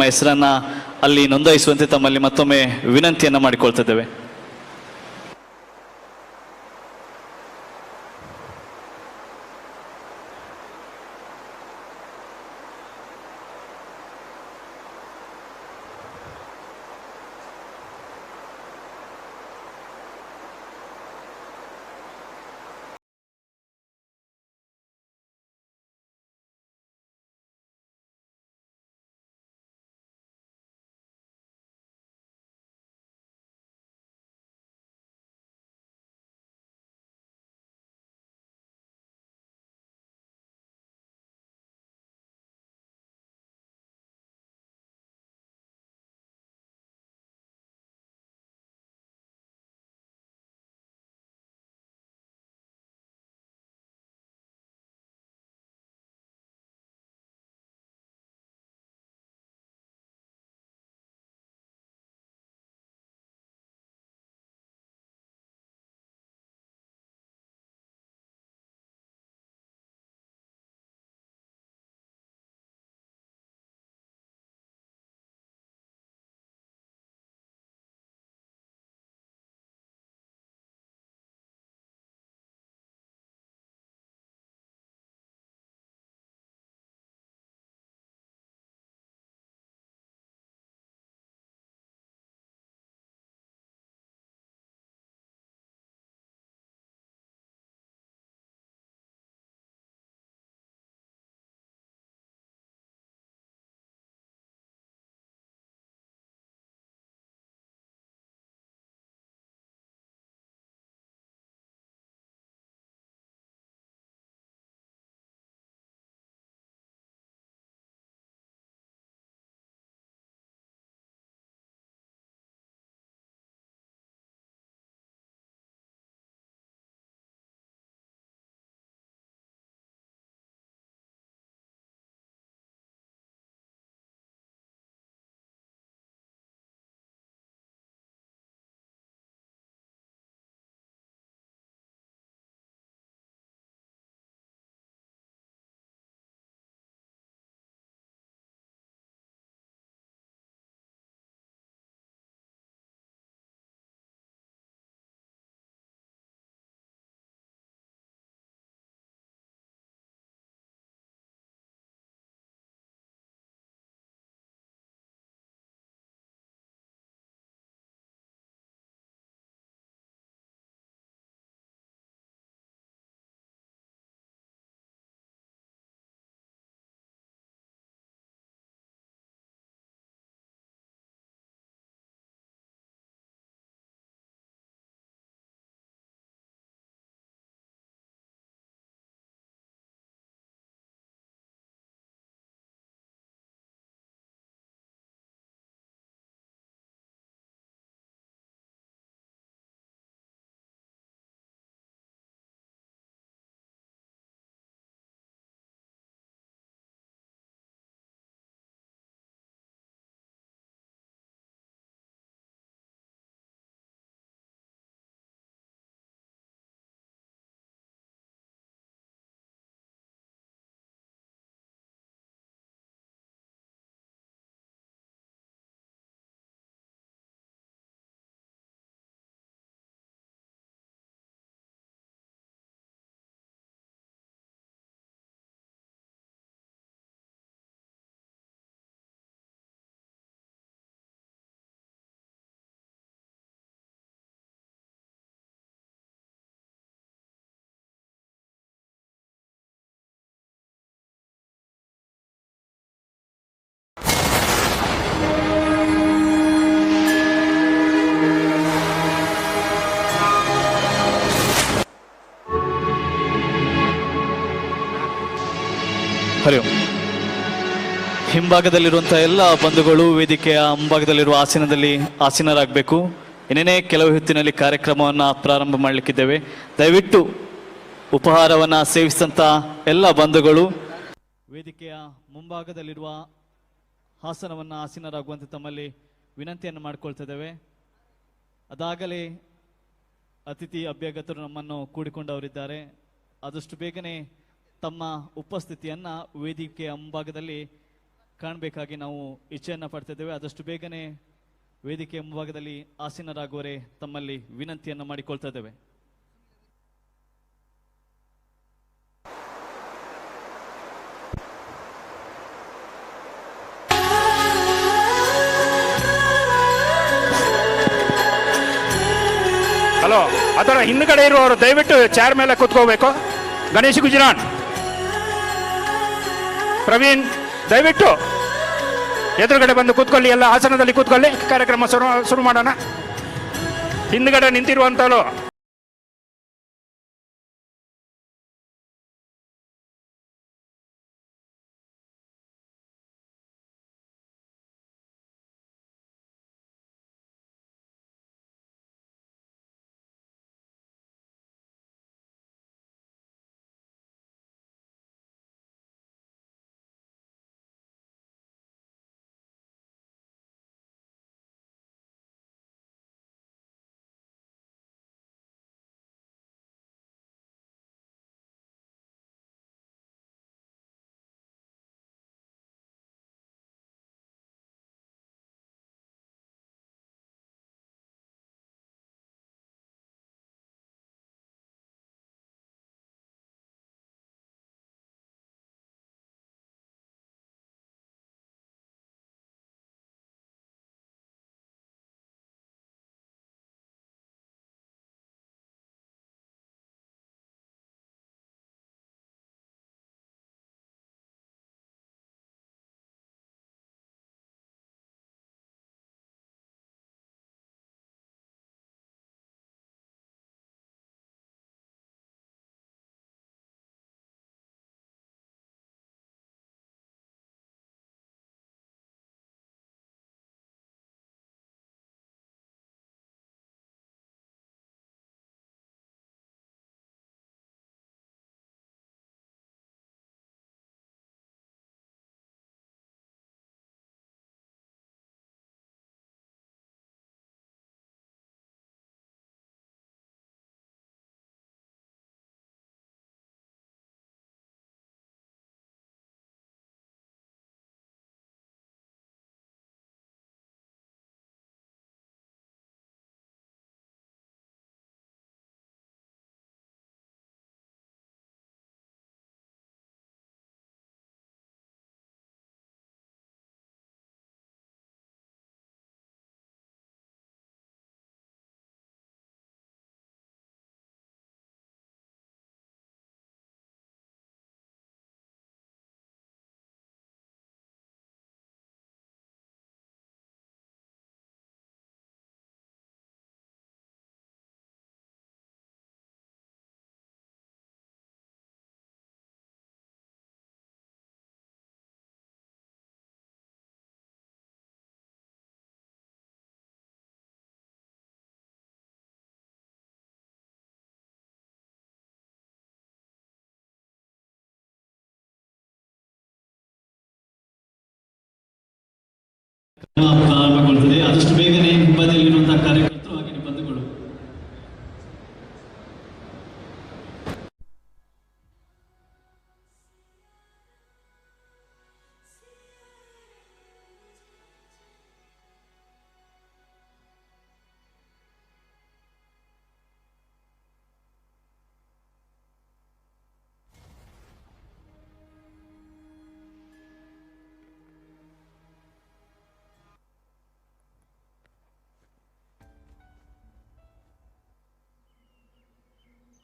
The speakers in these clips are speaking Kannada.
ಹೆಸರನ್ನ ಅಲ್ಲಿ ನೋಂದಾಯಿಸುವಂತೆ ತಮ್ಮಲ್ಲಿ ಮತ್ತೊಮ್ಮೆ ವಿನಂತಿಯನ್ನ ಮಾಡಿಕೊಳ್ತಿದ್ದೇವೆ. ಹರಿ ಓಂ. ಹಿಂಭಾಗದಲ್ಲಿರುವಂತಹ ಎಲ್ಲ ಬಂಧುಗಳು ವೇದಿಕೆಯ ಮುಂಭಾಗದಲ್ಲಿರುವ ಆಸನದಲ್ಲಿ ಆಸೀನರಾಗಬೇಕು. ಇನ್ನೇನೇ ಕೆಲವು ಹೊತ್ತಿನಲ್ಲಿ ಕಾರ್ಯಕ್ರಮವನ್ನು ಪ್ರಾರಂಭ ಮಾಡಲಿಕ್ಕಿದ್ದೇವೆ. ದಯವಿಟ್ಟು ಉಪಹಾರವನ್ನು ಸೇವಿಸಿದಂಥ ಎಲ್ಲ ಬಂಧುಗಳು ವೇದಿಕೆಯ ಮುಂಭಾಗದಲ್ಲಿರುವ ಆಸನವನ್ನು ಆಸೀನರಾಗುವಂತೆ ತಮ್ಮಲ್ಲಿ ವಿನಂತಿಯನ್ನು ಮಾಡಿಕೊಳ್ತಿದ್ದೇವೆ. ಅದಾಗಲೇ ಅತಿಥಿ ಅಭ್ಯಾಗತರು ನಮ್ಮನ್ನು ಕೂಡಿಕೊಂಡವರಿದ್ದಾರೆ. ಆದಷ್ಟು ಬೇಗನೆ ತಮ್ಮ ಉಪಸ್ಥಿತಿಯನ್ನು ವೇದಿಕೆಯ ಮುಂಭಾಗದಲ್ಲಿ ಕಾಣಬೇಕಾಗಿ ನಾವು ಇಚ್ಛೆಯನ್ನು ಪಡ್ತಿದ್ದೇವೆ. ಆದಷ್ಟು ಬೇಗನೆ ವೇದಿಕೆಯ ಮುಂಭಾಗದಲ್ಲಿ ಆಸೀನರಾಗುವರೆ ತಮ್ಮಲ್ಲಿ ವಿನಂತಿಯನ್ನು ಮಾಡಿಕೊಳ್ತಾ ಇದ್ದೇವೆ. ಹಲೋ, ಅದರ ಹಿಂದ್ಗಡೆ ಇರುವವರು ದಯವಿಟ್ಟು ಚೇರ್ ಮೇಲೆ ಕೂತ್ಕೋಬೇಕು. ಗಣೇಶ್ ಗುಜರಾನ್, ಪ್ರವೀಣ್ ದಯವಿಟ್ಟು ಎದುರುಗಡೆ ಬಂದು ಕೂತ್ಕೊಳ್ಳಿ. ಎಲ್ಲ ಆಸನದಲ್ಲಿ ಕೂತ್ಕೊಳ್ಳಿ. ಕಾರ್ಯಕ್ರಮ ಶುರು ಮಾಡೋಣ. ಹಿಂದ್ಗಡೆ ನಿಂತಿರುವಂತರು ಪ್ರಾರಂಭಗೊಳ್ಳುತ್ತದೆ. ಆದಷ್ಟು ಬೇಗನೆ ಹಿಂಬದಿಯಲ್ಲಿರುವಂತಹ ಕಾರ್ಯಕರ್ತರು ಹಾಗೆ ಬಂಧುಗಳು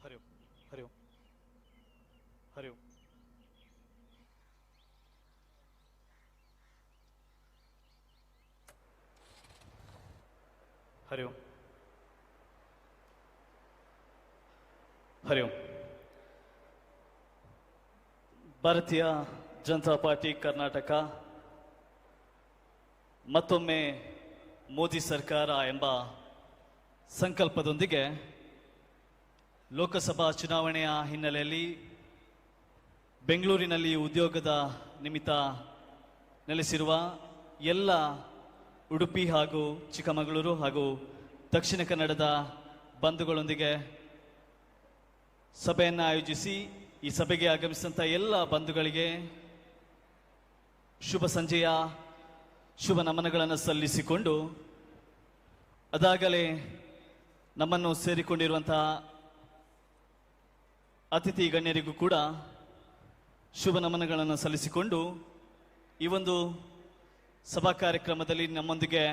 ಹರಿ ಹರಿ ಹರಿ ಹರಿ ಹರಿ ಭಾರತೀಯ ಜನತಾ ಪಾರ್ಟಿ ಕರ್ನಾಟಕ ಮತ್ತೊಮ್ಮೆ ಮೋದಿ ಸರ್ಕಾರ ಎಂಬ ಸಂಕಲ್ಪದೊಂದಿಗೆ ಲೋಕಸಭಾ ಚುನಾವಣೆಯ ಹಿನ್ನೆಲೆಯಲ್ಲಿ ಬೆಂಗಳೂರಿನಲ್ಲಿ ಉದ್ಯೋಗದ ನಿಮಿತ್ತ ನೆಲೆಸಿರುವ ಎಲ್ಲ ಉಡುಪಿ ಹಾಗೂ ಚಿಕ್ಕಮಗಳೂರು ಹಾಗೂ ದಕ್ಷಿಣ ಕನ್ನಡದ ಬಂಧುಗಳೊಂದಿಗೆ ಸಭೆಯನ್ನು ಆಯೋಜಿಸಿ ಈ ಸಭೆಗೆ ಆಗಮಿಸಿದಂಥ ಎಲ್ಲ ಬಂಧುಗಳಿಗೆ ಶುಭ ಸಂಜೆಯ ಶುಭ ನಮನಗಳನ್ನು ಸಲ್ಲಿಸಿಕೊಂಡು ಅದಾಗಲೇ ನಮ್ಮನ್ನು ಸೇರಿಕೊಂಡಿರುವಂತಹ ಅತಿಥಿ ಗಣ್ಯರಿಗೂ ಕೂಡ ಶುಭ ನಮನಗಳನ್ನು ಸಲ್ಲಿಸಿಕೊಂಡು ಈ ಒಂದು ಸಭಾ ಕಾರ್ಯಕ್ರಮದಲ್ಲಿ ನಮ್ಮೊಂದಿಗೆ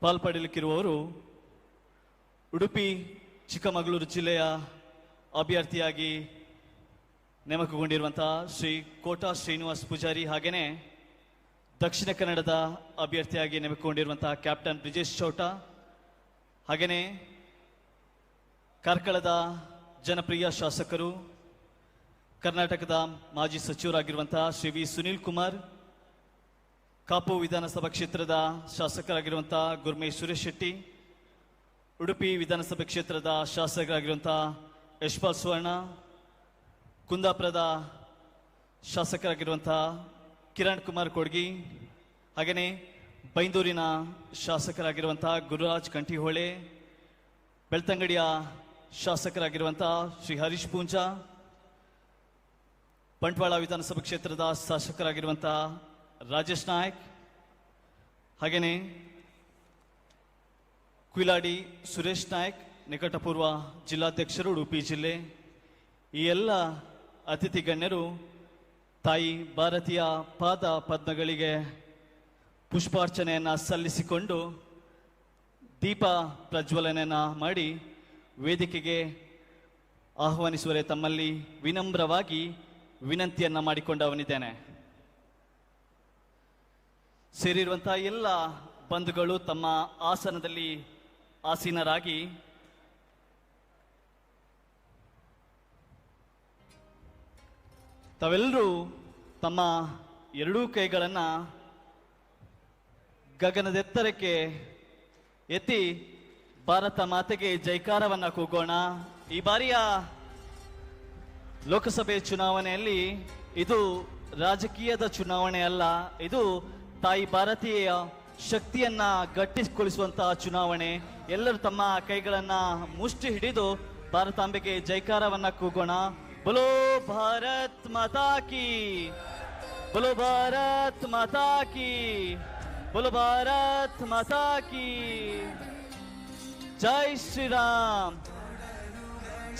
ಪಾಲ್ಪಡಲಿಕ್ಕಿರುವವರು ಉಡುಪಿ ಚಿಕ್ಕಮಗಳೂರು ಜಿಲ್ಲೆಯ ಅಭ್ಯರ್ಥಿಯಾಗಿ ನೇಮಕಗೊಂಡಿರುವಂತಹ ಶ್ರೀ ಕೋಟಾ ಶ್ರೀನಿವಾಸ್ ಪೂಜಾರಿ, ಹಾಗೆಯೇ ದಕ್ಷಿಣ ಕನ್ನಡದ ಅಭ್ಯರ್ಥಿಯಾಗಿ ನೇಮಕಗೊಂಡಿರುವಂತಹ ಕ್ಯಾಪ್ಟನ್ ಬ್ರಿಜೇಶ್ ಚೌಟ, ಹಾಗೆಯೇ ಕಾರ್ಕಳದ ಜನಪ್ರಿಯ ಶಾಸಕರು, ಕರ್ನಾಟಕದ ಮಾಜಿ ಸಚಿವರಾಗಿರುವಂತಹ ಶ್ರೀ ವಿ ಸುನೀಲ್ ಕುಮಾರ್, ಕಾಪು ವಿಧಾನಸಭಾ ಕ್ಷೇತ್ರದ ಶಾಸಕರಾಗಿರುವಂತಹ ಗುರ್ಮೇಶ್ ಸುರೇಶ್ ಶೆಟ್ಟಿ, ಉಡುಪಿ ವಿಧಾನಸಭೆ ಕ್ಷೇತ್ರದ ಶಾಸಕರಾಗಿರುವಂತಹ ಯಶ್ಪಾಲ್ ಸುವರ್ಣ, ಕುಂದಾಪುರದ ಶಾಸಕರಾಗಿರುವಂತಹ ಕಿರಣ್ ಕುಮಾರ್ ಕೊಡ್ಗಿ, ಹಾಗೆಯೇ ಬೈಂದೂರಿನ ಶಾಸಕರಾಗಿರುವಂತಹ ಗುರುರಾಜ್ ಕಂಠಿಹೊಳೆ, ಬೆಳ್ತಂಗಡಿಯ ಶಾಸಕರಾಗಿರುವಂತಹ ಶ್ರೀ ಹರೀಶ್ ಪೂಂಜಾ, ಬಂಟ್ವಾಳ ವಿಧಾನಸಭಾ ಕ್ಷೇತ್ರದ ಶಾಸಕರಾಗಿರುವಂತಹ ರಾಜೇಶ್ ನಾಯಕ್, ಹಾಗೆಯೇ ಕುಯಿಲಾಡಿ ಸುರೇಶ್ ನಾಯಕ್, ನಿಕಟಪೂರ್ವ ಜಿಲ್ಲಾಧ್ಯಕ್ಷರು ಉಡುಪಿ ಜಿಲ್ಲೆ. ಈ ಎಲ್ಲ ಅತಿಥಿ ಗಣ್ಯರು ತಾಯಿ ಭಾರತೀಯ ಪಾದ ಪದ್ಮಗಳಿಗೆ ಪುಷ್ಪಾರ್ಚನೆಯನ್ನು ಸಲ್ಲಿಸಿಕೊಂಡು ದೀಪ ಪ್ರಜ್ವಲನೆಯನ್ನು ಮಾಡಿ ವೇದಿಕೆಗೆ ಆಹ್ವಾನಿಸುವರೆ ತಮ್ಮಲ್ಲಿ ವಿನಮ್ರವಾಗಿ ವಿನಂತಿಯನ್ನು ಮಾಡಿಕೊಂಡವನಿದ್ದೇನೆ. ಸೇರಿರುವಂತಹ ಎಲ್ಲ ಬಂಧುಗಳು ತಮ್ಮ ಆಸನದಲ್ಲಿ ಆಸೀನರಾಗಿ ತಾವೆಲ್ಲರೂ ತಮ್ಮ ಎರಡೂ ಕೈಗಳನ್ನು ಗಗನದೆತ್ತರಕ್ಕೆ ಎತ್ತಿ ಭಾರತ ಮಾತೆಗೆ ಜೈಕಾರವನ್ನು ಕೂಗೋಣ. ಈ ಬಾರಿಯ ಲೋಕಸಭೆ ಚುನಾವಣೆಯಲ್ಲಿ ಇದು ರಾಜಕೀಯದ ಚುನಾವಣೆ ಅಲ್ಲ, ಇದು ತಾಯಿ ಭಾರತೀಯ ಶಕ್ತಿಯನ್ನ ಗಟ್ಟಿಗೊಳಿಸುವಂತಹ ಚುನಾವಣೆ. ಎಲ್ಲರೂ ತಮ್ಮ ಕೈಗಳನ್ನ ಮುಷ್ಟಿ ಹಿಡಿದು ಭಾರತಾಂಬೆಗೆ ಜೈಕಾರವನ್ನ ಕೂಗೋಣ. बोलो भारत माता की, बोलो भारत माता की, बोलो भारत माता की. जय श्री राम,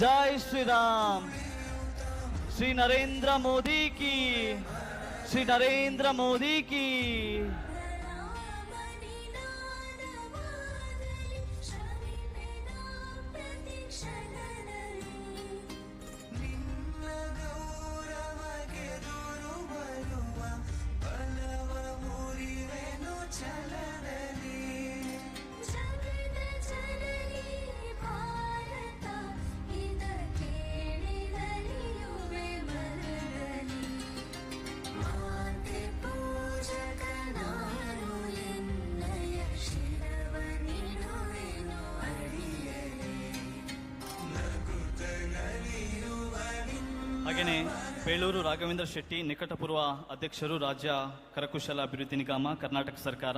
जय श्री राम. श्री नरेंद्र मोदी की, श्री नरेंद्र मोदी की. ಹಾಗೆಯೇ ಬೇಳೂರು ರಾಘವೇಂದ್ರ ಶೆಟ್ಟಿ, ನಿಕಟಪೂರ್ವ ಅಧ್ಯಕ್ಷರು, ರಾಜ್ಯ ಕರಕುಶಲ ಅಭಿವೃದ್ಧಿ ನಿಗಮ, ಕರ್ನಾಟಕ ಸರ್ಕಾರ,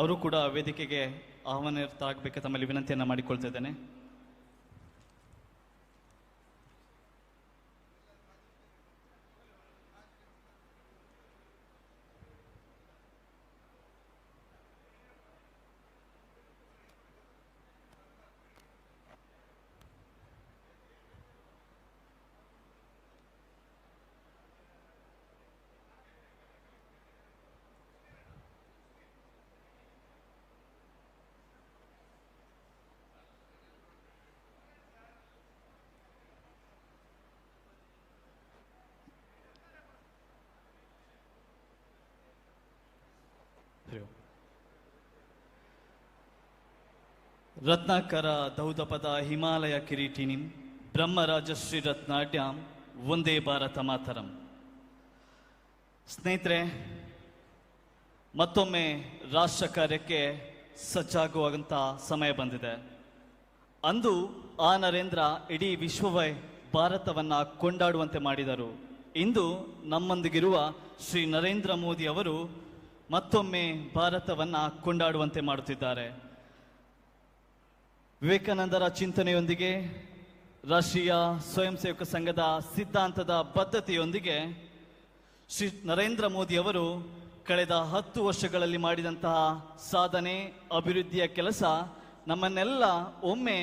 ಅವರು ಕೂಡ ವೇದಿಕೆಗೆ ಆಹ್ವಾನಿತರಾಗಬೇಕು ತಮ್ಮಲ್ಲಿ ವಿನಂತಿಯನ್ನು ಮಾಡಿಕೊಳ್ತಾ ಇದ್ದೇನೆ. ರತ್ನಾಕರ ದೌದಪದ ಹಿಮಾಲಯ ಕಿರೀಟಿನಿಂ ಬ್ರಹ್ಮರಾಜಶ್ರೀ ರತ್ನಾಢ್ಯಾಂ ಒಂದೇ ಭಾರತ ಮಾತರಂ. ಸ್ನೇಹಿತರೆ, ಮತ್ತೊಮ್ಮೆ ರಾಷ್ಟ್ರ ಕಾರ್ಯಕ್ಕೆ ಸಜ್ಜಾಗುವಂಥ ಸಮಯ ಬಂದಿದೆ. ಅಂದು ಆ ನರೇಂದ್ರ ಇಡೀ ವಿಶ್ವವೇ ಭಾರತವನ್ನು ಕೊಂಡಾಡುವಂತೆ ಮಾಡಿದರು. ಇಂದು ನಮ್ಮೊಂದಿಗಿರುವ ಶ್ರೀ ನರೇಂದ್ರ ಮೋದಿ ಅವರು ಮತ್ತೊಮ್ಮೆ ಭಾರತವನ್ನು ಕೊಂಡಾಡುವಂತೆ ಮಾಡುತ್ತಿದ್ದಾರೆ. ವಿವೇಕಾನಂದರ ಚಿಂತನೆಯೊಂದಿಗೆ, ರಾಷ್ಟ್ರೀಯ ಸ್ವಯಂ ಸೇವಕ ಸಂಘದ ಸಿದ್ಧಾಂತದ ಬದ್ಧತೆಯೊಂದಿಗೆ ಶ್ರೀ ನರೇಂದ್ರ ಮೋದಿಯವರು ಕಳೆದ 10 ವರ್ಷಗಳಲ್ಲಿ ಮಾಡಿದಂತಹ ಸಾಧನೆ, ಅಭಿವೃದ್ಧಿಯ ಕೆಲಸ ನಮ್ಮನ್ನೆಲ್ಲ ಒಮ್ಮೆ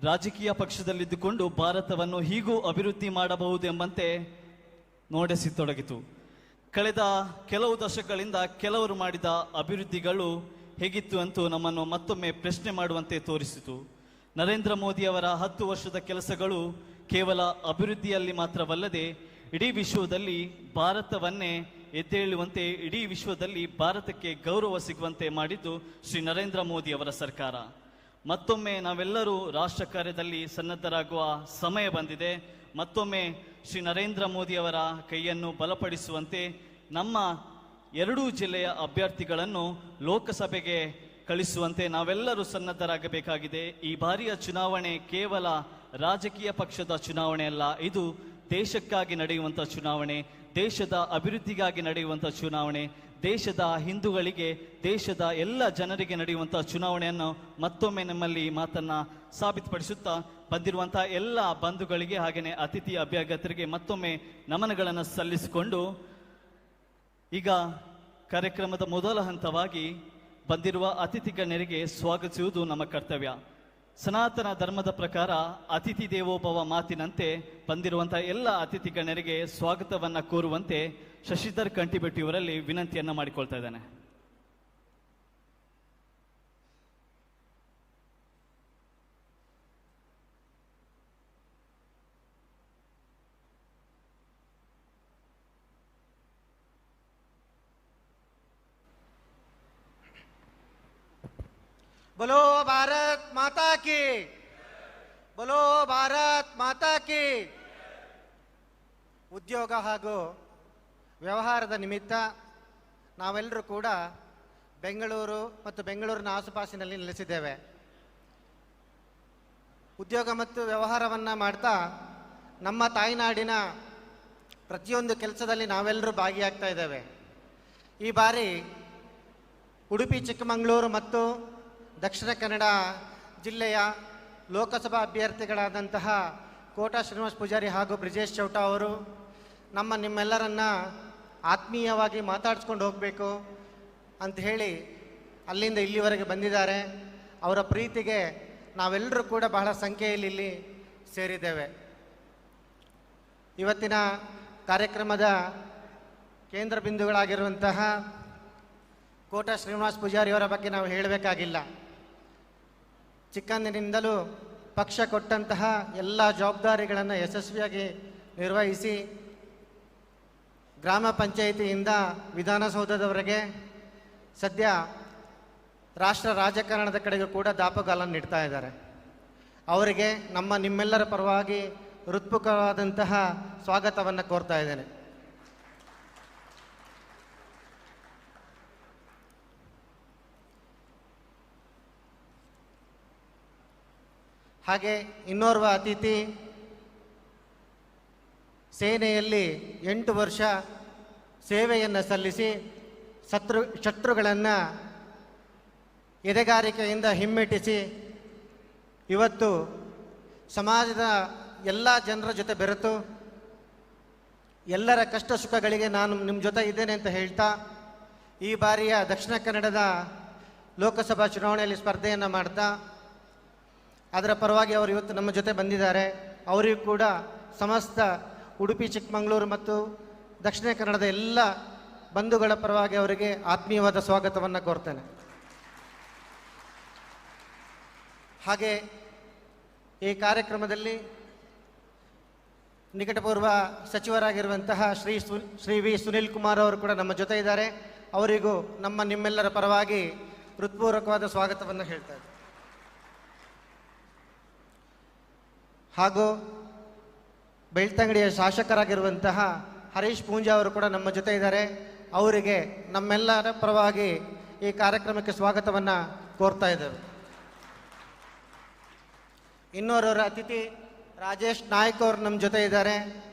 ರಾಜಕೀಯ ಪಕ್ಷದಲ್ಲಿದ್ದುಕೊಂಡು ಭಾರತವನ್ನು ಹೀಗೂ ಅಭಿವೃದ್ಧಿ ಮಾಡಬಹುದು ಎಂಬಂತೆ ನೋಡಿಸತೊಡಗಿತು. ಕಳೆದ ಕೆಲವು ದಶಕಗಳಿಂದ ಕೆಲವರು ಮಾಡಿದ ಅಭಿವೃದ್ಧಿಗಳು ಹೇಗಿತ್ತು ಅಂತೂ ನಮ್ಮನ್ನು ಮತ್ತೊಮ್ಮೆ ಪ್ರಶ್ನೆ ಮಾಡುವಂತೆ ತೋರಿಸಿತು. ನರೇಂದ್ರ ಮೋದಿಯವರ 10 ವರ್ಷದ ಕೆಲಸಗಳು ಕೇವಲ ಅಭಿವೃದ್ಧಿಯಲ್ಲಿ ಮಾತ್ರವಲ್ಲದೆ ಇಡೀ ವಿಶ್ವದಲ್ಲಿ ಭಾರತವನ್ನೇ ಎದ್ದೇಳುವಂತೆ, ಇಡೀ ವಿಶ್ವದಲ್ಲಿ ಭಾರತಕ್ಕೆ ಗೌರವ ಸಿಗುವಂತೆ ಮಾಡಿದ್ದು ಶ್ರೀ ನರೇಂದ್ರ ಮೋದಿಯವರ ಸರ್ಕಾರ. ಮತ್ತೊಮ್ಮೆ ನಾವೆಲ್ಲರೂ ರಾಷ್ಟ್ರ ಕಾರ್ಯದಲ್ಲಿ ಸನ್ನದ್ಧರಾಗುವ ಸಮಯ ಬಂದಿದೆ. ಮತ್ತೊಮ್ಮೆ ಶ್ರೀ ನರೇಂದ್ರ ಮೋದಿಯವರ ಕೈಯನ್ನು ಬಲಪಡಿಸುವಂತೆ ನಮ್ಮ 2 ಜಿಲ್ಲೆಯ ಅಭ್ಯರ್ಥಿಗಳನ್ನು ಲೋಕಸಭೆಗೆ ಕಳಿಸುವಂತೆ ನಾವೆಲ್ಲರೂ ಸನ್ನದ್ಧರಾಗಬೇಕಾಗಿದೆ. ಈ ಬಾರಿಯ ಚುನಾವಣೆ ಕೇವಲ ರಾಜಕೀಯ ಪಕ್ಷದ ಚುನಾವಣೆ ಅಲ್ಲ, ಇದು ದೇಶಕ್ಕಾಗಿ ನಡೆಯುವಂಥ ಚುನಾವಣೆ, ದೇಶದ ಅಭಿವೃದ್ಧಿಗಾಗಿ ನಡೆಯುವಂಥ ಚುನಾವಣೆ, ದೇಶದ ಹಿಂದೂಗಳಿಗೆ, ದೇಶದ ಎಲ್ಲ ಜನರಿಗೆ ನಡೆಯುವಂಥ ಚುನಾವಣೆಯನ್ನು ಮತ್ತೊಮ್ಮೆ ನಮ್ಮಲ್ಲಿ ಮಾತನ್ನ ಸಾಬೀತುಪಡಿಸುತ್ತಾ ಬಂದಿರುವಂಥ ಎಲ್ಲ ಬಂಧುಗಳಿಗೆ ಹಾಗೆಯೇ ಅತಿಥಿ ಅಭ್ಯರ್ಥಿಗಳಿಗೆ ಮತ್ತೊಮ್ಮೆ ನಮನಗಳನ್ನು ಸಲ್ಲಿಸಿಕೊಂಡು ಈಗ ಕಾರ್ಯಕ್ರಮದ ಮೊದಲ ಹಂತವಾಗಿ ಬಂದಿರುವ ಅತಿಥಿ ಗಣ್ಯರಿಗೆ ಸ್ವಾಗತಿಸುವುದು ನಮ್ಮ ಕರ್ತವ್ಯ. ಸನಾತನ ಧರ್ಮದ ಪ್ರಕಾರ ಅತಿಥಿ ದೇವೋಭವ ಮಾತಿನಂತೆ ಬಂದಿರುವಂತಹ ಎಲ್ಲ ಅತಿಥಿ ಗಣ್ಯರಿಗೆ ಸ್ವಾಗತವನ್ನ ಕೋರುವಂತೆ ಶಶಿಧರ್ ಕಂಠಿಬೆಟ್ಟು ಇವರಲ್ಲಿ ವಿನಂತಿಯನ್ನ ಮಾಡಿಕೊಳ್ತಾ ಇದ್ದೇನೆ. बोलो भारत माता की, बोलो भारत माता की. ಉದ್ಯೋಗ ಹಾಗೂ ವ್ಯವಹಾರದ ನಿಮಿತ್ತ ನಾವೆಲ್ಲರೂ ಕೂಡ ಬೆಂಗಳೂರು ಮತ್ತು ಬೆಂಗಳೂರಿನ ಆಸುಪಾಸಿನಲ್ಲಿ ನೆಲೆಸಿದ್ದೇವೆ. ಉದ್ಯೋಗ ಮತ್ತು ವ್ಯವಹಾರವನ್ನು ಮಾಡ್ತಾ ನಮ್ಮ ತಾಯ್ನಾಡಿನ ಪ್ರತಿಯೊಂದು ಕೆಲಸದಲ್ಲಿ ನಾವೆಲ್ಲರೂ ಭಾಗಿಯಾಗ್ತಾ ಇದ್ದೇವೆ. ಈ ಬಾರಿ ಉಡುಪಿ, ಚಿಕ್ಕಮಗಳೂರು ಮತ್ತು ದಕ್ಷಿಣ ಕನ್ನಡ ಜಿಲ್ಲೆಯ ಲೋಕಸಭಾ ಅಭ್ಯರ್ಥಿಗಳಾದಂತಹ ಕೋಟಾ ಶ್ರೀನಿವಾಸ್ ಪೂಜಾರಿ ಹಾಗೂ ಬ್ರಿಜೇಶ್ ಚೌಟ ಅವರು ನಿಮ್ಮೆಲ್ಲರನ್ನ ಆತ್ಮೀಯವಾಗಿ ಮಾತಾಡಿಸ್ಕೊಂಡು ಹೋಗಬೇಕು ಅಂತ ಹೇಳಿ ಅಲ್ಲಿಂದ ಇಲ್ಲಿವರೆಗೆ ಬಂದಿದ್ದಾರೆ. ಅವರ ಪ್ರೀತಿಗೆ ನಾವೆಲ್ಲರೂ ಕೂಡ ಬಹಳ ಸಂಖ್ಯೆಯಲ್ಲಿ ಇಲ್ಲಿ ಸೇರಿದ್ದೇವೆ. ಇವತ್ತಿನ ಕಾರ್ಯಕ್ರಮದ ಕೇಂದ್ರ ಬಿಂದುಗಳಾಗಿರುವಂತಹ ಕೋಟಾ ಶ್ರೀನಿವಾಸ್ ಪೂಜಾರಿಯವರ ಬಗ್ಗೆ ನಾವು ಹೇಳಬೇಕಾಗಿಲ್ಲ. ಚಿಕ್ಕಂದಿನಿಂದಲೂ ಪಕ್ಷ ಕೊಟ್ಟಂತಹ ಎಲ್ಲ ಜವಾಬ್ದಾರಿಗಳನ್ನು ಯಶಸ್ವಿಯಾಗಿ ನಿರ್ವಹಿಸಿ ಗ್ರಾಮ ಪಂಚಾಯಿತಿಯಿಂದ ವಿಧಾನಸೌಧದವರೆಗೆ ಸದ್ಯ ರಾಷ್ಟ್ರ ರಾಜಕಾರಣದ ಕಡೆಗೂ ಕೂಡ ದಾಪುಗಾಲನ್ನು ನೀಡ್ತಾ ಇದ್ದಾರೆ. ಅವರಿಗೆ ನಿಮ್ಮೆಲ್ಲರ ಪರವಾಗಿ ಹೃತ್ಪೂರ್ವಕವಾದಂತಹ ಸ್ವಾಗತವನ್ನು ಕೋರ್ತಾ ಇದ್ದೇನೆ. ಹಾಗೆ ಇನ್ನೋರ್ವ ಅತಿಥಿ ಸೇನೆಯಲ್ಲಿ 8 ವರ್ಷ ಸೇವೆಯನ್ನು ಸಲ್ಲಿಸಿ ಶತ್ರುಗಳನ್ನು ಎದೆಗಾರಿಕೆಯಿಂದ ಹಿಮ್ಮೆಟ್ಟಿಸಿ ಇವತ್ತು ಸಮಾಜದ ಎಲ್ಲ ಜನರ ಜೊತೆ ಬೆರೆತು ಎಲ್ಲರ ಕಷ್ಟ ಸುಖಗಳಿಗೆ ನಾನು ನಿಮ್ಮ ಜೊತೆ ಇದ್ದೇನೆ ಅಂತ ಹೇಳ್ತಾ ಈ ಬಾರಿಯ ದಕ್ಷಿಣ ಕನ್ನಡದ ಲೋಕಸಭಾ ಚುನಾವಣೆಯಲ್ಲಿ ಸ್ಪರ್ಧೆಯನ್ನು ಮಾಡ್ತಾ ಅದರ ಪರವಾಗಿ ಅವರು ಇವತ್ತು ನಮ್ಮ ಜೊತೆ ಬಂದಿದ್ದಾರೆ. ಅವರಿಗೂ ಕೂಡ ಸಮಸ್ತ ಉಡುಪಿ, ಚಿಕ್ಕಮಗಳೂರು ಮತ್ತು ದಕ್ಷಿಣ ಕನ್ನಡದ ಎಲ್ಲ ಬಂಧುಗಳ ಪರವಾಗಿ ಅವರಿಗೆ ಆತ್ಮೀಯವಾದ ಸ್ವಾಗತವನ್ನು ಕೋರ್ತೇನೆ. ಹಾಗೆ ಈ ಕಾರ್ಯಕ್ರಮದಲ್ಲಿ ನಿಕಟಪೂರ್ವ ಸಚಿವರಾಗಿರುವಂತಹ ಶ್ರೀ ವಿ ಸುನಿಲ್ ಕುಮಾರ್ ಅವರು ಕೂಡ ನಮ್ಮ ಜೊತೆ ಇದ್ದಾರೆ. ಅವರಿಗೂ ನಿಮ್ಮೆಲ್ಲರ ಪರವಾಗಿ ಹೃತ್ಪೂರ್ವಕವಾದ ಸ್ವಾಗತವನ್ನು ಹೇಳ್ತಾ ಇದ್ದಾರೆ. ಹಾಗೂ ಬೆಳ್ತಂಗಡಿಯ ಶಾಸಕರಾಗಿರುವಂತಹ ಹರೀಶ್ ಪೂಂಜಾ ಅವರು ಕೂಡ ನಮ್ಮ ಜೊತೆ ಇದ್ದಾರೆ. ಅವರಿಗೆ ನಮ್ಮೆಲ್ಲರ ಪರವಾಗಿ ಈ ಕಾರ್ಯಕ್ರಮಕ್ಕೆ ಸ್ವಾಗತವನ್ನು ಕೋರ್ತಾ ಇದ್ದೇವೆ. ಇನ್ನೋರ್ವರ ಅತಿಥಿ ರಾಜೇಶ್ ನಾಯ್ಕ್ ಅವರು ನಮ್ಮ ಜೊತೆ ಇದ್ದಾರೆ.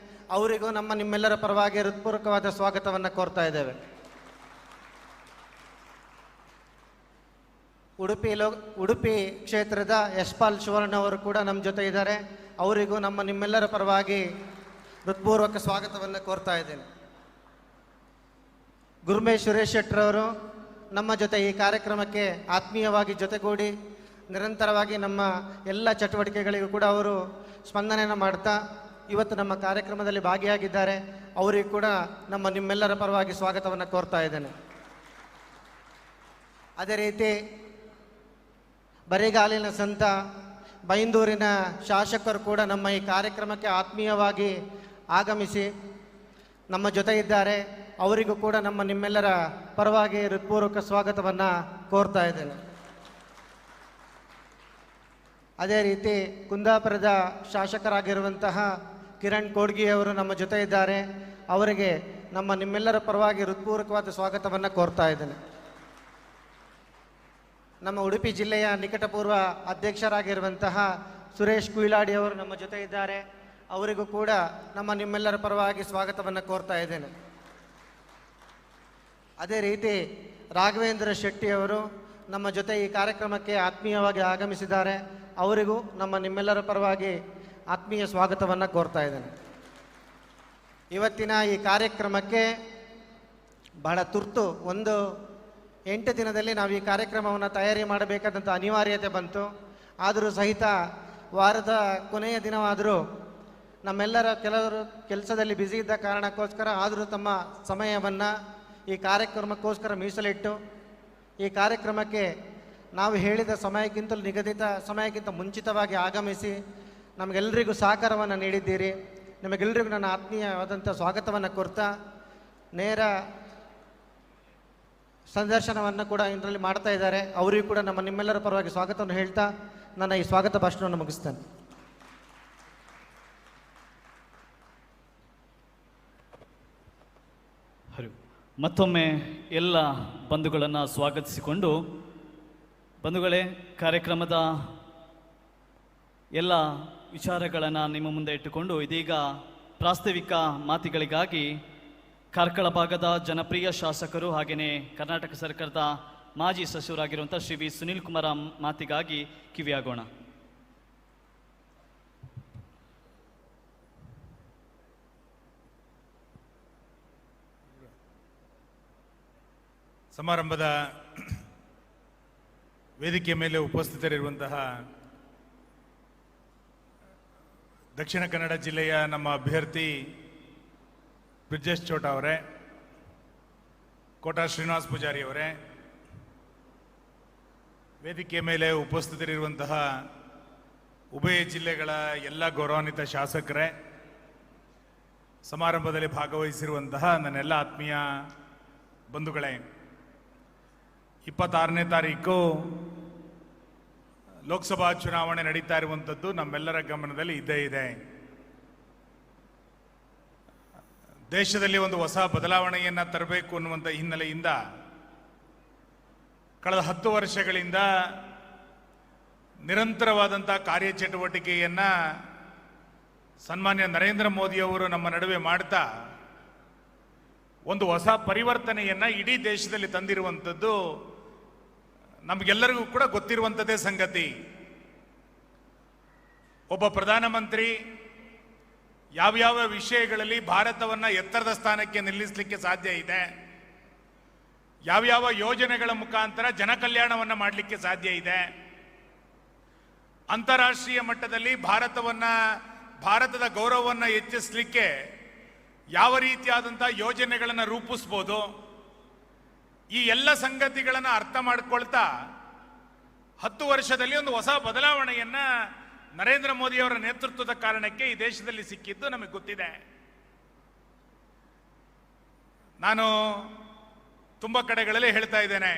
ಅವರಿಗೂ ನಿಮ್ಮೆಲ್ಲರ ಪರವಾಗಿ ಹೃತ್ಪೂರ್ವಕವಾದ ಸ್ವಾಗತವನ್ನು ಕೋರ್ತಾ ಇದ್ದೇವೆ. ಉಡುಪಿ ಕ್ಷೇತ್ರದ ಯಶ್ಪಾಲ್ ಸುವರ್ಣ ಅವರು ಕೂಡ ನಮ್ಮ ಜೊತೆ ಇದ್ದಾರೆ. ಅವರಿಗೂ ನಿಮ್ಮೆಲ್ಲರ ಪರವಾಗಿ ಹೃತ್ಪೂರ್ವಕ ಸ್ವಾಗತವನ್ನು ಕೋರ್ತಾ ಇದ್ದೇನೆ. ಗುರುಮೇಶ್ ಸುರೇಶ್ ಶೆಟ್ಟರವರು ನಮ್ಮ ಜೊತೆ ಈ ಕಾರ್ಯಕ್ರಮಕ್ಕೆ ಆತ್ಮೀಯವಾಗಿ ಜೊತೆಗೂಡಿ ನಿರಂತರವಾಗಿ ನಮ್ಮ ಎಲ್ಲ ಚಟುವಟಿಕೆಗಳಿಗೂ ಕೂಡ ಅವರು ಸ್ಪಂದನೆಯನ್ನು ಮಾಡ್ತಾ ಇವತ್ತು ನಮ್ಮ ಕಾರ್ಯಕ್ರಮದಲ್ಲಿ ಭಾಗಿಯಾಗಿದ್ದಾರೆ. ಅವರಿಗೂ ಕೂಡ ನಿಮ್ಮೆಲ್ಲರ ಪರವಾಗಿ ಸ್ವಾಗತವನ್ನು ಕೋರ್ತಾ ಇದ್ದೇನೆ. ಅದೇ ರೀತಿ ಬರಿಗಾಲಿನ ಸಂತ ಬೈಂದೂರಿನ ಶಾಸಕರು ಕೂಡ ನಮ್ಮ ಈ ಕಾರ್ಯಕ್ರಮಕ್ಕೆ ಆತ್ಮೀಯವಾಗಿ ಆಗಮಿಸಿ ನಮ್ಮ ಜೊತೆ ಇದ್ದಾರೆ. ಅವರಿಗೂ ಕೂಡ ನಿಮ್ಮೆಲ್ಲರ ಪರವಾಗಿ ಹೃತ್ಪೂರ್ವಕ ಸ್ವಾಗತವನ್ನು ಕೋರ್ತಾ ಇದ್ದೇನೆ. ಅದೇ ರೀತಿ ಕುಂದಾಪುರದ ಶಾಸಕರಾಗಿರುವಂತಹ ಕಿರಣ್ ಕೋಡ್ಗಿಯವರು ನಮ್ಮ ಜೊತೆ ಇದ್ದಾರೆ. ಅವರಿಗೆ ನಿಮ್ಮೆಲ್ಲರ ಪರವಾಗಿ ಹೃತ್ಪೂರ್ವಕವಾದ ಸ್ವಾಗತವನ್ನು ಕೋರ್ತಾ ಇದ್ದೇನೆ. ನಮ್ಮ ಉಡುಪಿ ಜಿಲ್ಲೆಯ ನಿಕಟಪೂರ್ವ ಅಧ್ಯಕ್ಷರಾಗಿರುವಂತಹ ಸುರೇಶ್ ಕುಯಿಲಾಡಿ ಅವರು ನಮ್ಮ ಜೊತೆ ಇದ್ದಾರೆ. ಅವರಿಗೂ ಕೂಡ ನಿಮ್ಮೆಲ್ಲರ ಪರವಾಗಿ ಸ್ವಾಗತವನ್ನು ಕೋರ್ತಾ ಇದ್ದೇನೆ. ಅದೇ ರೀತಿ ರಾಘವೇಂದ್ರ ಶೆಟ್ಟಿಯವರು ನಮ್ಮ ಜೊತೆ ಈ ಕಾರ್ಯಕ್ರಮಕ್ಕೆ ಆತ್ಮೀಯವಾಗಿ ಆಗಮಿಸಿದ್ದಾರೆ. ಅವರಿಗೂ ನಿಮ್ಮೆಲ್ಲರ ಪರವಾಗಿ ಆತ್ಮೀಯ ಸ್ವಾಗತವನ್ನು ಕೋರ್ತಾ ಇದ್ದೇನೆ. ಇವತ್ತಿನ ಈ ಕಾರ್ಯಕ್ರಮಕ್ಕೆ ಬಹಳ ತುರ್ತು 8 ದಿನದಲ್ಲಿ ನಾವು ಈ ಕಾರ್ಯಕ್ರಮವನ್ನು ತಯಾರಿ ಮಾಡಬೇಕಾದಂಥ ಅನಿವಾರ್ಯತೆ ಬಂತು. ಆದರೂ ಸಹಿತ ವಾರದ ಕೊನೆಯ ದಿನವಾದರೂ ನಮ್ಮೆಲ್ಲರ ಕೆಲವರು ಕೆಲಸದಲ್ಲಿ ಬ್ಯುಸಿ ಇದ್ದ ಕಾರಣಕ್ಕೋಸ್ಕರ ಆದರೂ ತಮ್ಮ ಸಮಯವನ್ನು ಈ ಕಾರ್ಯಕ್ರಮಕ್ಕೋಸ್ಕರ ಮೀಸಲಿಟ್ಟು ಈ ಕಾರ್ಯಕ್ರಮಕ್ಕೆ ನಾವು ಹೇಳಿದ ಸಮಯಕ್ಕಿಂತಲೂ ನಿಗದಿತ ಸಮಯಕ್ಕಿಂತ ಮುಂಚಿತವಾಗಿ ಆಗಮಿಸಿ ನಮಗೆಲ್ಲರಿಗೂ ಸಹಕಾರವನ್ನು ನೀಡಿದ್ದೀರಿ. ನಿಮಗೆಲ್ಲರಿಗೂ ನನ್ನ ಆತ್ಮೀಯವಾದಂಥ ಸ್ವಾಗತವನ್ನು ಕೋರ್ತಾ ನೇರ ಸಂದರ್ಶನವನ್ನು ಕೂಡ ಇದರಲ್ಲಿ ಮಾಡ್ತಾ ಇದ್ದಾರೆ. ಅವರಿಗೂ ಕೂಡ ನಿಮ್ಮೆಲ್ಲರ ಪರವಾಗಿ ಸ್ವಾಗತವನ್ನು ಹೇಳ್ತಾ ನನ್ನ ಈ ಸ್ವಾಗತ ಭಾಷಣವನ್ನು ಮುಗಿಸ್ತೇನೆ. ಮತ್ತೊಮ್ಮೆ ಎಲ್ಲ ಬಂಧುಗಳನ್ನು ಸ್ವಾಗತಿಸಿಕೊಂಡು, ಬಂಧುಗಳೇ, ಕಾರ್ಯಕ್ರಮದ ಎಲ್ಲ ವಿಚಾರಗಳನ್ನು ನಿಮ್ಮ ಮುಂದೆ ಇಟ್ಟುಕೊಂಡು ಇದೀಗ ಪ್ರಾಸ್ತಾವಿಕ ಮಾತುಗಳಿಗಾಗಿ ಕಾರ್ಕಳ ಭಾಗದ ಜನಪ್ರಿಯ ಶಾಸಕರು ಹಾಗೆಯೇ ಕರ್ನಾಟಕ ಸರ್ಕಾರದ ಮಾಜಿ ಸಚಿವರಾಗಿರುವಂಥ ಶ್ರೀ ವಿ ಸುನೀಲ್ ಕುಮಾರ್ ಮಾತಿಗಾಗಿ ಕಿವಿಯಾಗೋಣ. ಸಮಾರಂಭದ ವೇದಿಕೆ ಮೇಲೆ ಉಪಸ್ಥಿತರಿರುವಂತಹ ದಕ್ಷಿಣ ಕನ್ನಡ ಜಿಲ್ಲೆಯ ನಮ್ಮ ಅಭ್ಯರ್ಥಿ ಬ್ರಿಜೇಶ್ ಚೋಟ ಅವರೇ, ಕೋಟಾ ಶ್ರೀನಿವಾಸ್ ಪೂಜಾರಿ ಅವರೇ, ವೇದಿಕೆ ಮೇಲೆ ಉಪಸ್ಥಿತರಿರುವಂತಹ ಉಭಯ ಜಿಲ್ಲೆಗಳ ಎಲ್ಲ ಗೌರವಾನ್ವಿತ ಶಾಸಕರೇ, ಸಮಾರಂಭದಲ್ಲಿ ಭಾಗವಹಿಸಿರುವಂತಹ ನನ್ನೆಲ್ಲ ಆತ್ಮೀಯ ಬಂಧುಗಳೇ, 26ನೇ ತಾರೀಕು ಲೋಕಸಭಾ ಚುನಾವಣೆ ನಡೀತಾ ಇರುವಂಥದ್ದು ನಮ್ಮೆಲ್ಲರ ಗಮನದಲ್ಲಿ ಇದ್ದೇ ಇದೆ. ದೇಶದಲ್ಲಿ ಒಂದು ಹೊಸ ಬದಲಾವಣೆಯನ್ನು ತರಬೇಕು ಅನ್ನುವಂಥ ಹಿನ್ನೆಲೆಯಿಂದ ಕಳೆದ 10 ವರ್ಷಗಳಿಂದ ನಿರಂತರವಾದಂಥ ಕಾರ್ಯಚಟುವಟಿಕೆಯನ್ನು ಸನ್ಮಾನ್ಯ ನರೇಂದ್ರ ಮೋದಿಯವರು ನಮ್ಮ ನಡುವೆ ಮಾಡ್ತಾ ಒಂದು ಹೊಸ ಪರಿವರ್ತನೆಯನ್ನು ಇಡೀ ದೇಶದಲ್ಲಿ ತಂದಿರುವಂಥದ್ದು ನಮಗೆಲ್ಲರಿಗೂ ಕೂಡ ಗೊತ್ತಿರುವಂಥದ್ದೇ ಸಂಗತಿ. ಒಬ್ಬ ಪ್ರಧಾನಮಂತ್ರಿ ಯಾವ್ಯಾವ ವಿಷಯಗಳಲ್ಲಿ ಭಾರತವನ್ನು ಎತ್ತರದ ಸ್ಥಾನಕ್ಕೆ ನಿಲ್ಲಿಸಲಿಕ್ಕೆ ಸಾಧ್ಯ ಇದೆ, ಯಾವ್ಯಾವ ಯೋಜನೆಗಳ ಮುಖಾಂತರ ಜನಕಲ್ಯಾಣವನ್ನು ಮಾಡಲಿಕ್ಕೆ ಸಾಧ್ಯ ಇದೆ, ಅಂತಾರಾಷ್ಟ್ರೀಯ ಮಟ್ಟದಲ್ಲಿ ಭಾರತದ ಗೌರವವನ್ನು ಹೆಚ್ಚಿಸಲಿಕ್ಕೆ ಯಾವ ರೀತಿಯಾದಂಥ ಯೋಜನೆಗಳನ್ನು ರೂಪಿಸ್ಬೋದು, ಈ ಎಲ್ಲ ಸಂಗತಿಗಳನ್ನು ಅರ್ಥ ಮಾಡಿಕೊಳ್ತಾ 10 ವರ್ಷದಲ್ಲಿ ಒಂದು ಹೊಸ ಬದಲಾವಣೆಯನ್ನು ನರೇಂದ್ರ ಮೋದಿಯವರ ನೇತೃತ್ವದ ಕಾರಣಕ್ಕೆ ಈ ದೇಶದಲ್ಲಿ ಸಿಕ್ಕಿದ್ದು ನಮಗೆ ಗೊತ್ತಿದೆ. ನಾನು ತುಂಬ ಕಡೆಗಳಲ್ಲಿ ಹೇಳ್ತಾ ಇದ್ದೇನೆ,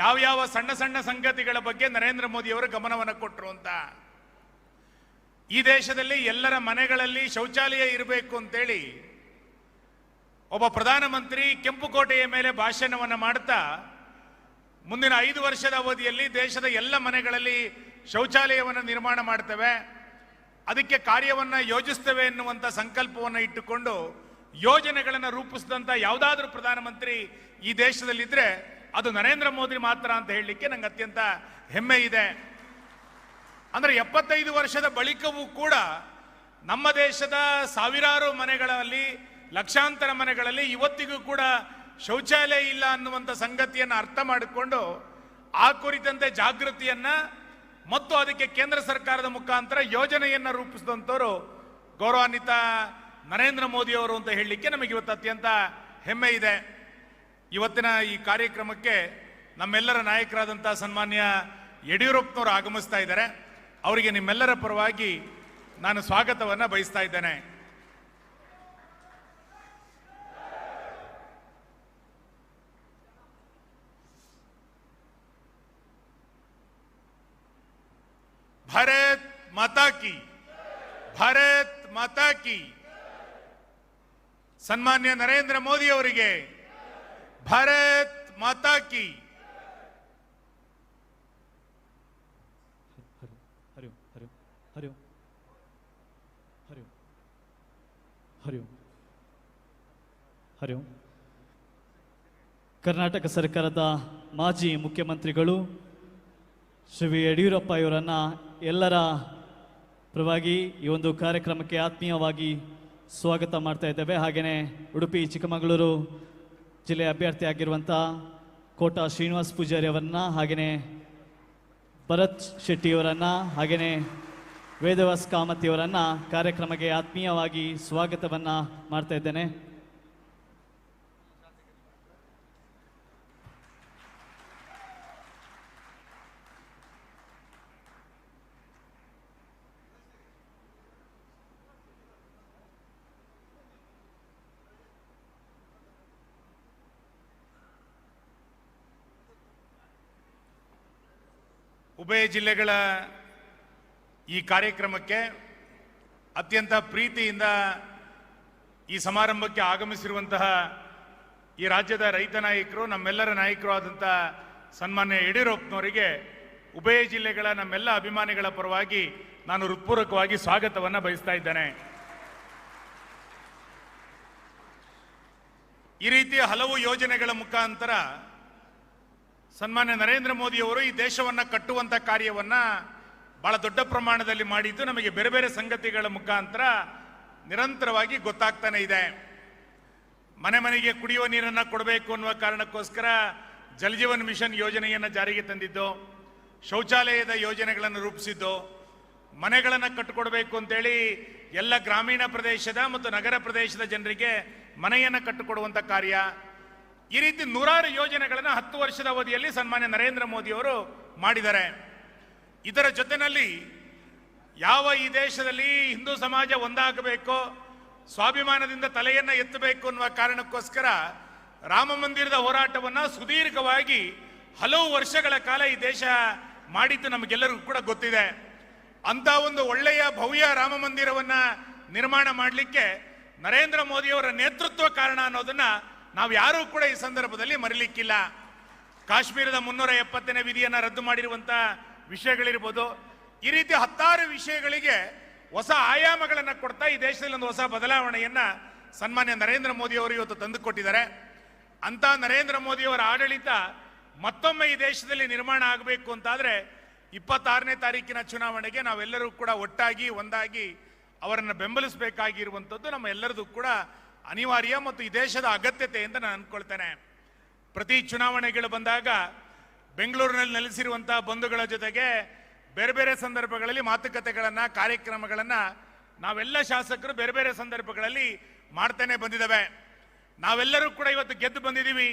ಯಾವ್ಯಾವ ಸಣ್ಣ ಸಣ್ಣ ಸಂಗತಿಗಳ ಬಗ್ಗೆ ನರೇಂದ್ರ ಮೋದಿಯವರು ಗಮನವನ್ನು ಕೊಟ್ಟರು ಅಂತ. ಈ ದೇಶದಲ್ಲಿ ಎಲ್ಲರ ಮನೆಗಳಲ್ಲಿ ಶೌಚಾಲಯ ಇರಬೇಕು ಅಂತೇಳಿ ಒಬ್ಬ ಪ್ರಧಾನಮಂತ್ರಿ ಕೆಂಪುಕೋಟೆಯ ಮೇಲೆ ಭಾಷಣವನ್ನು ಮಾಡ್ತಾ ಮುಂದಿನ 5 ವರ್ಷದ ಅವಧಿಯಲ್ಲಿ ದೇಶದ ಎಲ್ಲ ಮನೆಗಳಲ್ಲಿ ಶೌಚಾಲಯವನ್ನು ನಿರ್ಮಾಣ ಮಾಡ್ತೇವೆ, ಅದಕ್ಕೆ ಕಾರ್ಯವನ್ನು ಯೋಜಿಸ್ತೇವೆ ಎನ್ನುವಂಥ ಸಂಕಲ್ಪವನ್ನು ಇಟ್ಟುಕೊಂಡು ಯೋಜನೆಗಳನ್ನು ರೂಪಿಸಿದಂಥ ಯಾವುದಾದ್ರೂ ಪ್ರಧಾನಮಂತ್ರಿ ಈ ದೇಶದಲ್ಲಿದ್ದರೆ ಅದು ನರೇಂದ್ರ ಮೋದಿ ಮಾತ್ರ ಅಂತ ಹೇಳಲಿಕ್ಕೆ ನಂಗೆ ಅತ್ಯಂತ ಹೆಮ್ಮೆ ಇದೆ. ಅಂದರೆ 75 ವರ್ಷದ ಬಳಿಕವೂ ಕೂಡ ನಮ್ಮ ದೇಶದ ಸಾವಿರಾರು ಮನೆಗಳಲ್ಲಿ ಲಕ್ಷಾಂತರ ಮನೆಗಳಲ್ಲಿ ಇವತ್ತಿಗೂ ಕೂಡ ಶೌಚಾಲಯ ಇಲ್ಲ ಅನ್ನುವಂಥ ಸಂಗತಿಯನ್ನು ಅರ್ಥ ಮಾಡಿಕೊಂಡು ಆ ಕುರಿತಂತೆ ಜಾಗೃತಿಯನ್ನ ಮತ್ತು ಅದಕ್ಕೆ ಕೇಂದ್ರ ಸರ್ಕಾರದ ಮುಖಾಂತರ ಯೋಜನೆಯನ್ನ ರೂಪಿಸಿದಂಥವರು ಗೌರವಾನ್ವಿತ ನರೇಂದ್ರ ಮೋದಿ ಅವರು ಅಂತ ಹೇಳಲಿಕ್ಕೆ ನಮಗೆ ಇವತ್ತು ಅತ್ಯಂತ ಹೆಮ್ಮೆ ಇದೆ. ಇವತ್ತಿನ ಈ ಕಾರ್ಯಕ್ರಮಕ್ಕೆ ನಮ್ಮೆಲ್ಲರ ನಾಯಕರಾದಂಥ ಸನ್ಮಾನ್ಯ ಯಡಿಯೂರಪ್ಪನವರು ಆಗಮಿಸ್ತಾ ಇದ್ದಾರೆ. ಅವರಿಗೆ ನಿಮ್ಮೆಲ್ಲರ ಪರವಾಗಿ ನಾನು ಸ್ವಾಗತವನ್ನು ಬಯಸ್ತಾ ಇದ್ದೇನೆ. ಭಾರತ್ ಮಾತಾ ಕಿ, ಭಾರತ್ ಮಾತಾ ಕಿ. ಸನ್ಮಾನ್ಯ ನರೇಂದ್ರ ಮೋದಿ ಅವರಿಗೆ ಭಾರತ್ ಮಾತಾ ಕಿ. ಹರಿ ಓಂ. ಕರ್ನಾಟಕ ಸರ್ಕಾರದ ಮಾಜಿ ಮುಖ್ಯಮಂತ್ರಿಗಳು ಶ್ರೀ ಯಡಿಯೂರಪ್ಪ ಇವರನ್ನು ಎಲ್ಲರ ಪರವಾಗಿ ಈ ಒಂದು ಕಾರ್ಯಕ್ರಮಕ್ಕೆ ಆತ್ಮೀಯವಾಗಿ ಸ್ವಾಗತ ಮಾಡ್ತಾ ಇದ್ದೇವೆ. ಹಾಗೆಯೇ ಉಡುಪಿ ಚಿಕ್ಕಮಗಳೂರು ಜಿಲ್ಲೆಯ ಅಭ್ಯರ್ಥಿ ಆಗಿರುವಂಥ ಕೋಟಾ ಶ್ರೀನಿವಾಸ್ ಪೂಜಾರಿ ಅವರನ್ನು, ಹಾಗೆಯೇ ಭರತ್ ಶೆಟ್ಟಿಯವರನ್ನು, ಹಾಗೆಯೇ ವೇದವಾಸ್ ಕಾಮತಿಯವರನ್ನು ಕಾರ್ಯಕ್ರಮಕ್ಕೆ ಆತ್ಮೀಯವಾಗಿ ಸ್ವಾಗತವನ್ನು ಮಾಡ್ತಾ ಇದ್ದೇನೆ. ಉಭಯ ಜಿಲ್ಲೆಗಳ ಈ ಕಾರ್ಯಕ್ರಮಕ್ಕೆ ಅತ್ಯಂತ ಪ್ರೀತಿಯಿಂದ ಈ ಸಮಾರಂಭಕ್ಕೆ ಆಗಮಿಸಿರುವಂತಹ ಈ ರಾಜ್ಯದ ರೈತ ನಾಯಕರು, ನಮ್ಮೆಲ್ಲರ ನಾಯಕರು ಆದಂಥ ಸನ್ಮಾನ್ಯ ಯಡಿಯೂರಪ್ಪನವರಿಗೆ ಉಭಯ ಜಿಲ್ಲೆಗಳ ನಮ್ಮೆಲ್ಲ ಅಭಿಮಾನಿಗಳ ಪರವಾಗಿ ನಾನು ಹೃತ್ಪೂರ್ವಕವಾಗಿ ಸ್ವಾಗತವನ್ನು ಬಯಸ್ತಾ ಇದ್ದೇನೆ. ಈ ರೀತಿಯ ಹಲವು ಯೋಜನೆಗಳ ಮುಖಾಂತರ ಸನ್ಮಾನ್ಯ ನರೇಂದ್ರ ಮೋದಿ ಅವರು ಈ ದೇಶವನ್ನ ಕಟ್ಟುವಂತ ಕಾರ್ಯವನ್ನ ಬಹಳ ದೊಡ್ಡ ಪ್ರಮಾಣದಲ್ಲಿ ಮಾಡಿದ್ದು ನಮಗೆ ಬೇರೆ ಬೇರೆ ಸಂಗತಿಗಳ ಮುಖಾಂತರ ನಿರಂತರವಾಗಿ ಗೊತ್ತಾಗ್ತಾನೆ ಇದೆ. ಮನೆ ಮನೆಗೆ ಕುಡಿಯುವ ನೀರನ್ನು ಕೊಡಬೇಕು ಅನ್ನುವ ಕಾರಣಕ್ಕೋಸ್ಕರ ಜಲಜೀವನ್ ಮಿಷನ್ ಯೋಜನೆಯನ್ನು ಜಾರಿಗೆ ತಂದಿದ್ದು, ಶೌಚಾಲಯದ ಯೋಜನೆಗಳನ್ನು ರೂಪಿಸಿದ್ದು, ಮನೆಗಳನ್ನು ಕಟ್ಟಿಕೊಡಬೇಕು ಅಂತೇಳಿ ಎಲ್ಲ ಗ್ರಾಮೀಣ ಪ್ರದೇಶದ ಮತ್ತು ನಗರ ಪ್ರದೇಶದ ಜನರಿಗೆ ಮನೆಯನ್ನು ಕಟ್ಟಿಕೊಡುವಂತ ಕಾರ್ಯ, ಈ ರೀತಿ ನೂರಾರು ಯೋಜನೆಗಳನ್ನು 10 ವರ್ಷದ ಅವಧಿಯಲ್ಲಿ ಸನ್ಮಾನ್ಯ ನರೇಂದ್ರ ಮೋದಿ ಅವರು ಮಾಡಿದ್ದಾರೆ. ಇದರ ಜೊತೆಯಲ್ಲಿ ಯಾವ ಈ ದೇಶದಲ್ಲಿ ಹಿಂದೂ ಸಮಾಜ ಒಂದಾಗಬೇಕು, ಸ್ವಾಭಿಮಾನದಿಂದ ತಲೆಯನ್ನ ಎತ್ತಬೇಕು ಅನ್ನುವ ಕಾರಣಕ್ಕೋಸ್ಕರ ರಾಮ ಮಂದಿರದ ಹೋರಾಟವನ್ನ ಸುದೀರ್ಘವಾಗಿ ಹಲವು ವರ್ಷಗಳ ಕಾಲ ಈ ದೇಶ ಮಾಡಿದ್ದು ನಮಗೆಲ್ಲರಿಗೂ ಕೂಡ ಗೊತ್ತಿದೆ. ಅಂತ ಒಂದು ಒಳ್ಳೆಯ ಭವ್ಯ ರಾಮ ಮಂದಿರವನ್ನ ನಿರ್ಮಾಣ ಮಾಡಲಿಕ್ಕೆ ನರೇಂದ್ರ ಮೋದಿಯವರ ನೇತೃತ್ವ ಕಾರಣ ಅನ್ನೋದನ್ನ ನಾವು ಯಾರೂ ಕೂಡ ಈ ಸಂದರ್ಭದಲ್ಲಿ ಮರಿಲಿಕ್ಕಿಲ್ಲ. ಕಾಶ್ಮೀರದ 370ನೇ ವಿಧಿಯನ್ನ ರದ್ದು ಮಾಡಿರುವಂತ ವಿಷಯಗಳಿರ್ಬೋದು, ಈ ರೀತಿ 10 ವಿಷಯಗಳಿಗೆ ಹೊಸ ಆಯಾಮಗಳನ್ನು ಕೊಡ್ತಾ ಈ ದೇಶದಲ್ಲಿ ಒಂದು ಹೊಸ ಬದಲಾವಣೆಯನ್ನ ಸನ್ಮಾನ್ಯ ನರೇಂದ್ರ ಮೋದಿ ಅವರು ಇವತ್ತು ತಂದುಕೊಟ್ಟಿದ್ದಾರೆ. ಅಂತ ನರೇಂದ್ರ ಮೋದಿ ಅವರ ಆಡಳಿತ ಮತ್ತೊಮ್ಮೆ ಈ ದೇಶದಲ್ಲಿ ನಿರ್ಮಾಣ ಆಗಬೇಕು ಅಂತಾದ್ರೆ 26ನೇ ತಾರೀಕಿನ ಚುನಾವಣೆಗೆ ನಾವೆಲ್ಲರೂ ಕೂಡ ಒಟ್ಟಾಗಿ ಒಂದಾಗಿ ಅವರನ್ನು ಬೆಂಬಲಿಸಬೇಕಾಗಿರುವಂಥದ್ದು ನಮ್ಮ ಎಲ್ಲರದು ಕೂಡ ಅನಿವಾರ್ಯ ಮತ್ತು ಈ ದೇಶದ ಅಗತ್ಯತೆ ಅಂತ ನಾನು ಅನ್ಕೊಳ್ತೇನೆ. ಪ್ರತಿ ಚುನಾವಣೆಗಳು ಬಂದಾಗ ಬೆಂಗಳೂರಿನಲ್ಲಿ ನೆಲೆಸಿರುವಂತಹ ಬಂಧುಗಳ ಜೊತೆಗೆ ಬೇರೆ ಬೇರೆ ಸಂದರ್ಭಗಳಲ್ಲಿ ಮಾತುಕತೆಗಳನ್ನ, ಕಾರ್ಯಕ್ರಮಗಳನ್ನ ನಾವೆಲ್ಲ ಶಾಸಕರು ಬೇರೆ ಬೇರೆ ಸಂದರ್ಭಗಳಲ್ಲಿ ಮಾಡ್ತಾನೆ ಬಂದಿದ್ದಾವೆ. ನಾವೆಲ್ಲರೂ ಕೂಡ ಇವತ್ತು ಗೆದ್ದು ಬಂದಿದ್ದೀವಿ.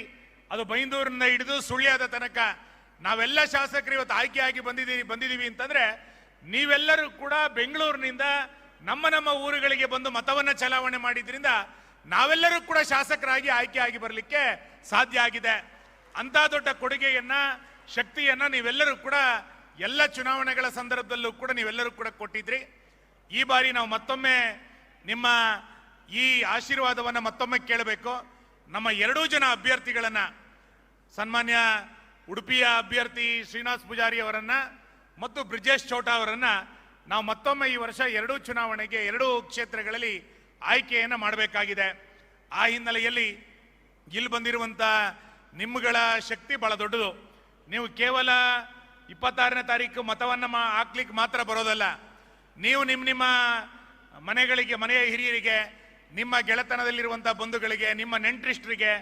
ಅದು ಬೈಂದೂರಿನಿಂದ ಹಿಡಿದು ಸುಳ್ಯದ ತನಕ ನಾವೆಲ್ಲ ಶಾಸಕರು ಇವತ್ತು ಆಯ್ಕೆಯಾಗಿ ಬಂದಿದ್ದೀವಿ ಅಂತಂದ್ರೆ ನೀವೆಲ್ಲರೂ ಕೂಡ ಬೆಂಗಳೂರಿನಿಂದ ನಮ್ಮ ಊರುಗಳಿಗೆ ಬಂದು ಮತವನ್ನ ಚಲಾವಣೆ ಮಾಡಿದ್ರಿಂದ ನಾವೆಲ್ಲರೂ ಕೂಡ ಶಾಸಕರಾಗಿ ಆಯ್ಕೆಯಾಗಿ ಬರಲಿಕ್ಕೆ ಸಾಧ್ಯ ಆಗಿದೆ. ಅಂತ ದೊಡ್ಡ ಕೊಡುಗೆಯನ್ನ, ಶಕ್ತಿಯನ್ನ ನೀವೆಲ್ಲರೂ ಕೂಡ ಎಲ್ಲ ಚುನಾವಣೆಗಳ ಸಂದರ್ಭದಲ್ಲೂ ಕೂಡ ನೀವೆಲ್ಲರೂ ಕೂಡ ಕೊಟ್ಟಿದ್ರಿ. ಈ ಬಾರಿ ನಾವು ಮತ್ತೊಮ್ಮೆ ನಿಮ್ಮ ಈ ಆಶೀರ್ವಾದವನ್ನು ಮತ್ತೊಮ್ಮೆ ಕೇಳಬೇಕು. ನಮ್ಮ 2 ಜನ ಅಭ್ಯರ್ಥಿಗಳನ್ನ, ಸನ್ಮಾನ್ಯ ಉಡುಪಿಯ ಅಭ್ಯರ್ಥಿ ಶ್ರೀನಿವಾಸ್ ಪೂಜಾರಿ ಅವರನ್ನ ಮತ್ತು ಬ್ರಿಜೇಶ್ ಚೌಟಾ ಅವರನ್ನ ನಾವು ಮತ್ತೊಮ್ಮೆ ಈ ವರ್ಷ 2 ಚುನಾವಣೆಗೆ 2 ಕ್ಷೇತ್ರಗಳಲ್ಲಿ ಆಯ್ಕೆಯನ್ನು ಮಾಡಬೇಕಾಗಿದೆ. ಆ ಹಿನ್ನೆಲೆಯಲ್ಲಿ ಇಲ್ಲಿ ಬಂದಿರುವಂತ ನಿಮ್ಮಗಳ ಶಕ್ತಿ ಬಹಳ ದೊಡ್ಡದು. ನೀವು ಕೇವಲ 26ನೇ ತಾರೀಕು ಮತವನ್ನ ಹಾಕ್ಲಿಕ್ಕೆ ಮಾತ್ರ ಬರೋದಲ್ಲ, ನೀವು ನಿಮ್ಮ ಮನೆಗಳಿಗೆ, ಮನೆಯ ಹಿರಿಯರಿಗೆ ನಿಮ್ಮ ಗೆಳೆತನದಲ್ಲಿರುವಂಥ ಬಂಧುಗಳಿಗೆ, ನಿಮ್ಮ ನೆಂಟರಿಷ್ಟರಿಗೆ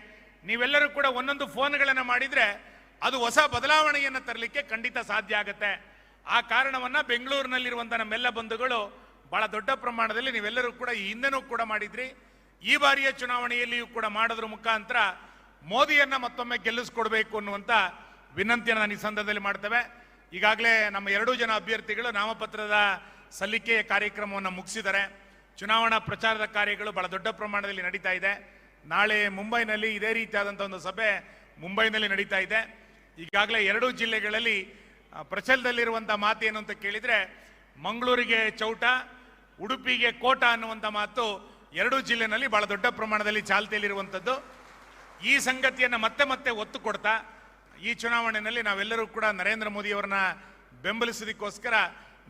ನೀವೆಲ್ಲರೂ ಕೂಡ ಒಂದೊಂದು ಫೋನ್ಗಳನ್ನು ಮಾಡಿದರೆ ಅದು ಹೊಸ ಬದಲಾವಣೆಯನ್ನು ತರಲಿಕ್ಕೆ ಖಂಡಿತ ಸಾಧ್ಯ ಆಗುತ್ತೆ. ಆ ಕಾರಣವನ್ನು ಬೆಂಗಳೂರಿನಲ್ಲಿರುವಂಥ ನಮ್ಮೆಲ್ಲ ಬಂಧುಗಳು ಬಹಳ ದೊಡ್ಡ ಪ್ರಮಾಣದಲ್ಲಿ ನೀವೆಲ್ಲರೂ ಕೂಡ ಈ ಹಿಂದೆನೂ ಕೂಡ ಮಾಡಿದ್ರಿ. ಈ ಬಾರಿಯ ಚುನಾವಣೆಯಲ್ಲಿಯೂ ಕೂಡ ಮಾಡೋದ್ರ ಮುಖಾಂತರ ಮೋದಿಯನ್ನ ಮತ್ತೊಮ್ಮೆ ಗೆಲ್ಲಿಸ್ಕೊಡ್ಬೇಕು ಅನ್ನುವಂಥ ವಿನಂತಿಯನ್ನು ನಾನು ಈ ಸಂದರ್ಭದಲ್ಲಿ ಮಾಡ್ತೇವೆ. ಈಗಾಗಲೇ ನಮ್ಮ 2 ಜನ ಅಭ್ಯರ್ಥಿಗಳು ನಾಮಪತ್ರದ ಸಲ್ಲಿಕೆಯ ಕಾರ್ಯಕ್ರಮವನ್ನು ಮುಗಿಸಿದ್ದಾರೆ. ಚುನಾವಣಾ ಪ್ರಚಾರದ ಕಾರ್ಯಗಳು ಬಹಳ ದೊಡ್ಡ ಪ್ರಮಾಣದಲ್ಲಿ ನಡೀತಾ ಇದೆ. ನಾಳೆ ಮುಂಬೈನಲ್ಲಿ ಇದೇ ರೀತಿಯಾದಂಥ ಒಂದು ಸಭೆ ಮುಂಬೈನಲ್ಲಿ ನಡೀತಾ ಇದೆ. ಈಗಾಗಲೇ 2 ಜಿಲ್ಲೆಗಳಲ್ಲಿ ಪ್ರಚಲದಲ್ಲಿರುವಂಥ ಮಾತೇನು ಅಂತ ಕೇಳಿದರೆ, ಮಂಗಳೂರಿಗೆ ಚೌಟ, ಉಡುಪಿಗೆ ಕೋಟ ಅನ್ನುವಂಥ ಮಾತು 2 ಜಿಲ್ಲೆನಲ್ಲಿ ಬಹಳ ದೊಡ್ಡ ಪ್ರಮಾಣದಲ್ಲಿ ಚಾಲ್ತಿಯಲ್ಲಿರುವಂಥದ್ದು. ಈ ಸಂಗತಿಯನ್ನು ಮತ್ತೆ ಮತ್ತೆ ಒತ್ತು ಕೊಡ್ತಾ ಈ ಚುನಾವಣೆಯಲ್ಲಿ ನಾವೆಲ್ಲರೂ ಕೂಡ ನರೇಂದ್ರ ಮೋದಿಯವರನ್ನ ಬೆಂಬಲಿಸೋದಕ್ಕೋಸ್ಕರ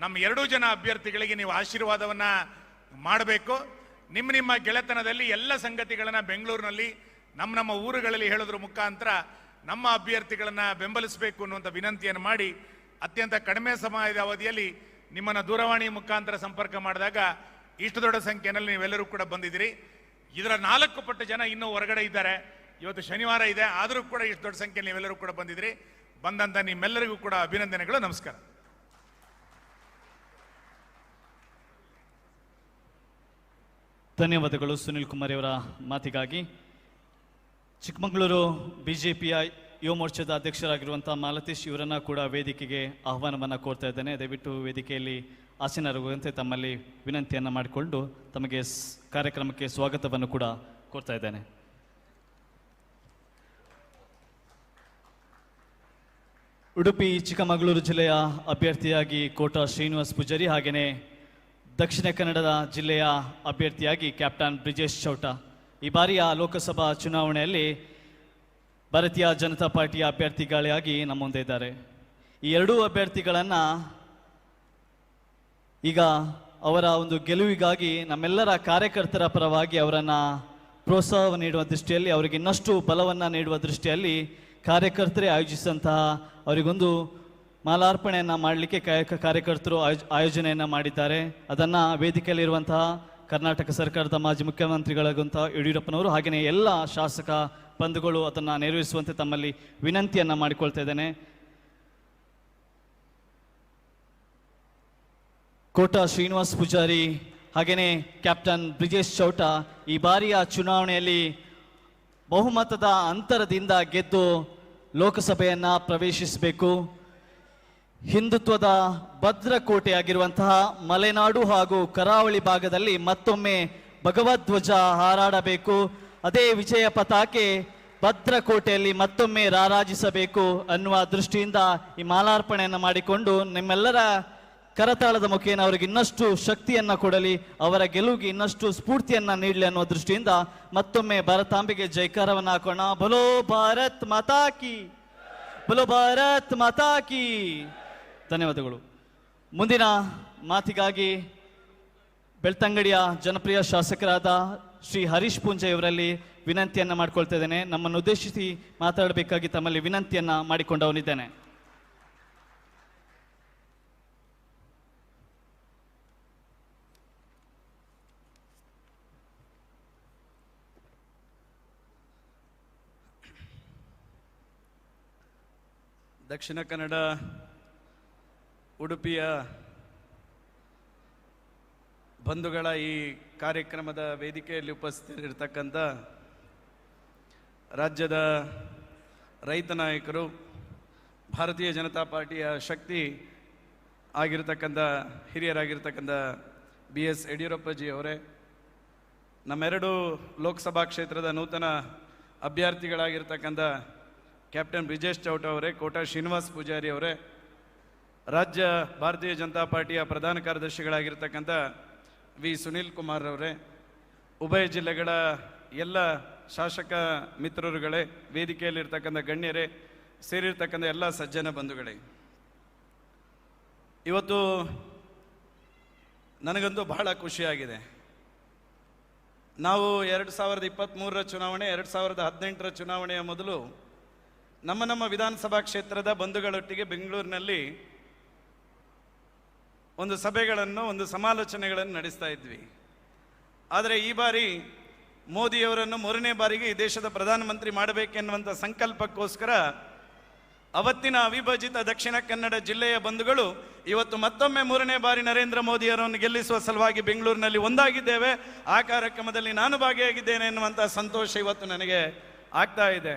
ನಮ್ಮ 2 ಜನ ಅಭ್ಯರ್ಥಿಗಳಿಗೆ ನೀವು ಆಶೀರ್ವಾದವನ್ನ ಮಾಡಬೇಕು. ನಿಮ್ಮ ಗೆಳೆತನದಲ್ಲಿ ಎಲ್ಲ ಸಂಗತಿಗಳನ್ನು ಬೆಂಗಳೂರಿನಲ್ಲಿ ನಮ್ಮ ಊರುಗಳಲ್ಲಿ ಹೇಳೋದ್ರ ಮುಖಾಂತರ ನಮ್ಮ ಅಭ್ಯರ್ಥಿಗಳನ್ನ ಬೆಂಬಲಿಸಬೇಕು ಅನ್ನುವಂಥ ವಿನಂತಿಯನ್ನು ಮಾಡಿ, ಅತ್ಯಂತ ಕಡಿಮೆ ಸಮಯದ ಅವಧಿಯಲ್ಲಿ ನಿಮ್ಮನ್ನು ದೂರವಾಣಿ ಮುಖಾಂತರ ಸಂಪರ್ಕ ಮಾಡಿದಾಗ ಇಷ್ಟು ದೊಡ್ಡ ಸಂಖ್ಯೆಯಲ್ಲಿ ನೀವೆಲ್ಲರೂ ಕೂಡ ಬಂದಿದ್ದೀರಿ. ಇದರ 4 ಪಟ್ಟು ಜನ ಇನ್ನೂ ಹೊರಗಡೆ ಇದ್ದಾರೆ. ಇವತ್ತು ಶನಿವಾರ ಇದೆ, ಆದರೂ ಕೂಡ ಇಷ್ಟು ದೊಡ್ಡ ಸಂಖ್ಯೆಯಲ್ಲಿ ನೀವೆಲ್ಲರೂ ಕೂಡ ಬಂದಿದ್ದೀರಿ. ಬಂದಂಥ ನಿಮ್ಮೆಲ್ಲರಿಗೂ ಕೂಡ ಅಭಿನಂದನೆಗಳು. ನಮಸ್ಕಾರ. ಧನ್ಯವಾದಗಳು ಸುನಿಲ್ ಕುಮಾರ್ ಅವರ ಮಾತಿಗಾಗಿ. ಚಿಕ್ಕಮಗಳೂರು ಬಿಜೆಪಿಯ ಯುವ ಮೋರ್ಚಾದ ಅಧ್ಯಕ್ಷರಾಗಿರುವಂಥ ಮಾಲತೀಶ್ ಇವರನ್ನ ಕೂಡ ವೇದಿಕೆಗೆ ಆಹ್ವಾನವನ್ನು ಕೋರ್ತಾ ಇದ್ದೇನೆ. ದಯವಿಟ್ಟು ವೇದಿಕೆಯಲ್ಲಿ ಆಸೀನರಾಗುವಂತೆ ತಮ್ಮಲ್ಲಿ ವಿನಂತಿಯನ್ನು ಮಾಡಿಕೊಂಡು ತಮಗೆ ಕಾರ್ಯಕ್ರಮಕ್ಕೆ ಸ್ವಾಗತವನ್ನು ಕೂಡ ಕೋರ್ತಾ ಇದ್ದೇನೆ. ಉಡುಪಿ ಚಿಕ್ಕಮಗಳೂರು ಜಿಲ್ಲೆಯ ಅಭ್ಯರ್ಥಿಯಾಗಿ ಕೋಟಾ ಶ್ರೀನಿವಾಸ್ ಪೂಜಾರಿ, ಹಾಗೆಯೇ ದಕ್ಷಿಣ ಕನ್ನಡದ ಜಿಲ್ಲೆಯ ಅಭ್ಯರ್ಥಿಯಾಗಿ ಕ್ಯಾಪ್ಟನ್ ಬ್ರಿಜೇಶ್ ಚೌಟ ಈ ಬಾರಿಯ ಲೋಕಸಭಾ ಚುನಾವಣೆಯಲ್ಲಿ ಭಾರತೀಯ ಜನತಾ ಪಾರ್ಟಿಯ ಅಭ್ಯರ್ಥಿಗಳಿಗಾಗಿ ನಮ್ಮ ಮುಂದೆ ಇದ್ದಾರೆ. ಈ 2 ಅಭ್ಯರ್ಥಿಗಳನ್ನು ಈಗ ಅವರ ಒಂದು ಗೆಲುವಿಗಾಗಿ ನಮ್ಮೆಲ್ಲರ ಕಾರ್ಯಕರ್ತರ ಪರವಾಗಿ ಅವರನ್ನು ಪ್ರೋತ್ಸಾಹ ನೀಡುವ ದೃಷ್ಟಿಯಲ್ಲಿ, ಅವರಿಗೆ ಇನ್ನಷ್ಟು ಬಲವನ್ನು ನೀಡುವ ದೃಷ್ಟಿಯಲ್ಲಿ ಕಾರ್ಯಕರ್ತರೇ ಆಯೋಜಿಸಿದಂತಹ ಅವರಿಗೊಂದು ಮಾಲಾರ್ಪಣೆಯನ್ನು ಮಾಡಲಿಕ್ಕೆ ಕಾರ್ಯಕರ್ತರು ಆಯೋಜನೆಯನ್ನು ಮಾಡಿದ್ದಾರೆ. ಅದನ್ನು ವೇದಿಕೆಯಲ್ಲಿರುವಂತಹ ಕರ್ನಾಟಕ ಸರ್ಕಾರದ ಮಾಜಿ ಮುಖ್ಯಮಂತ್ರಿಗಳಾದಂತಹ ಯಡಿಯೂರಪ್ಪನವರು ಹಾಗೆಯೇ ಎಲ್ಲ ಶಾಸಕ ಬಂಧುಗಳು ಅದನ್ನು ನೆರವೇರಿಸುವಂತೆ ತಮ್ಮಲ್ಲಿ ವಿನಂತಿಯನ್ನು ಮಾಡಿಕೊಳ್ತಾ ಇದ್ದೇನೆ. ಕೋಟಾ ಶ್ರೀನಿವಾಸ್ ಪೂಜಾರಿ ಹಾಗೆಯೇ ಕ್ಯಾಪ್ಟನ್ ಬ್ರಿಜೇಶ್ ಚೌಟ ಈ ಬಾರಿಯ ಚುನಾವಣೆಯಲ್ಲಿ ಬಹುಮತದ ಅಂತರದಿಂದ ಗೆದ್ದು ಲೋಕಸಭೆಯನ್ನು ಪ್ರವೇಶಿಸಬೇಕು. ಹಿಂದುತ್ವದ ಭದ್ರಕೋಟೆಯಾಗಿರುವಂತಹ ಮಲೆನಾಡು ಹಾಗೂ ಕರಾವಳಿ ಭಾಗದಲ್ಲಿ ಮತ್ತೊಮ್ಮೆ ಭಗವಧ್ವಜ ಹಾರಾಡಬೇಕು. ಅದೇ ವಿಜಯ ಪತಾಕೆ ಭದ್ರಕೋಟೆಯಲ್ಲಿ ಮತ್ತೊಮ್ಮೆ ರಾರಾಜಿಸಬೇಕು ಅನ್ನುವ ದೃಷ್ಟಿಯಿಂದ ಈ ಮಾಲಾರ್ಪಣೆಯನ್ನು ಮಾಡಿಕೊಂಡು ನಿಮ್ಮೆಲ್ಲರ ಕರತಾಳದ ಮುಖೇನ ಅವರಿಗೆ ಇನ್ನಷ್ಟು ಶಕ್ತಿಯನ್ನು ಕೊಡಲಿ, ಅವರ ಗೆಲುವಿಗೆ ಇನ್ನಷ್ಟು ಸ್ಫೂರ್ತಿಯನ್ನು ನೀಡಲಿ ಅನ್ನುವ ದೃಷ್ಟಿಯಿಂದ ಮತ್ತೊಮ್ಮೆ ಭಾರತಾಂಬೆಗೆ ಜೈಕಾರವನ್ನು ಹಾಕೋಣ. ಬಲೋ ಭಾರತ್ ಮಾತಾ ಕಿ, ಬಲೋ ಭಾರತ್ ಮಾತಾ ಕಿ. ಧನ್ಯವಾದಗಳು. ಮುಂದಿನ ಮಾತಿಗಾಗಿ ಬೆಳ್ತಂಗಡಿಯ ಜನಪ್ರಿಯ ಶಾಸಕರಾದ ಶ್ರೀ ಹರೀಶ್ ಪೂಂಜೆ ಅವರಲ್ಲಿ ವಿನಂತಿಯನ್ನು ಮಾಡಿಕೊಳ್ತಾ ಇದ್ದೇನೆ. ನಮ್ಮನ್ನು ಉದ್ದೇಶಿಸಿ ಮಾತಾಡಬೇಕಾಗಿ ತಮ್ಮಲ್ಲಿ ವಿನಂತಿಯನ್ನು ಮಾಡಿಕೊಂಡವನಿದ್ದೇನೆ. ದಕ್ಷಿಣ ಕನ್ನಡ ಉಡುಪಿಯ ಬಂಧುಗಳ ಈ ಕಾರ್ಯಕ್ರಮದ ವೇದಿಕೆಯಲ್ಲಿ ಉಪಸ್ಥಿತರಿರ್ತಕ್ಕಂಥ ರಾಜ್ಯದ ರೈತ ನಾಯಕರು, ಭಾರತೀಯ ಜನತಾ ಪಾರ್ಟಿಯ ಶಕ್ತಿ ಆಗಿರ್ತಕ್ಕಂಥ ಹಿರಿಯರಾಗಿರ್ತಕ್ಕಂಥ BS ಯಡಿಯೂರಪ್ಪಜಿ ಅವರೇ, ನಮ್ಮೆರಡು ಲೋಕಸಭಾ ಕ್ಷೇತ್ರದ ನೂತನ ಅಭ್ಯರ್ಥಿಗಳಾಗಿರ್ತಕ್ಕಂಥ ಕ್ಯಾಪ್ಟನ್ ಬ್ರಿಜೇಶ್ ಚೌಟ ಅವರೇ, ಕೋಟಾ ಶ್ರೀನಿವಾಸ್ ಪೂಜಾರಿ ಅವರೇ, ರಾಜ್ಯ ಭಾರತೀಯ ಜನತಾ ಪಾರ್ಟಿಯ ಪ್ರಧಾನ ಕಾರ್ಯದರ್ಶಿಗಳಾಗಿರ್ತಕ್ಕಂಥ ವಿ ಸುನಿಲ್ ಕುಮಾರ್ ಅವರೇ, ಉಭಯ ಜಿಲ್ಲೆಗಳ ಎಲ್ಲ ಶಾಸಕ ಮಿತ್ರರುಗಳೇ, ವೇದಿಕೆಯಲ್ಲಿರ್ತಕ್ಕಂಥ ಗಣ್ಯರೇ, ಸೇರಿರ್ತಕ್ಕಂಥ ಎಲ್ಲ ಸಜ್ಜನ ಬಂಧುಗಳೇ, ಇವತ್ತು ನನಗಂತೂ ಬಹಳ ಖುಷಿಯಾಗಿದೆ. ನಾವು 2023ರ ಚುನಾವಣೆ, 2018ರ ಚುನಾವಣೆಯ ಮೊದಲು ನಮ್ಮ ವಿಧಾನಸಭಾ ಕ್ಷೇತ್ರದ ಬಂಧುಗಳೊಟ್ಟಿಗೆ ಬೆಂಗಳೂರಿನಲ್ಲಿ ಒಂದು ಸಭೆಗಳನ್ನು, ಒಂದು ಸಮಾಲೋಚನೆಗಳನ್ನು ನಡೆಸ್ತಾ ಇದ್ವಿ. ಆದರೆ ಈ ಬಾರಿ ಮೋದಿಯವರನ್ನು 3ನೇ ಬಾರಿಗೆ ಈ ದೇಶದ ಪ್ರಧಾನಮಂತ್ರಿ ಮಾಡಬೇಕೆನ್ನುವಂಥ ಸಂಕಲ್ಪಕ್ಕೋಸ್ಕರ ಅವತ್ತಿನ ಅವಿಭಜಿತ ದಕ್ಷಿಣ ಕನ್ನಡ ಜಿಲ್ಲೆಯ ಬಂಧುಗಳು ಇವತ್ತು ಮತ್ತೊಮ್ಮೆ 3ನೇ ಬಾರಿ ನರೇಂದ್ರ ಮೋದಿಯವರನ್ನು ಗೆಲ್ಲಿಸುವ ಸಲುವಾಗಿ ಬೆಂಗಳೂರಿನಲ್ಲಿ ಒಂದಾಗಿದ್ದೇವೆ. ಆ ಕಾರ್ಯಕ್ರಮದಲ್ಲಿ ನಾನು ಭಾಗಿಯಾಗಿದ್ದೇನೆ ಎನ್ನುವಂಥ ಸಂತೋಷ ಇವತ್ತು ನನಗೆ ಆಗ್ತಾ ಇದೆ.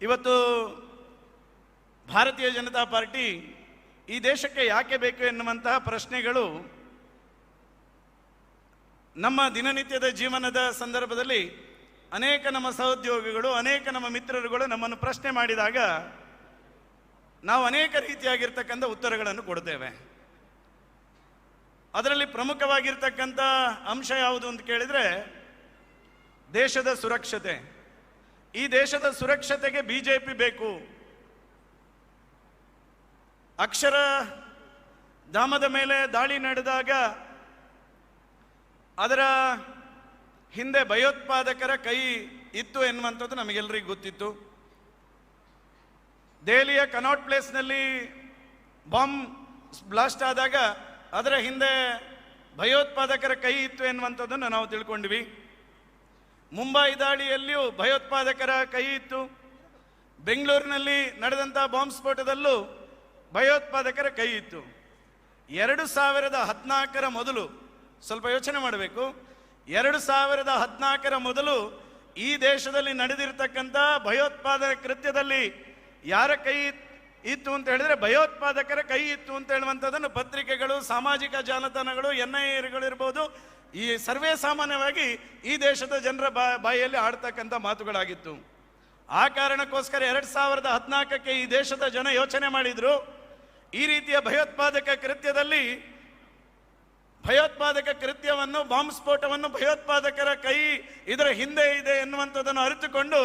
ಇವತ್ತು ಭಾರತೀಯ ಜನತಾ ಪಾರ್ಟಿ ಈ ದೇಶಕ್ಕೆ ಯಾಕೆ ಬೇಕು ಎನ್ನುವಂತಹ ಪ್ರಶ್ನೆಗಳು ನಮ್ಮ ದಿನನಿತ್ಯದ ಜೀವನದ ಸಂದರ್ಭದಲ್ಲಿ ಅನೇಕ ನಮ್ಮ ಸಹೋದ್ಯೋಗಿಗಳು, ಅನೇಕ ನಮ್ಮ ಮಿತ್ರರುಗಳು ನಮ್ಮನ್ನು ಪ್ರಶ್ನೆ ಮಾಡಿದಾಗ ನಾವು ಅನೇಕ ರೀತಿಯಾಗಿರ್ತಕ್ಕಂಥ ಉತ್ತರಗಳನ್ನು ಕೊಡ್ತೇವೆ. ಅದರಲ್ಲಿ ಪ್ರಮುಖವಾಗಿರ್ತಕ್ಕಂಥ ಅಂಶ ಯಾವುದು ಅಂತ ಕೇಳಿದರೆ ದೇಶದ ಸುರಕ್ಷತೆ. ಈ ದೇಶದ ಸುರಕ್ಷತೆಗೆ ಬಿಜೆಪಿ ಬೇಕು. ಅಕ್ಷರ ಧಾಮದ ಮೇಲೆ ದಾಳಿ ನಡೆದಾಗ ಅದರ ಹಿಂದೆ ಭಯೋತ್ಪಾದಕರ ಕೈ ಇತ್ತು ಎನ್ನುವಂಥದ್ದು ನಮಗೆಲ್ಲರಿಗೂ ಗೊತ್ತಿತ್ತು. ದೆಹಲಿಯ ಕನಾಟ್ ಪ್ಲೇಸ್ನಲ್ಲಿ ಬಾಂಬ್ ಬ್ಲಾಸ್ಟ್ ಆದಾಗ ಅದರ ಹಿಂದೆ ಭಯೋತ್ಪಾದಕರ ಕೈ ಇತ್ತು ಎನ್ನುವಂಥದ್ದನ್ನು ನಾವು ತಿಳ್ಕೊಂಡ್ವಿ. ಮುಂಬೈ ದಾಳಿಯಲ್ಲಿಯೂ ಭಯೋತ್ಪಾದಕರ ಕೈ ಇತ್ತು. ಬೆಂಗಳೂರಿನಲ್ಲಿ ನಡೆದಂಥ ಬಾಂಬ್ ಸ್ಫೋಟದಲ್ಲೂ ಭಯೋತ್ಪಾದಕರ ಕೈ ಇತ್ತು. 2014ರ ಮೊದಲು ಸ್ವಲ್ಪ ಯೋಚನೆ ಮಾಡಬೇಕು. 2014ರ ಮೊದಲು ಈ ದೇಶದಲ್ಲಿ ನಡೆದಿರ್ತಕ್ಕಂಥ ಭಯೋತ್ಪಾದಕ ಕೃತ್ಯದಲ್ಲಿ ಯಾರ ಕೈ ಇತ್ತು ಅಂತ ಹೇಳಿದ್ರೆ ಭಯೋತ್ಪಾದಕರ ಕೈ ಇತ್ತು ಅಂತ ಹೇಳುವಂಥದ್ದನ್ನು ಪತ್ರಿಕೆಗಳು, ಸಾಮಾಜಿಕ ಜಾಲತಾಣಗಳು, NIAಗಳಿರ್ಬೋದು, ಈ ಸರ್ವೇ ಸಾಮಾನ್ಯವಾಗಿ ಈ ದೇಶದ ಜನರ ಬಾಯಿಯಲ್ಲಿ ಆಡ್ತಕ್ಕಂಥ ಮಾತುಗಳಾಗಿತ್ತು. ಆ ಕಾರಣಕ್ಕೋಸ್ಕರ 2014ಕ್ಕೆ ಈ ದೇಶದ ಜನ ಯೋಚನೆ ಮಾಡಿದ್ರು, ಈ ರೀತಿಯ ಭಯೋತ್ಪಾದಕ ಕೃತ್ಯವನ್ನು, ಬಾಂಬ್ ಸ್ಫೋಟವನ್ನು ಭಯೋತ್ಪಾದಕರ ಕೈ ಇದರ ಹಿಂದೆ ಇದೆ ಎನ್ನುವಂಥದ್ದನ್ನು ಅರಿತುಕೊಂಡು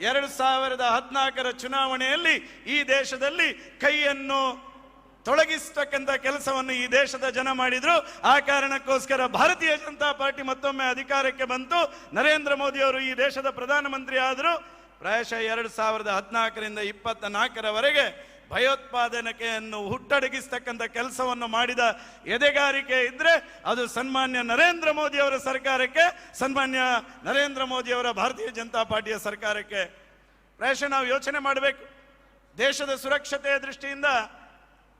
2014ರ ಚುನಾವಣೆಯಲ್ಲಿ ಈ ದೇಶದಲ್ಲಿ ಕೈಯನ್ನು ತೊಳಗಿಸ್ತಕ್ಕಂಥ ಕೆಲಸವನ್ನು ಈ ದೇಶದ ಜನ ಮಾಡಿದ್ರು. ಆ ಕಾರಣಕ್ಕೋಸ್ಕರ ಭಾರತೀಯ ಜನತಾ ಪಾರ್ಟಿ ಮತ್ತೊಮ್ಮೆ ಅಧಿಕಾರಕ್ಕೆ ಬಂತು. ನರೇಂದ್ರ ಮೋದಿ ಅವರು ಈ ದೇಶದ ಪ್ರಧಾನಮಂತ್ರಿ ಆದರು. ಪ್ರಾಯಶಃ 2014ರಿಂದ 2024ರವರೆಗೆ ಭಯೋತ್ಪಾದನೆಯನ್ನು ಹುಟ್ಟಡಗಿಸ್ತಕ್ಕಂಥ ಕೆಲಸವನ್ನು ಮಾಡಿದ ಎದೆಗಾರಿಕೆ ಇದ್ರೆ ಅದು ಸನ್ಮಾನ್ಯ ನರೇಂದ್ರ ಮೋದಿ ಅವರ ಸರ್ಕಾರಕ್ಕೆ, ಸನ್ಮಾನ್ಯ ನರೇಂದ್ರ ಮೋದಿ ಅವರ ಭಾರತೀಯ ಜನತಾ ಪಾರ್ಟಿಯ ಸರ್ಕಾರಕ್ಕೆ. ಪ್ರಾಯಶಃ ನಾವು ಯೋಚನೆ ಮಾಡಬೇಕು. ದೇಶದ ಸುರಕ್ಷತೆಯ ದೃಷ್ಟಿಯಿಂದ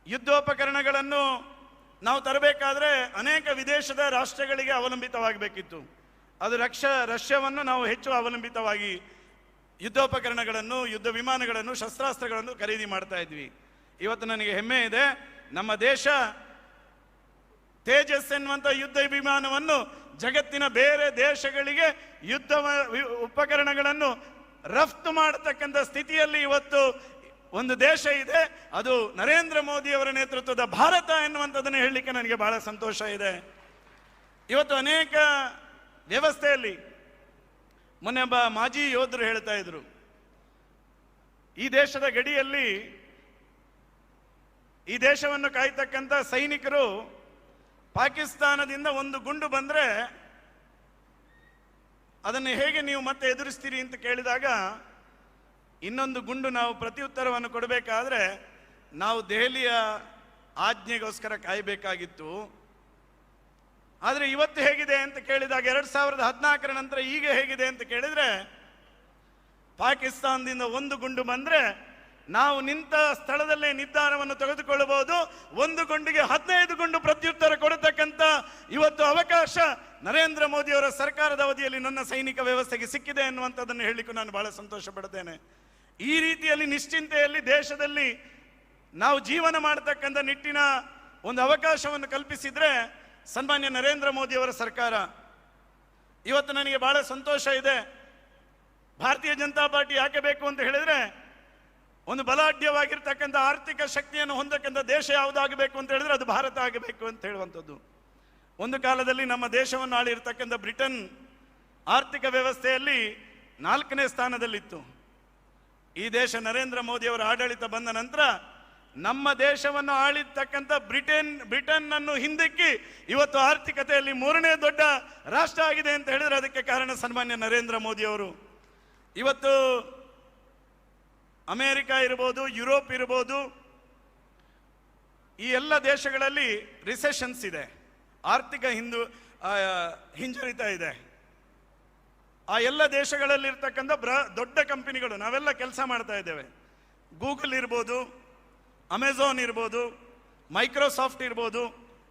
ಯುದ್ಧೋಪಕರಣಗಳನ್ನು ನಾವು ತರಬೇಕಾದ್ರೆ ಅನೇಕ ವಿದೇಶದ ರಾಷ್ಟ್ರಗಳಿಗೆ ಅವಲಂಬಿತವಾಗಬೇಕಿತ್ತು. ಅದು ರಷ್ಯಾವನ್ನು ನಾವು ಹೆಚ್ಚು ಅವಲಂಬಿತವಾಗಿ ಯುದ್ಧೋಪಕರಣಗಳನ್ನು, ಯುದ್ಧ ವಿಮಾನಗಳನ್ನು, ಶಸ್ತ್ರಾಸ್ತ್ರಗಳನ್ನು ಖರೀದಿ ಮಾಡ್ತಾ ಇದ್ವಿ. ಇವತ್ತು ನನಗೆ ಹೆಮ್ಮೆ ಇದೆ, ನಮ್ಮ ದೇಶ ತೇಜಸ್ ಎನ್ನುವಂಥ ಯುದ್ಧ ವಿಮಾನವನ್ನು ಜಗತ್ತಿನ ಬೇರೆ ದೇಶಗಳಿಗೆ ಯುದ್ಧ ಉಪಕರಣಗಳನ್ನು ರಫ್ತು ಮಾಡತಕ್ಕಂಥ ಸ್ಥಿತಿಯಲ್ಲಿ ಇವತ್ತು ಒಂದು ದೇಶ ಇದೆ. ಅದು ನರೇಂದ್ರ ಮೋದಿ ಅವರ ನೇತೃತ್ವದ ಭಾರತ ಎನ್ನುವಂಥದ್ದನ್ನು ಹೇಳಲಿಕ್ಕೆ ನನಗೆ ಬಹಳ ಸಂತೋಷ ಇದೆ. ಇವತ್ತು ಅನೇಕ ವ್ಯವಸ್ಥೆಯಲ್ಲಿ ಮೊನ್ನೆ ಒಬ್ಬ ಮಾಜಿ ಯೋಧರು ಹೇಳ್ತಾ ಇದ್ರು, ಈ ದೇಶದ ಗಡಿಯಲ್ಲಿ ಈ ದೇಶವನ್ನು ಕಾಯ್ತಕ್ಕಂಥ ಸೈನಿಕರು ಪಾಕಿಸ್ತಾನದಿಂದ ಒಂದು ಗುಂಡು ಬಂದ್ರೆ ಅದನ್ನು ಹೇಗೆ ನೀವು ಮತ್ತೆ ಎದುರಿಸ್ತೀರಿ ಅಂತ ಕೇಳಿದಾಗ, ಇನ್ನೊಂದು ಗುಂಡು ನಾವು ಪ್ರತ್ಯುತ್ತರವನ್ನು ಕೊಡಬೇಕಾದ್ರೆ ನಾವು ದೆಹಲಿಯ ಆಜ್ಞೆಗೋಸ್ಕರ ಕಾಯಬೇಕಾಗಿತ್ತು. ಆದರೆ ಇವತ್ತು ಹೇಗಿದೆ ಅಂತ ಕೇಳಿದಾಗ 2014ರ ನಂತರ ಈಗ ಹೇಗಿದೆ ಅಂತ ಕೇಳಿದ್ರೆ, ಪಾಕಿಸ್ತಾನದಿಂದ ಒಂದು ಗುಂಡು ಬಂದ್ರೆ ನಾವು ನಿಂತ ಸ್ಥಳದಲ್ಲೇ ನಿರ್ಧಾರವನ್ನು ತೆಗೆದುಕೊಳ್ಳಬಹುದು. ಒಂದು ಗುಂಡಿಗೆ 15 ಗುಂಡು ಪ್ರತ್ಯುತ್ತರ ಕೊಡತಕ್ಕಂಥ ಇವತ್ತು ಅವಕಾಶ ನರೇಂದ್ರ ಮೋದಿ ಅವರ ಸರ್ಕಾರದ ಅವಧಿಯಲ್ಲಿ ನನ್ನ ಸೈನಿಕ ವ್ಯವಸ್ಥೆಗೆ ಸಿಕ್ಕಿದೆ ಎನ್ನುವಂಥದ್ದನ್ನು ಹೇಳಲಿಕ್ಕೂ ನಾನು ಬಹಳ ಸಂತೋಷ ಪಡ್ತೇನೆ. ಈ ರೀತಿಯಲ್ಲಿ ನಿಶ್ಚಿಂತೆಯಲ್ಲಿ ದೇಶದಲ್ಲಿ ನಾವು ಜೀವನ ಮಾಡತಕ್ಕಂಥ ನಿಟ್ಟಿನ ಒಂದು ಅವಕಾಶವನ್ನು ಕಲ್ಪಿಸಿದ್ರೆ ಸನ್ಮಾನ್ಯ ನರೇಂದ್ರ ಮೋದಿ ಅವರ ಸರ್ಕಾರ. ಇವತ್ತು ನನಗೆ ಬಹಳ ಸಂತೋಷ ಇದೆ. ಭಾರತೀಯ ಜನತಾ ಪಾರ್ಟಿ ಯಾಕೆ ಬೇಕು ಅಂತ ಹೇಳಿದ್ರೆ, ಒಂದು ಬಲಾಢ್ಯವಾಗಿರ್ತಕ್ಕಂಥ ಆರ್ಥಿಕ ಶಕ್ತಿಯನ್ನು ಹೊಂದಕ್ಕಂಥ ದೇಶ ಯಾವುದಾಗಬೇಕು ಅಂತ ಹೇಳಿದ್ರೆ ಅದು ಭಾರತ ಆಗಬೇಕು ಅಂತ ಹೇಳುವಂಥದ್ದು. ಒಂದು ಕಾಲದಲ್ಲಿ ನಮ್ಮ ದೇಶವನ್ನು ಆಳಿರ್ತಕ್ಕಂಥ ಬ್ರಿಟನ್ ಆರ್ಥಿಕ ವ್ಯವಸ್ಥೆಯಲ್ಲಿ 4ನೇ ಸ್ಥಾನದಲ್ಲಿತ್ತು. ಈ ದೇಶ ನರೇಂದ್ರ ಮೋದಿ ಅವರ ಆಡಳಿತ ಬಂದ ನಂತರ ನಮ್ಮ ದೇಶವನ್ನು ಆಳಿರ್ತಕ್ಕಂಥ ಬ್ರಿಟನ್ ಅನ್ನು ಹಿಂದಿಕ್ಕಿ ಇವತ್ತು ಆರ್ಥಿಕತೆಯಲ್ಲಿ 3ನೇ ದೊಡ್ಡ ರಾಷ್ಟ್ರ ಆಗಿದೆ ಅಂತ ಹೇಳಿದ್ರೆ ಅದಕ್ಕೆ ಕಾರಣ ಸನ್ಮಾನ್ಯ ನರೇಂದ್ರ ಮೋದಿ ಅವರು. ಇವತ್ತು ಅಮೆರಿಕ ಇರ್ಬೋದು, ಯುರೋಪ್ ಇರ್ಬೋದು, ಈ ಎಲ್ಲ ದೇಶಗಳಲ್ಲಿ ರಿಸೆಷನ್ಸ್ ಇದೆ, ಹಿಂಜರಿತಾ ಇದೆ. ಆ ಎಲ್ಲ ದೇಶಗಳಲ್ಲಿರ್ತಕ್ಕಂಥ ದೊಡ್ಡ ಕಂಪನಿಗಳು ನಾವೆಲ್ಲ ಕೆಲಸ ಮಾಡ್ತಾ ಇದ್ದೇವೆ. ಗೂಗಲ್ ಇರ್ಬೋದು, ಅಮೆಝಾನ್ ಇರ್ಬೋದು, ಮೈಕ್ರೋಸಾಫ್ಟ್ ಇರ್ಬೋದು,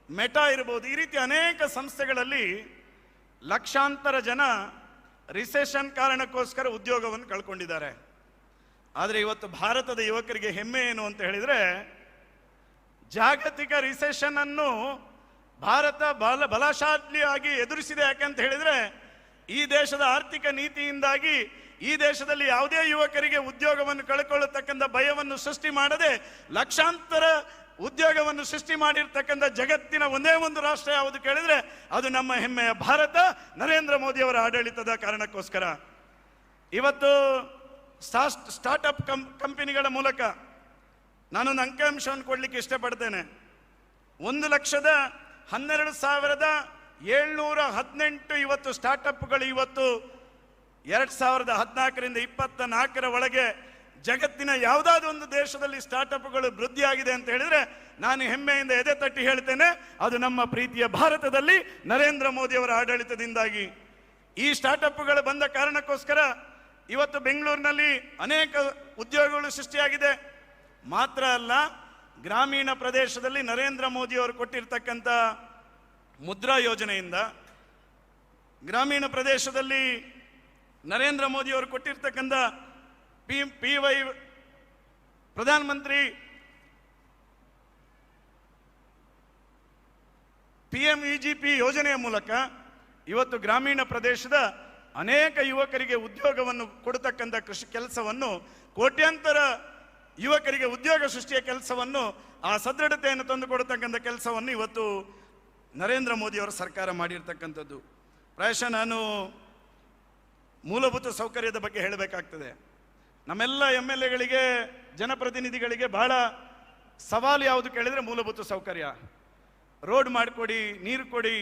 ಮೆಟಾ ಇರ್ಬೋದು, ಈ ರೀತಿ ಅನೇಕ ಸಂಸ್ಥೆಗಳಲ್ಲಿ ಲಕ್ಷಾಂತರ ಜನ ರಿಸೆಷನ್ ಕಾರಣಕ್ಕೋಸ್ಕರ ಉದ್ಯೋಗವನ್ನು ಕಳ್ಕೊಂಡಿದ್ದಾರೆ. ಆದರೆ ಇವತ್ತು ಭಾರತದ ಯುವಕರಿಗೆ ಹೆಮ್ಮೆ ಏನು ಅಂತ ಹೇಳಿದರೆ, ಜಾಗತಿಕ ರಿಸೆಷನ್ ಅನ್ನು ಭಾರತ ಬಲಶಾಲಿಯಾಗಿ ಎದುರಿಸಿದೆ. ಯಾಕಂತ ಹೇಳಿದರೆ ಈ ದೇಶದ ಆರ್ಥಿಕ ನೀತಿಯಿಂದಾಗಿ ಈ ದೇಶದಲ್ಲಿ ಯಾವುದೇ ಯುವಕರಿಗೆ ಉದ್ಯೋಗವನ್ನು ಕಳ್ಕೊಳ್ಳತಕ್ಕಂಥ ಭಯವನ್ನು ಸೃಷ್ಟಿ ಮಾಡದೆ ಲಕ್ಷಾಂತರ ಉದ್ಯೋಗವನ್ನು ಸೃಷ್ಟಿ ಮಾಡಿರ್ತಕ್ಕಂಥ ಜಗತ್ತಿನ ಒಂದೇ ಒಂದು ರಾಷ್ಟ್ರ ಯಾವುದು ಕೇಳಿದ್ರೆ ಅದು ನಮ್ಮ ಹೆಮ್ಮೆಯ ಭಾರತ, ನರೇಂದ್ರ ಮೋದಿ ಅವರ ಆಡಳಿತದ ಕಾರಣಕ್ಕೋಸ್ಕರ. ಇವತ್ತು ಸ್ಟಾರ್ಟ್ಅಪ್ ಕಂಪನಿಗಳ ಮೂಲಕ ನಾನೊಂದು ಅಂಕಿಅಂಶವನ್ನು ಕೊಡಲಿಕ್ಕೆ ಇಷ್ಟಪಡ್ತೇನೆ. 1,12,718 ಇವತ್ತು ಸ್ಟಾರ್ಟ್ಅಪ್ಗಳು ಇವತ್ತು 2014ರಿಂದ 24ರ ಒಳಗೆ ಜಗತ್ತಿನ ಯಾವುದಾದ್ರೂ ಒಂದು ದೇಶದಲ್ಲಿ ಸ್ಟಾರ್ಟ್ಅಪ್ಗಳು ವೃದ್ಧಿಯಾಗಿದೆ ಅಂತ ಹೇಳಿದ್ರೆ ನಾನು ಹೆಮ್ಮೆಯಿಂದ ಎದೆ ತಟ್ಟಿ ಹೇಳ್ತೇನೆ, ಅದು ನಮ್ಮ ಪ್ರೀತಿಯ ಭಾರತದಲ್ಲಿ ನರೇಂದ್ರ ಮೋದಿ ಅವರ ಆಡಳಿತದಿಂದಾಗಿ. ಈ ಸ್ಟಾರ್ಟ್ಅಪ್ಗಳು ಬಂದ ಕಾರಣಕ್ಕೋಸ್ಕರ ಇವತ್ತು ಬೆಂಗಳೂರಿನಲ್ಲಿ ಅನೇಕ ಉದ್ಯೋಗಗಳು ಸೃಷ್ಟಿಯಾಗಿದೆ. ಮಾತ್ರ ಅಲ್ಲ, ಗ್ರಾಮೀಣ ಪ್ರದೇಶದಲ್ಲಿ ನರೇಂದ್ರ ಮೋದಿ ಅವರು ಕೊಟ್ಟಿರ್ತಕ್ಕಂಥ ಮುದ್ರಾ ಯೋಜನೆಯಿಂದ, ಗ್ರಾಮೀಣ ಪ್ರದೇಶದಲ್ಲಿ ನರೇಂದ್ರ ಮೋದಿ ಅವರು ಕೊಟ್ಟಿರ್ತಕ್ಕಂಥ PY ಪ್ರಧಾನಮಂತ್ರಿ PMEGP ಯೋಜನೆಯ ಮೂಲಕ ಇವತ್ತು ಗ್ರಾಮೀಣ ಪ್ರದೇಶದ ಅನೇಕ ಯುವಕರಿಗೆ ಉದ್ಯೋಗವನ್ನು ಕೊಡತಕ್ಕಂಥ ಕೃಷಿ ಕೆಲಸವನ್ನು, ಕೋಟ್ಯಾಂತರ ಯುವಕರಿಗೆ ಉದ್ಯೋಗ ಸೃಷ್ಟಿಯ ಕೆಲಸವನ್ನು, ಆ ಸದೃಢತೆಯನ್ನು ತಂದುಕೊಡತಕ್ಕಂಥ ಕೆಲಸವನ್ನು ಇವತ್ತು ನರೇಂದ್ರ ಮೋದಿ ಅವರ ಸರ್ಕಾರ ಮಾಡಿರ್ತಕ್ಕಂಥದ್ದು. ಪ್ರಾಯಶಃ ನಾನು ಮೂಲಭೂತ ಸೌಕರ್ಯದ ಬಗ್ಗೆ ಹೇಳಬೇಕಾಗ್ತದೆ. ನಮ್ಮೆಲ್ಲ MLAಗಳಿಗೆ, ಜನಪ್ರತಿನಿಧಿಗಳಿಗೆ ಬಹಳ ಸವಾಲು ಯಾವುದು ಕೇಳಿದರೆ ಮೂಲಭೂತ ಸೌಕರ್ಯ. ರೋಡ್ ಮಾಡಿಕೊಡಿ, ನೀರು ಕೊಡಿ,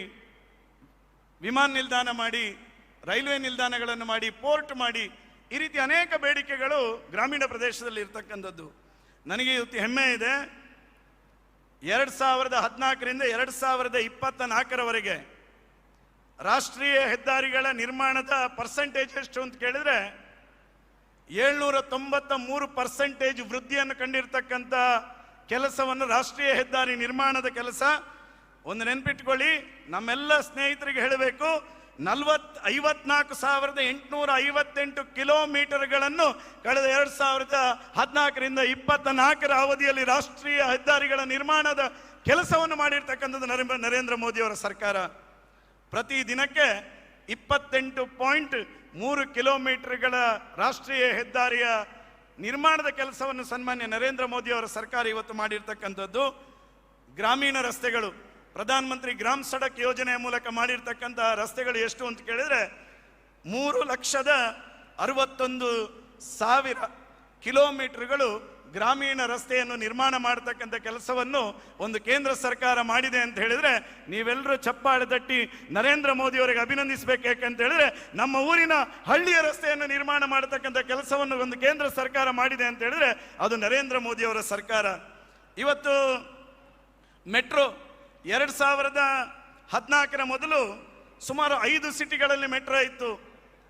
ವಿಮಾನ ನಿಲ್ದಾಣ ಮಾಡಿ, ರೈಲ್ವೆ ನಿಲ್ದಾಣಗಳನ್ನು ಮಾಡಿ, ಪೋರ್ಟ್ ಮಾಡಿ, ಈ ರೀತಿ ಅನೇಕ ಬೇಡಿಕೆಗಳು ಗ್ರಾಮೀಣ ಪ್ರದೇಶದಲ್ಲಿ ಇರ್ತಕ್ಕಂಥದ್ದು. ನನಗೆ ಇವತ್ತು ಹೆಮ್ಮೆ ಇದೆ, 2014ರಿಂದ 2024ರವರೆಗೆ ರಾಷ್ಟ್ರೀಯ ಹೆದ್ದಾರಿಗಳ ನಿರ್ಮಾಣದ ಪರ್ಸೆಂಟೇಜ್ ಎಷ್ಟು ಅಂತ ಕೇಳಿದ್ರೆ 793% ವೃದ್ಧಿಯನ್ನು ಕಂಡಿರ್ತಕ್ಕಂಥ ಕೆಲಸವನ್ನು, ರಾಷ್ಟ್ರೀಯ ಹೆದ್ದಾರಿ ನಿರ್ಮಾಣದ ಕೆಲಸ. ಒಂದು ನೆನ್ಪಿಟ್ಕೊಳ್ಳಿ, ನಮ್ಮೆಲ್ಲ ಸ್ನೇಹಿತರಿಗೆ ಹೇಳಬೇಕು, 54,858 ಕಿಲೋಮೀಟರ್ಗಳನ್ನು ಕಳೆದ 2014ರಿಂದ 24ರ ಅವಧಿಯಲ್ಲಿ ರಾಷ್ಟ್ರೀಯ ಹೆದ್ದಾರಿಗಳ ನಿರ್ಮಾಣದ ಕೆಲಸವನ್ನು ಮಾಡಿರ್ತಕ್ಕಂಥದ್ದು ನರೇಂದ್ರ ಮೋದಿ ಅವರ ಸರ್ಕಾರ. ಪ್ರತಿ ದಿನಕ್ಕೆ 28.3 ಕಿಲೋಮೀಟರ್ಗಳ ರಾಷ್ಟ್ರೀಯ ಹೆದ್ದಾರಿಯ ನಿರ್ಮಾಣದ ಕೆಲಸವನ್ನು ಸನ್ಮಾನ್ಯ ನರೇಂದ್ರ ಮೋದಿ ಅವರ ಸರ್ಕಾರ ಇವತ್ತು ಮಾಡಿರ್ತಕ್ಕಂಥದ್ದು. ಗ್ರಾಮೀಣ ರಸ್ತೆಗಳು, ಪ್ರಧಾನಮಂತ್ರಿ ಗ್ರಾಮ ಸಡಕ್ ಯೋಜನೆಯ ಮೂಲಕ ಮಾಡಿರ್ತಕ್ಕಂಥ ರಸ್ತೆಗಳು ಎಷ್ಟು ಅಂತ ಕೇಳಿದ್ರೆ 3,61,000 ಕಿಲೋಮೀಟರ್ಗಳು ಗ್ರಾಮೀಣ ರಸ್ತೆಯನ್ನು ನಿರ್ಮಾಣ ಮಾಡತಕ್ಕಂಥ ಕೆಲಸವನ್ನು ಒಂದು ಕೇಂದ್ರ ಸರ್ಕಾರ ಮಾಡಿದೆ ಅಂತ ಹೇಳಿದ್ರೆ ನೀವೆಲ್ಲರೂ ಚಪ್ಪಾಳೆ ತಟ್ಟಿ ನರೇಂದ್ರ ಮೋದಿ ಅವರಿಗೆ ಅಭಿನಂದಿಸಬೇಕು. ಯಾಕಂತ ಹೇಳಿದ್ರೆ ನಮ್ಮ ಊರಿನ ಹಳ್ಳಿಯ ರಸ್ತೆಯನ್ನು ನಿರ್ಮಾಣ ಮಾಡತಕ್ಕಂಥ ಕೆಲಸವನ್ನು ಒಂದು ಕೇಂದ್ರ ಸರ್ಕಾರ ಮಾಡಿದೆ ಅಂತ ಹೇಳಿದ್ರೆ ಅದು ನರೇಂದ್ರ ಮೋದಿ ಅವರ ಸರ್ಕಾರ. ಇವತ್ತು ಮೆಟ್ರೋ 2014ರ ಮೊದಲು ಸುಮಾರು 5 ಸಿಟಿಗಳಲ್ಲಿ ಮೆಟ್ರೋ ಇತ್ತು.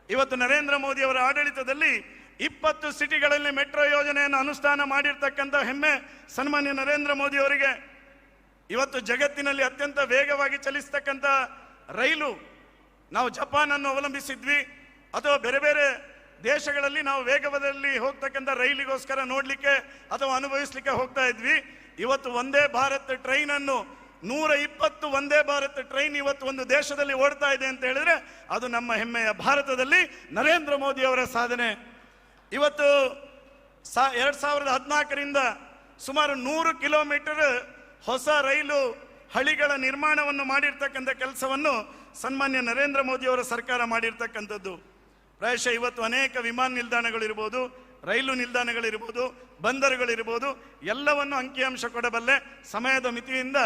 ಇವತ್ತು ನರೇಂದ್ರ ಮೋದಿ ಅವರ ಆಡಳಿತದಲ್ಲಿ 20 ಸಿಟಿಗಳಲ್ಲಿ ಮೆಟ್ರೋ ಯೋಜನೆಯನ್ನು ಅನುಷ್ಠಾನ ಮಾಡಿರ್ತಕ್ಕಂಥ ಹೆಮ್ಮೆ ಸನ್ಮಾನ್ಯ ನರೇಂದ್ರ ಮೋದಿ ಅವರಿಗೆ. ಇವತ್ತು ಜಗತ್ತಿನಲ್ಲಿ ಅತ್ಯಂತ ವೇಗವಾಗಿ ಚಲಿಸ್ತಕ್ಕಂಥ ರೈಲು, ನಾವು ಜಪಾನ್ ಅನ್ನು ಅವಲಂಬಿಸಿದ್ವಿ ಅಥವಾ ಬೇರೆ ಬೇರೆ ದೇಶಗಳಲ್ಲಿ ನಾವು ವೇಗದಲ್ಲಿ ಹೋಗ್ತಕ್ಕಂಥ ರೈಲಿಗೋಸ್ಕರ ನೋಡ್ಲಿಕ್ಕೆ ಅಥವಾ ಅನುಭವಿಸ್ಲಿಕ್ಕೆ ಹೋಗ್ತಾ ಇದ್ವಿ. ಇವತ್ತು ವಂದೇ ಭಾರತ್ ಟ್ರೈನ್ ಅನ್ನು 120 ವಂದೇ ಭಾರತ್ ಟ್ರೈನ್ ಇವತ್ತು ಒಂದು ದೇಶದಲ್ಲಿ ಓಡ್ತಾ ಇದೆ ಅಂತ ಹೇಳಿದ್ರೆ ಅದು ನಮ್ಮ ಹೆಮ್ಮೆಯ ಭಾರತದಲ್ಲಿ ನರೇಂದ್ರ ಮೋದಿ ಅವರ ಸಾಧನೆ. ಇವತ್ತು 2014ರಿಂದ ಸುಮಾರು 100 ಕಿಲೋಮೀಟರ್ ಹೊಸ ರೈಲು ಹಳಿಗಳ ನಿರ್ಮಾಣವನ್ನು ಮಾಡಿರ್ತಕ್ಕಂಥ ಕೆಲಸವನ್ನು ಸನ್ಮಾನ್ಯ ನರೇಂದ್ರ ಮೋದಿ ಅವರ ಸರ್ಕಾರ ಮಾಡಿರ್ತಕ್ಕಂಥದ್ದು. ಪ್ರಾಯಶಃ ಇವತ್ತು ಅನೇಕ ವಿಮಾನ ನಿಲ್ದಾಣಗಳಿರ್ಬೋದು, ರೈಲು ನಿಲ್ದಾಣಗಳಿರ್ಬೋದು, ಬಂದರುಗಳಿರ್ಬೋದು, ಎಲ್ಲವನ್ನು ಅಂಕಿಅಂಶ ಕೊಡಬಲ್ಲೆ. ಸಮಯದ ಮಿತಿಯಿಂದ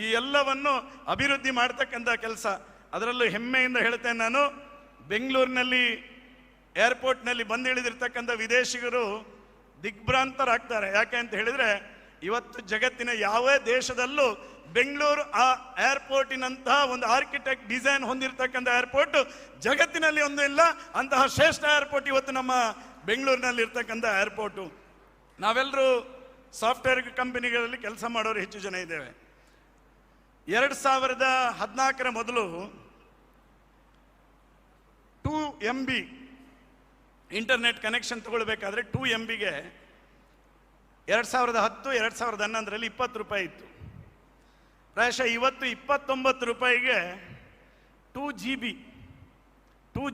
ಈ ಎಲ್ಲವನ್ನು ಅಭಿವೃದ್ಧಿ ಮಾಡ್ತಕ್ಕಂಥ ಕೆಲಸ. ಅದರಲ್ಲೂ ಹೆಮ್ಮೆಯಿಂದ ಹೇಳ್ತೇನೆ ನಾನು, ಬೆಂಗಳೂರಿನಲ್ಲಿ ಏರ್ಪೋರ್ಟ್ನಲ್ಲಿ ಬಂದಿಳಿದಿರ್ತಕ್ಕಂಥ ವಿದೇಶಿಗರು ದಿಗ್ಭ್ರಾಂತರಾಗ್ತಾರೆ. ಯಾಕೆ ಅಂತ ಹೇಳಿದ್ರೆ ಇವತ್ತು ಜಗತ್ತಿನ ಯಾವ ದೇಶದಲ್ಲೂ ಬೆಂಗಳೂರು ಆ ಏರ್ಪೋರ್ಟಿನಂತಹ ಒಂದು ಆರ್ಕಿಟೆಕ್ಟ್ ಡಿಸೈನ್ ಹೊಂದಿರತಕ್ಕಂಥ ಏರ್ಪೋರ್ಟ್ ಜಗತ್ತಿನಲ್ಲಿ ಒಂದು ಇಲ್ಲ. ಅಂತಹ ಶ್ರೇಷ್ಠ ಏರ್ಪೋರ್ಟ್ ಇವತ್ತು ನಮ್ಮ ಬೆಂಗಳೂರಿನಲ್ಲಿ ಇರ್ತಕ್ಕಂಥ ಏರ್ಪೋರ್ಟು. ನಾವೆಲ್ಲರೂ ಸಾಫ್ಟ್ವೇರ್ ಕಂಪನಿಗಳಲ್ಲಿ ಕೆಲಸ ಮಾಡೋರು ಹೆಚ್ಚು ಜನ ಇದ್ದೇವೆ. 2014 ಮೊದಲು 2 MB ಇಂಟರ್ನೆಟ್ ಕನೆಕ್ಷನ್ ತಗೊಳ್ಬೇಕಾದ್ರೆ 2 MBಗೆ 2010 2011ರಲ್ಲಿ 20 ರೂಪಾಯಿ ಇತ್ತು. ಪ್ರಾಯಶಃ ಇವತ್ತು 29 ರೂಪಾಯಿಗೆ 2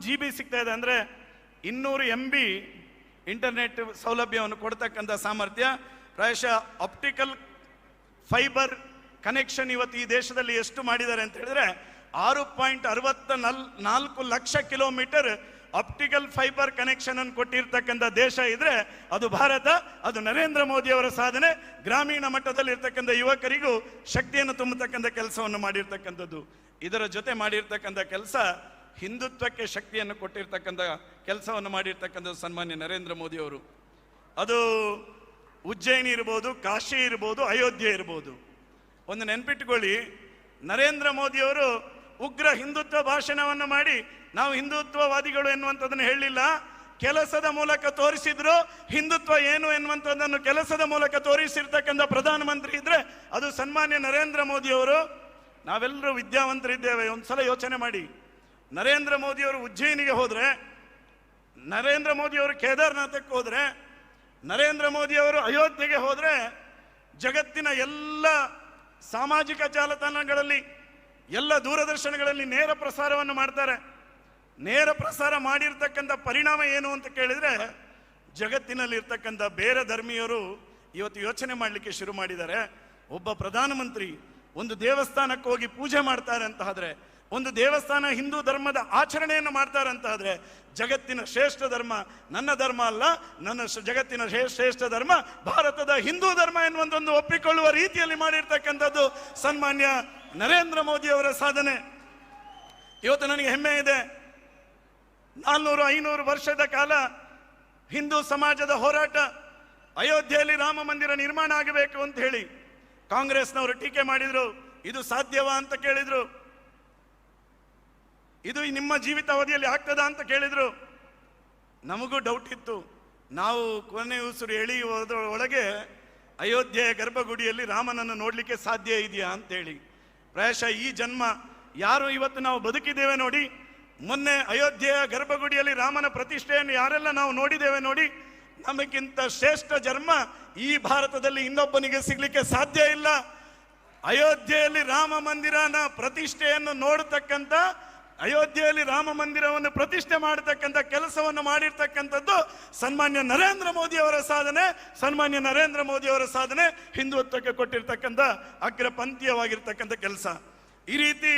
GB ಸಿಗ್ತಾ ಇದೆ. ಅಂದರೆ 200 MB ಇಂಟರ್ನೆಟ್ ಸೌಲಭ್ಯವನ್ನು ಕೊಡ್ತಕ್ಕಂಥ ಸಾಮರ್ಥ್ಯ. ಪ್ರಾಯಶಃ ಆಪ್ಟಿಕಲ್ ಫೈಬರ್ ಕನೆಕ್ಷನ್ ಇವತ್ತು ಈ ದೇಶದಲ್ಲಿ ಎಷ್ಟು ಮಾಡಿದ್ದಾರೆ ಅಂತ ಹೇಳಿದ್ರೆ 6.64 lakh kilometre optical fibre connection ಅನ್ನು ಕೊಟ್ಟಿರ್ತಕ್ಕಂಥ ದೇಶ ಇದ್ರೆ ಅದು ಭಾರತ. ಅದು ನರೇಂದ್ರ ಮೋದಿ ಅವರ ಸಾಧನೆ. ಗ್ರಾಮೀಣ ಮಟ್ಟದಲ್ಲಿ ಇರ್ತಕ್ಕಂಥ ಯುವಕರಿಗೂ ಶಕ್ತಿಯನ್ನು ತುಂಬತಕ್ಕಂಥ ಕೆಲಸವನ್ನು ಮಾಡಿರ್ತಕ್ಕಂಥದ್ದು. ಇದರ ಜೊತೆ ಮಾಡಿರ್ತಕ್ಕಂಥ ಕೆಲಸ ಹಿಂದುತ್ವಕ್ಕೆ ಶಕ್ತಿಯನ್ನು ಕೊಟ್ಟಿರ್ತಕ್ಕಂಥ ಕೆಲಸವನ್ನು ಮಾಡಿರ್ತಕ್ಕಂಥ ಸನ್ಮಾನ್ಯ ನರೇಂದ್ರ ಮೋದಿ ಅವರು. ಅದು ಉಜ್ಜಯಿನಿ ಇರ್ಬೋದು, ಕಾಶಿ ಇರ್ಬೋದು, ಅಯೋಧ್ಯೆ ಇರ್ಬೋದು. ಒಂದು ನೆನ್ಪಿಟ್ಕೊಳ್ಳಿ, ನರೇಂದ್ರ ಮೋದಿಯವರು ಉಗ್ರ ಹಿಂದುತ್ವ ಭಾಷಣವನ್ನು ಮಾಡಿ ನಾವು ಹಿಂದುತ್ವವಾದಿಗಳು ಎನ್ನುವಂಥದ್ದನ್ನು ಹೇಳಲಿಲ್ಲ, ಕೆಲಸದ ಮೂಲಕ ತೋರಿಸಿದ್ರು. ಹಿಂದುತ್ವ ಏನು ಎನ್ನುವಂಥದ್ದನ್ನು ಕೆಲಸದ ಮೂಲಕ ತೋರಿಸಿರ್ತಕ್ಕಂಥ ಪ್ರಧಾನಮಂತ್ರಿ ಇದ್ರೆ ಅದು ಸನ್ಮಾನ್ಯ ನರೇಂದ್ರ ಮೋದಿಯವರು. ನಾವೆಲ್ಲರೂ ವಿದ್ಯಾವಂತರಿದ್ದೇವೆ. ಒಂದ್ಸಲ ಯೋಚನೆ ಮಾಡಿ, ನರೇಂದ್ರ ಮೋದಿಯವರು ಉಜ್ಜಯಿನಿಗೆ ಹೋದ್ರೆ, ನರೇಂದ್ರ ಮೋದಿಯವರು ಕೇದಾರ್ನಾಥಕ್ಕೆ ಹೋದ್ರೆ, ನರೇಂದ್ರ ಮೋದಿಯವರು ಅಯೋಧ್ಯೆಗೆ ಹೋದ್ರೆ ಜಗತ್ತಿನ ಎಲ್ಲ ಸಾಮಾಜಿಕ ಜಾಲತಾಣಗಳಲ್ಲಿ, ಎಲ್ಲ ದೂರದರ್ಶನಗಳಲ್ಲಿ ನೇರ ಪ್ರಸಾರವನ್ನು ಮಾಡ್ತಾರೆ. ನೇರ ಪ್ರಸಾರ ಮಾಡಿರ್ತಕ್ಕಂಥ ಪರಿಣಾಮ ಏನು ಅಂತ ಕೇಳಿದ್ರೆ ಜಗತ್ತಿನಲ್ಲಿರ್ತಕ್ಕಂಥ ಬೇರೆ ಧರ್ಮೀಯರು ಇವತ್ತು ಯೋಚನೆ ಮಾಡಲಿಕ್ಕೆ ಶುರು ಮಾಡಿದ್ದಾರೆ. ಒಬ್ಬ ಪ್ರಧಾನಮಂತ್ರಿ ಒಂದು ದೇವಸ್ಥಾನಕ್ಕೆ ಹೋಗಿ ಪೂಜೆ ಮಾಡ್ತಾರೆ ಅಂತ ಆದ್ರೆ, ಒಂದು ದೇವಸ್ಥಾನ ಹಿಂದೂ ಧರ್ಮದ ಆಚರಣೆಯನ್ನು ಮಾಡ್ತಾರೆ ಅಂತ ಆದ್ರೆ, ಜಗತ್ತಿನ ಶ್ರೇಷ್ಠ ಧರ್ಮ ನನ್ನ ಧರ್ಮ ಅಲ್ಲ, ನನ್ನ ಜಗತ್ತಿನ ಶ್ರೇಷ್ಠ ಧರ್ಮ ಭಾರತದ ಹಿಂದೂ ಧರ್ಮ ಎನ್ನುವಂತೊಂದು ಒಪ್ಪಿಕೊಳ್ಳುವ ರೀತಿಯಲ್ಲಿ ಮಾಡಿರ್ತಕ್ಕಂಥದ್ದು ಸನ್ಮಾನ್ಯ ನರೇಂದ್ರ ಮೋದಿ ಅವರ ಸಾಧನೆ. ಇವತ್ತು ನನಗೆ ಹೆಮ್ಮೆ ಇದೆ. 400-500 ವರ್ಷದ ಕಾಲ ಹಿಂದೂ ಸಮಾಜದ ಹೋರಾಟ, ಅಯೋಧ್ಯೆಯಲ್ಲಿ ರಾಮ ಮಂದಿರ ನಿರ್ಮಾಣ ಆಗಬೇಕು ಅಂತ ಹೇಳಿ ಕಾಂಗ್ರೆಸ್ನವರು ಟೀಕೆ ಮಾಡಿದ್ರು. ಇದು ಸಾಧ್ಯವಾ ಅಂತ ಕೇಳಿದ್ರು. ಇದು ನಿಮ್ಮ ಜೀವಿತಾವಧಿಯಲ್ಲಿ ಆಗ್ತದಾ ಅಂತ ಕೇಳಿದ್ರು. ನಮಗೂ ಡೌಟ್ ಇತ್ತು. ನಾವು ಕೊನೆ ಉಸಿರು ಎಳೆಯುವುದರ ಒಳಗೆ ಅಯೋಧ್ಯೆಯ ಗರ್ಭಗುಡಿಯಲ್ಲಿ ರಾಮನನ್ನು ನೋಡಲಿಕ್ಕೆ ಸಾಧ್ಯ ಇದೆಯಾ ಅಂತೇಳಿ. ಪ್ರಾಯಶಃ ಈ ಜನ್ಮ ಯಾರು ಇವತ್ತು ನಾವು ಬದುಕಿದ್ದೇವೆ ನೋಡಿ, ಮೊನ್ನೆ ಅಯೋಧ್ಯೆಯ ಗರ್ಭಗುಡಿಯಲ್ಲಿ ರಾಮನ ಪ್ರತಿಷ್ಠೆಯನ್ನು ಯಾರೆಲ್ಲ ನಾವು ನೋಡಿದ್ದೇವೆ ನೋಡಿ, ನಮಗಿಂತ ಶ್ರೇಷ್ಠ ಜನ್ಮ ಈ ಭಾರತದಲ್ಲಿ ಇನ್ನೊಬ್ಬನಿಗೆ ಸಿಗ್ಲಿಕ್ಕೆ ಸಾಧ್ಯ ಇಲ್ಲ. ಅಯೋಧ್ಯೆಯಲ್ಲಿ ರಾಮ ಮಂದಿರನ ಪ್ರತಿಷ್ಠೆಯನ್ನು ನೋಡತಕ್ಕಂಥ, ಅಯೋಧ್ಯೆಯಲ್ಲಿ ರಾಮ ಮಂದಿರವನ್ನು ಪ್ರತಿಷ್ಠೆ ಮಾಡತಕ್ಕಂಥ ಕೆಲಸವನ್ನು ಮಾಡಿರ್ತಕ್ಕಂಥದ್ದು ಸನ್ಮಾನ್ಯ ನರೇಂದ್ರ ಮೋದಿ ಅವರ ಸಾಧನೆ. ಸನ್ಮಾನ್ಯ ನರೇಂದ್ರ ಮೋದಿ ಅವರ ಸಾಧನೆ ಹಿಂದುತ್ವಕ್ಕೆ ಕೊಟ್ಟಿರ್ತಕ್ಕಂಥ ಅಗ್ರಪಂಥೀಯವಾಗಿರ್ತಕ್ಕಂಥ ಕೆಲಸ. ಈ ರೀತಿ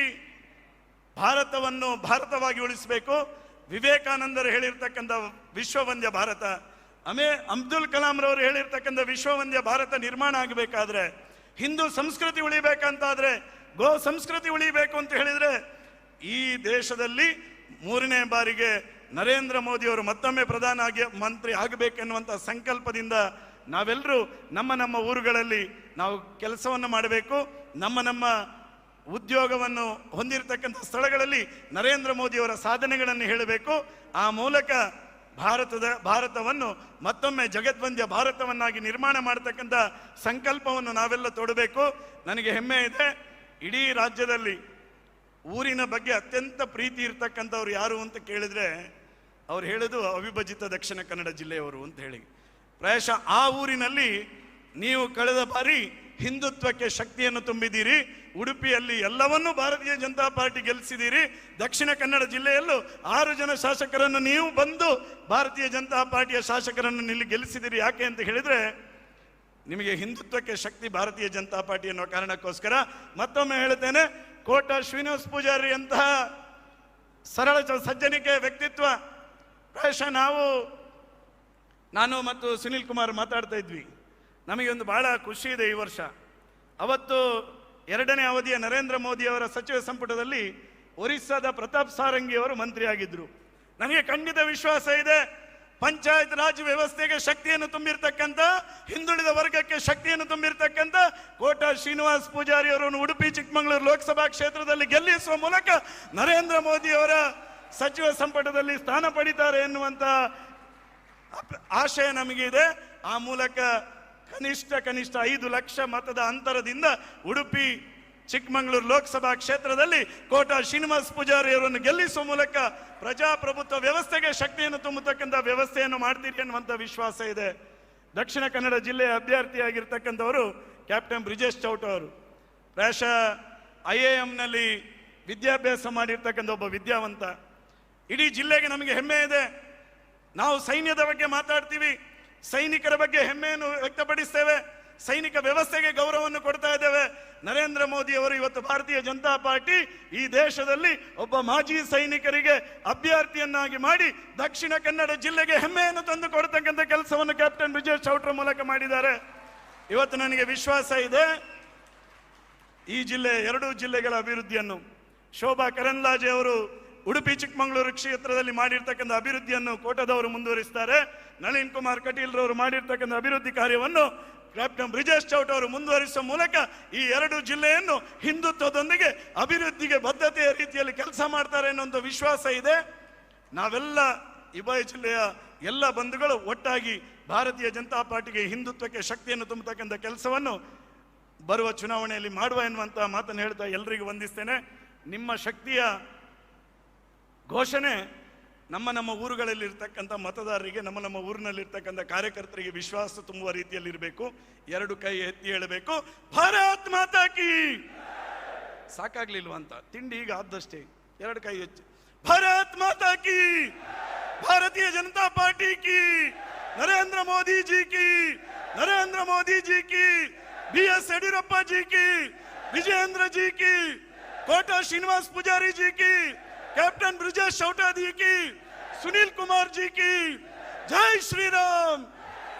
ಭಾರತವನ್ನು ಭಾರತವಾಗಿ ಉಳಿಸಬೇಕು. ವಿವೇಕಾನಂದರು ಹೇಳಿರ್ತಕ್ಕಂಥ ವಿಶ್ವವಂದ್ಯ ಭಾರತ, ಅಬ್ದುಲ್ ಕಲಾಂ ರವರು ಹೇಳಿರ್ತಕ್ಕಂಥ ವಿಶ್ವವಂದ್ಯ ಭಾರತ ನಿರ್ಮಾಣ ಆಗಬೇಕಾದ್ರೆ, ಹಿಂದೂ ಸಂಸ್ಕೃತಿ ಉಳಿಬೇಕಂತಾದ್ರೆ, ಗೋ ಸಂಸ್ಕೃತಿ ಉಳಿಬೇಕು ಅಂತ ಹೇಳಿದ್ರೆ, ಈ ದೇಶದಲ್ಲಿ 3ನೇ ಬಾರಿಗೆ ನರೇಂದ್ರ ಮೋದಿ ಅವರು ಮತ್ತೊಮ್ಮೆ ಮಂತ್ರಿ ಆಗಬೇಕೆನ್ನುವಂಥ ಸಂಕಲ್ಪದಿಂದ ನಾವೆಲ್ಲರೂ ನಮ್ಮ ಊರುಗಳಲ್ಲಿ ನಾವು ಕೆಲಸವನ್ನು ಮಾಡಬೇಕು. ನಮ್ಮ ಉದ್ಯೋಗವನ್ನು ಹೊಂದಿರತಕ್ಕಂಥ ಸ್ಥಳಗಳಲ್ಲಿ ನರೇಂದ್ರ ಮೋದಿಯವರ ಸಾಧನೆಗಳನ್ನು ಹೇಳಬೇಕು. ಆ ಮೂಲಕ ಭಾರತವನ್ನು ಮತ್ತೊಮ್ಮೆ ಜಗದ್ವಂದ್ಯ ಭಾರತವನ್ನಾಗಿ ನಿರ್ಮಾಣ ಮಾಡತಕ್ಕಂಥ ಸಂಕಲ್ಪವನ್ನು ನಾವೆಲ್ಲ ತೊಡಬೇಕು. ನನಗೆ ಹೆಮ್ಮೆ ಇದೆ, ಇಡೀ ರಾಜ್ಯದಲ್ಲಿ ಊರಿನ ಬಗ್ಗೆ ಅತ್ಯಂತ ಪ್ರೀತಿ ಇರ್ತಕ್ಕಂಥವ್ರು ಯಾರು ಅಂತ ಕೇಳಿದ್ರೆ ಅವ್ರು ಹೇಳೋದು ಅವಿಭಜಿತ ದಕ್ಷಿಣ ಕನ್ನಡ ಜಿಲ್ಲೆಯವರು ಅಂತ ಹೇಳಿ. ಪ್ರಾಯಶಃ ಆ ಊರಿನಲ್ಲಿ ನೀವು ಕಳೆದ ಬಾರಿ ಹಿಂದುತ್ವಕ್ಕೆ ಶಕ್ತಿಯನ್ನು ತುಂಬಿದ್ದೀರಿ. ಉಡುಪಿಯಲ್ಲಿ ಎಲ್ಲವನ್ನೂ ಭಾರತೀಯ ಜನತಾ ಪಾರ್ಟಿ ಗೆಲ್ಲಿಸಿದ್ದೀರಿ. ದಕ್ಷಿಣ ಕನ್ನಡ ಜಿಲ್ಲೆಯಲ್ಲೂ 6 ಜನ ಶಾಸಕರನ್ನು ನೀವು ಬಂದು ಭಾರತೀಯ ಜನತಾ ಪಾರ್ಟಿಯ ಶಾಸಕರನ್ನು ಇಲ್ಲಿ ಗೆಲ್ಲಿಸಿದ್ದೀರಿ. ಯಾಕೆ ಅಂತ ಹೇಳಿದ್ರೆ ನಿಮಗೆ ಹಿಂದುತ್ವಕ್ಕೆ ಶಕ್ತಿ ಭಾರತೀಯ ಜನತಾ ಪಾರ್ಟಿ ಅನ್ನೋ ಕಾರಣಕ್ಕೋಸ್ಕರ. ಮತ್ತೊಮ್ಮೆ ಹೇಳ್ತೇನೆ, ಕೋಟ ಶ್ರೀನಿವಾಸ ಪೂಜಾರಿ ಅಂತಹ ಸರಳ ಸಜ್ಜನಿಕೆ ವ್ಯಕ್ತಿತ್ವ. ಪ್ರಾಯಶಃ ನಾನು ಮತ್ತು ಸುನಿಲ್ ಕುಮಾರ್ ಮಾತಾಡ್ತಾ ಇದ್ವಿ. ನಮಗೆ ಒಂದು ಬಹಳ ಖುಷಿ ಇದೆ ಈ ವರ್ಷ. ಅವತ್ತು 2ನೇ ಅವಧಿಯ ನರೇಂದ್ರ ಮೋದಿ ಅವರ ಸಚಿವ ಸಂಪುಟದಲ್ಲಿ ಒರಿಸ್ಸಾದ ಪ್ರತಾಪ್ ಸಾರಂಗಿ ಅವರು ಮಂತ್ರಿ ಆಗಿದ್ರು. ನನಗೆ ಖಂಡಿತ ವಿಶ್ವಾಸ ಇದೆ, ಪಂಚಾಯತ್ ರಾಜ್ ವ್ಯವಸ್ಥೆಗೆ ಶಕ್ತಿಯನ್ನು ತುಂಬಿರ್ತಕ್ಕಂಥ, ಹಿಂದುಳಿದ ವರ್ಗಕ್ಕೆ ಶಕ್ತಿಯನ್ನು ತುಂಬಿರ್ತಕ್ಕಂಥ ಕೋಟ ಶ್ರೀನಿವಾಸ್ ಪೂಜಾರಿ ಅವರನ್ನು ಉಡುಪಿ ಚಿಕ್ಕಮಗಳೂರು ಲೋಕಸಭಾ ಕ್ಷೇತ್ರದಲ್ಲಿ ಗೆಲ್ಲಿಸುವ ಮೂಲಕ ನರೇಂದ್ರ ಮೋದಿ ಅವರ ಸಚಿವ ಸಂಪುಟದಲ್ಲಿ ಸ್ಥಾನ ಪಡಿತಾರೆ ಎನ್ನುವಂತ ಆಶಯ ನಮಗಿದೆ. ಆ ಮೂಲಕ ಕನಿಷ್ಠ 5 ಲಕ್ಷ ಮತದ ಅಂತರದಿಂದ ಉಡುಪಿ ಚಿಕ್ಕಮಗಳೂರು ಲೋಕಸಭಾ ಕ್ಷೇತ್ರದಲ್ಲಿ ಕೋಟ ಶ್ರೀನಿವಾಸ್ ಪೂಜಾರಿ ಅವರನ್ನು ಗೆಲ್ಲಿಸುವ ಮೂಲಕ ಪ್ರಜಾಪ್ರಭುತ್ವ ವ್ಯವಸ್ಥೆಗೆ ಶಕ್ತಿಯನ್ನು ತುಂಬತಕ್ಕಂಥ ವ್ಯವಸ್ಥೆಯನ್ನು ಮಾಡ್ತೀರಿ ಎನ್ನುವಂಥ ವಿಶ್ವಾಸ ಇದೆ. ದಕ್ಷಿಣ ಕನ್ನಡ ಜಿಲ್ಲೆಯ ಅಭ್ಯರ್ಥಿಯಾಗಿರ್ತಕ್ಕಂಥವರು ಕ್ಯಾಪ್ಟನ್ ಬ್ರಿಜೇಶ್ ಚೌಟ ಅವರು. ಪ್ರಾಯಶಃ IIM-ನಲ್ಲಿ ವಿದ್ಯಾಭ್ಯಾಸ ಮಾಡಿರ್ತಕ್ಕಂಥ ಒಬ್ಬ ವಿದ್ಯಾವಂತ. ಇಡೀ ಜಿಲ್ಲೆಗೆ ನಮಗೆ ಹೆಮ್ಮೆ ಇದೆ. ನಾವು ಸೈನ್ಯದ ಬಗ್ಗೆ ಮಾತಾಡ್ತೀವಿ, ಸೈನಿಕರ ಬಗ್ಗೆ ಹೆಮ್ಮೆಯನ್ನು ವ್ಯಕ್ತಪಡಿಸ್ತೇವೆ, ಸೈನಿಕ ವ್ಯವಸ್ಥೆಗೆ ಗೌರವವನ್ನು ಕೊಡ್ತಾ ಇದ್ದೇವೆ. ನರೇಂದ್ರ ಮೋದಿ ಅವರು ಇವತ್ತು ಭಾರತೀಯ ಜನತಾ ಪಾರ್ಟಿ ಈ ದೇಶದಲ್ಲಿ ಒಬ್ಬ ಮಾಜಿ ಸೈನಿಕರಿಗೆ ಅಭ್ಯರ್ಥಿಯನ್ನಾಗಿ ಮಾಡಿ ದಕ್ಷಿಣ ಕನ್ನಡ ಜಿಲ್ಲೆಗೆ ಹೆಮ್ಮೆಯನ್ನು ತಂದು ಕೊಡ್ತಕ್ಕಂಥ ಕೆಲಸವನ್ನು ಕ್ಯಾಪ್ಟನ್ ಬ್ರಿಜೇಶ್ ಚೌಟ್ರ ಮೂಲಕ ಮಾಡಿದ್ದಾರೆ. ಇವತ್ತು ನನಗೆ ವಿಶ್ವಾಸ ಇದೆ, ಈ ಜಿಲ್ಲೆ 2 ಜಿಲ್ಲೆಗಳ ಅಭಿವೃದ್ಧಿಯನ್ನು ಶೋಭಾ ಕರಂದ್ಲಾಜೆ ಅವರು ಉಡುಪಿ ಚಿಕ್ಕಮಗಳೂರು ಕ್ಷೇತ್ರದಲ್ಲಿ ಮಾಡಿರ್ತಕ್ಕಂಥ ಅಭಿವೃದ್ಧಿಯನ್ನು ಕೋಟದವರು ಮುಂದುವರಿಸ್ತಾರೆ. ನಳಿನ್ ಕುಮಾರ್ ಕಟೀಲ್ ರವರು ಮಾಡಿರ್ತಕ್ಕಂಥ ಅಭಿವೃದ್ಧಿ ಕಾರ್ಯವನ್ನು ಕ್ಯಾಪ್ಟನ್ ಬ್ರಿಜೇಶ್ ಚೌಟ ಅವರು ಮುಂದುವರಿಸುವ ಮೂಲಕ ಈ 2 ಜಿಲ್ಲೆಯನ್ನು ಹಿಂದುತ್ವದೊಂದಿಗೆ ಅಭಿವೃದ್ಧಿಗೆ ಬದ್ಧತೆಯ ರೀತಿಯಲ್ಲಿ ಕೆಲಸ ಮಾಡ್ತಾರೆ ಅನ್ನುವಂಥ ವಿಶ್ವಾಸ ಇದೆ. ನಾವೆಲ್ಲ ಉಭಯ ಜಿಲ್ಲೆಯ ಎಲ್ಲ ಬಂಧುಗಳು ಒಟ್ಟಾಗಿ ಭಾರತೀಯ ಜನತಾ ಪಾರ್ಟಿಗೆ ಹಿಂದುತ್ವಕ್ಕೆ ಶಕ್ತಿಯನ್ನು ತುಂಬತಕ್ಕಂಥ ಕೆಲಸವನ್ನು ಬರುವ ಚುನಾವಣೆಯಲ್ಲಿ ಮಾಡುವ ಎನ್ನುವಂಥ ಮಾತನ್ನು ಹೇಳ್ತಾ ಎಲ್ಲರಿಗೂ ವಂದಿಸ್ತೇನೆ. ನಿಮ್ಮ ಶಕ್ತಿಯ ಘೋಷಣೆ ನಮ್ಮ ಊರುಗಳಲ್ಲಿ ಇರ್ತಕ್ಕಂಥ ಮತದಾರರಿಗೆ, ನಮ್ಮ ಊರಿನಲ್ಲಿರ್ತಕ್ಕಂಥ ಕಾರ್ಯಕರ್ತರಿಗೆ ವಿಶ್ವಾಸ ತುಂಬುವ ರೀತಿಯಲ್ಲಿ ಇರಬೇಕು. 2 ಕೈ ಎತ್ತಿ ಹೇಳಬೇಕು, ಭಾರತ್ ಮಾತಾ ಕಿ. ಸಾಕಾಗ್ಲಿಲ್ವ ಅಂತ ತಿಂಡಿ ಈಗ ಆದಷ್ಟೇ, 2 ಕೈ ಹೆಚ್ಚು, ಭಾರತ್ ಮಾತಾ ಕಿ, ಭಾರತೀಯ ಜನತಾ ಪಾರ್ಟಿ ಕಿ, ನರೇಂದ್ರ ಮೋದಿ ಜಿ ಕಿ, ನರೇಂದ್ರ ಮೋದಿ ಜಿ ಕಿ, BS ಯಡಿಯೂರಪ್ಪ ಜಿ ಕಿ, ವಿಜಯೇಂದ್ರ ಜಿ ಕಿ, ಕೋಟ ಶ್ರೀನಿವಾಸ್ ಪೂಜಾರಿ ಜಿ ಕಿ, कैप्टन ब्रिजेश चौटा जी की, सुनील कुमार जी की, जय श्री राम,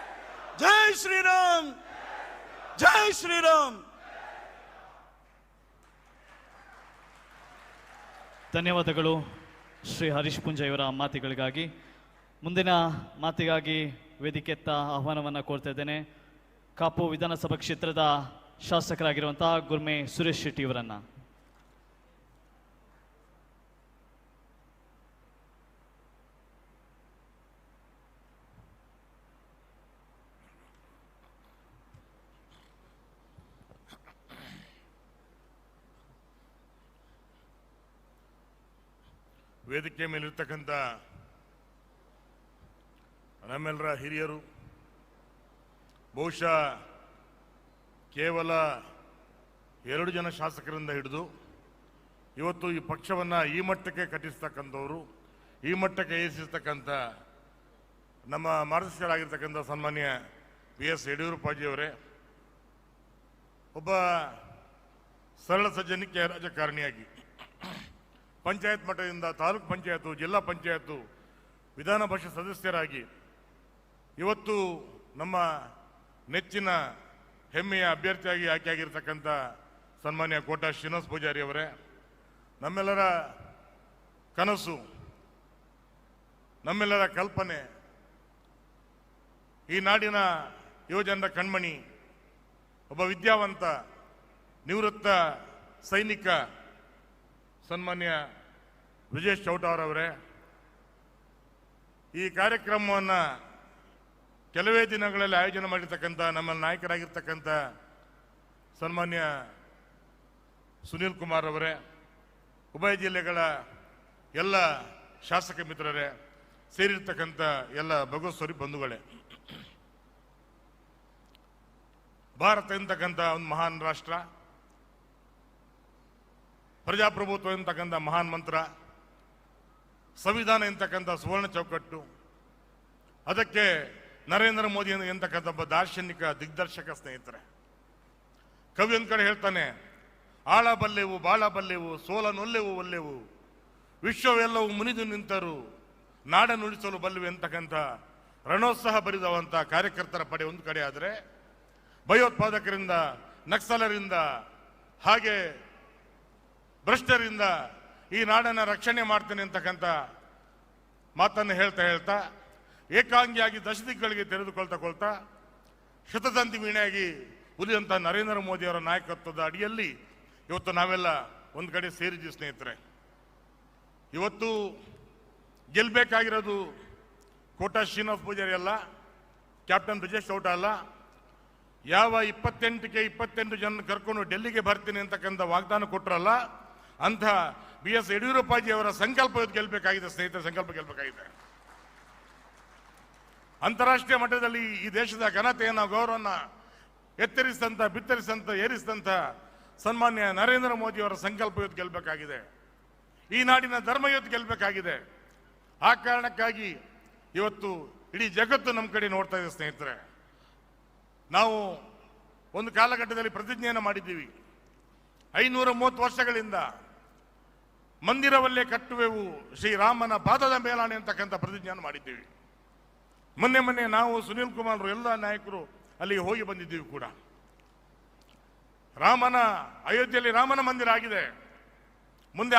जय श्री राम, जय श्री राम. ಧನ್ಯವಾದಗಳು ಶ್ರೀ ಹರೀಶ್ ಪುಂಜ ಇವರ ಮಾತುಗಳಿಗಾಗಿ. ಮುಂದಿನ ಮಾತಿಗಾಗಿ ವೇದಿಕೆತ್ತ ಆಹ್ವಾನವನ್ನು ಕೋರ್ತಾ ಇದ್ದೇನೆ. ಕಾಪು ವಿಧಾನಸಭಾ ಕ್ಷೇತ್ರದ ಶಾಸಕರಾಗಿರುವಂತಹ ಗುರ್ಮೆ ಸುರೇಶ್ ಶೆಟ್ಟಿ ಇವರನ್ನ. ವೇದಿಕೆ ಮೇಲಿರ್ತಕ್ಕಂಥ ನಮ್ಮೆಲ್ಲರ ಹಿರಿಯರು, ಬಹುಶಃ ಕೇವಲ 2 ಜನ ಶಾಸಕರಿಂದ ಹಿಡಿದು ಇವತ್ತು ಈ ಪಕ್ಷವನ್ನು ಈ ಮಟ್ಟಕ್ಕೆ ಕಟ್ಟಿಸ್ತಕ್ಕಂಥವರು, ಈ ಮಟ್ಟಕ್ಕೆ ಏರಿಸಿರ್ತಕ್ಕಂಥ ನಮ್ಮ ಮಾರ್ಗದರ್ಶಕರಾಗಿರ್ತಕ್ಕಂಥ ಸನ್ಮಾನ್ಯ BS ಯಡಿಯೂರಪ್ಪಾಜಿಯವರೇ, ಒಬ್ಬ ಸರಳ ಸಜ್ಜನಿಕೆ ರಾಜಕಾರಣಿಯಾಗಿ ಪಂಚಾಯತ್ ಮಟ್ಟದಿಂದ ತಾಲೂಕು ಪಂಚಾಯತು, ಜಿಲ್ಲಾ ಪಂಚಾಯತು, ವಿಧಾನ ಪರಿಷತ್ ಸದಸ್ಯರಾಗಿ ಇವತ್ತು ನಮ್ಮ ನೆಚ್ಚಿನ ಹೆಮ್ಮೆಯ ಅಭ್ಯರ್ಥಿಯಾಗಿ ಆಯ್ಕೆಯಾಗಿರ್ತಕ್ಕಂಥ ಸನ್ಮಾನ್ಯ ಕೋಟ ಶ್ರೀನಿವಾಸ್ ಪೂಜಾರಿ ಅವರೇ, ನಮ್ಮೆಲ್ಲರ ಕನಸು, ನಮ್ಮೆಲ್ಲರ ಕಲ್ಪನೆ, ಈ ನಾಡಿನ ಯುವಜನರ ಕಣ್ಮಣಿ, ಒಬ್ಬ ವಿದ್ಯಾವಂತ ನಿವೃತ್ತ ಸೈನಿಕ ಸನ್ಮಾನ್ಯ ಬ್ರಿಜೇಶ್ ಚೌಟ ಅವರವರೇ, ಈ ಕಾರ್ಯಕ್ರಮವನ್ನು ಕೆಲವೇ ದಿನಗಳಲ್ಲಿ ಆಯೋಜನೆ ಮಾಡಿರ್ತಕ್ಕಂಥ ನಮ್ಮ ನಾಯಕರಾಗಿರ್ತಕ್ಕಂಥ ಸನ್ಮಾನ್ಯ ಸುನೀಲ್ ಕುಮಾರ್ ಅವರೇ, ಉಭಯ ಜಿಲ್ಲೆಗಳ ಎಲ್ಲ ಶಾಸಕ ಮಿತ್ರರೇ, ಸೇರಿರ್ತಕ್ಕಂಥ ಎಲ್ಲ ಭಗವತ್ಸರಿ ಬಂಧುಗಳೇ, ಭಾರತ ಎಂತಕ್ಕಂಥ ಒಂದು ಮಹಾನ್ ರಾಷ್ಟ್ರ, ಪ್ರಜಾಪ್ರಭುತ್ವ ಎಂತಕ್ಕಂಥ ಮಹಾನ್ ಮಂತ್ರ, ಸಂವಿಧಾನ ಎಂತಕ್ಕಂಥ ಸುವರ್ಣ ಚೌಕಟ್ಟು, ಅದಕ್ಕೆ ನರೇಂದ್ರ ಮೋದಿ ಎಂತಕ್ಕಂಥ ಒಬ್ಬ ದಾರ್ಶನಿಕ ದಿಗ್ದರ್ಶಕ ಸ್ನೇಹಿತರೆ. ಕವಿ ಒಂದು ಕಡೆ ಹೇಳ್ತಾನೆ, ಆಳ ಬಲ್ಲೆವು ಬಾಳ ಬಲ್ಲೆವು ಸೋಲ ನೊಲ್ಲೆವು ಒಲ್ಲೆವು ವಿಶ್ವವೆಲ್ಲವೂ ಮುನಿದು ನಿಂತರು ನಾಡ ನುಡಿಸಲು ಬಲ್ಲೆವು ಎಂತಕ್ಕಂಥ ರಣೋತ್ಸಾಹ ಬರಿದವಂತ ಕಾರ್ಯಕರ್ತರ ಪಡೆ ಒಂದು ಕಡೆ ಆದರೆ, ಭಯೋತ್ಪಾದಕರಿಂದ, ನಕ್ಸಲರಿಂದ, ಹಾಗೆ ಭ್ರಷ್ಟರಿಂದ ಈ ನಾಡನ್ನು ರಕ್ಷಣೆ ಮಾಡ್ತೇನೆ ಅಂತಕ್ಕಂಥ ಮಾತನ್ನು ಹೇಳ್ತಾ ಏಕಾಂಗಿಯಾಗಿ ದಶದಿಕ್ಕುಗಳಿಗೆ ತೆರೆದುಕೊಳ್ತಾ ಶತದಂತಿ ವೀಣೆಯಾಗಿ ಉಳಿದಂಥ ನರೇಂದ್ರ ಮೋದಿಯವರ ನಾಯಕತ್ವದ ಅಡಿಯಲ್ಲಿ ಇವತ್ತು ನಾವೆಲ್ಲ ಒಂದು ಕಡೆ ಸೇರಿದ್ವಿ ಸ್ನೇಹಿತರೆ. ಇವತ್ತು ಗೆಲ್ಲಬೇಕಾಗಿರೋದು ಕೋಟಾ ಶ್ರೀನಿವಾಸ ಪೂಜಾರಿ ಅಲ್ಲ, ಕ್ಯಾಪ್ಟನ್ ಬ್ರಿಜೇಶ್ ಚೌಟ ಅಲ್ಲ. ಯಾವ 28ಕ್ಕೆ 28 ಜನ ಕರ್ಕೊಂಡು ಡೆಲ್ಲಿಗೆ ಬರ್ತೀನಿ ಅಂತಕ್ಕಂಥ ವಾಗ್ದಾನ ಕೊಟ್ಟರಲ್ಲ, ಅಂಥ BS ಯಡಿಯೂರಪ್ಪಾಜಿ ಅವರ ಸಂಕಲ್ಪ ಇವತ್ತು ಗೆಲ್ಲಬೇಕಾಗಿದೆ ಸ್ನೇಹಿತರೆ, ಸಂಕಲ್ಪ ಗೆಲ್ಲಬೇಕಾಗಿದೆ. ಅಂತಾರಾಷ್ಟ್ರೀಯ ಮಟ್ಟದಲ್ಲಿ ಈ ದೇಶದ ಘನತೆಯನ್ನು, ಗೌರವವನ್ನು ಬಿತ್ತರಿಸಿದಂಥ ಏರಿಸಿದಂಥ ಸನ್ಮಾನ್ಯ ನರೇಂದ್ರ ಮೋದಿ ಅವರ ಸಂಕಲ್ಪ ಇವತ್ತು ಗೆಲ್ಲಬೇಕಾಗಿದೆ. ಈ ನಾಡಿನ ಧರ್ಮ ಇವತ್ತು ಗೆಲ್ಲಬೇಕಾಗಿದೆ. ಆ ಕಾರಣಕ್ಕಾಗಿ ಇವತ್ತು ಇಡೀ ಜಗತ್ತು ನಮ್ಮ ಕಡೆ ನೋಡ್ತಾ ಇದೆ ಸ್ನೇಹಿತರೆ. ನಾವು ಒಂದು ಕಾಲಘಟ್ಟದಲ್ಲಿ ಪ್ರತಿಜ್ಞೆಯನ್ನು ಮಾಡಿದ್ದೀವಿ, 530 ವರ್ಷಗಳಿಂದ ಮಂದಿರವಲ್ಲೇ ಕಟ್ಟುವೆವು ಶ್ರೀರಾಮನ ಪಾದದ ಮೇಲಾಣೆ ಅಂತಕ್ಕಂಥ ಪ್ರತಿಜ್ಞೆಯನ್ನು ಮಾಡಿದ್ದೀವಿ. ಮೊನ್ನೆ ನಾವು ಸುನೀಲ್ ಕುಮಾರ್ ಎಲ್ಲ ನಾಯಕರು ಅಲ್ಲಿಗೆ ಹೋಗಿ ಬಂದಿದ್ದೀವಿ ಕೂಡ. ಅಯೋಧ್ಯೆಯಲ್ಲಿ ರಾಮನ ಮಂದಿರ ಆಗಿದೆ, ಮುಂದೆ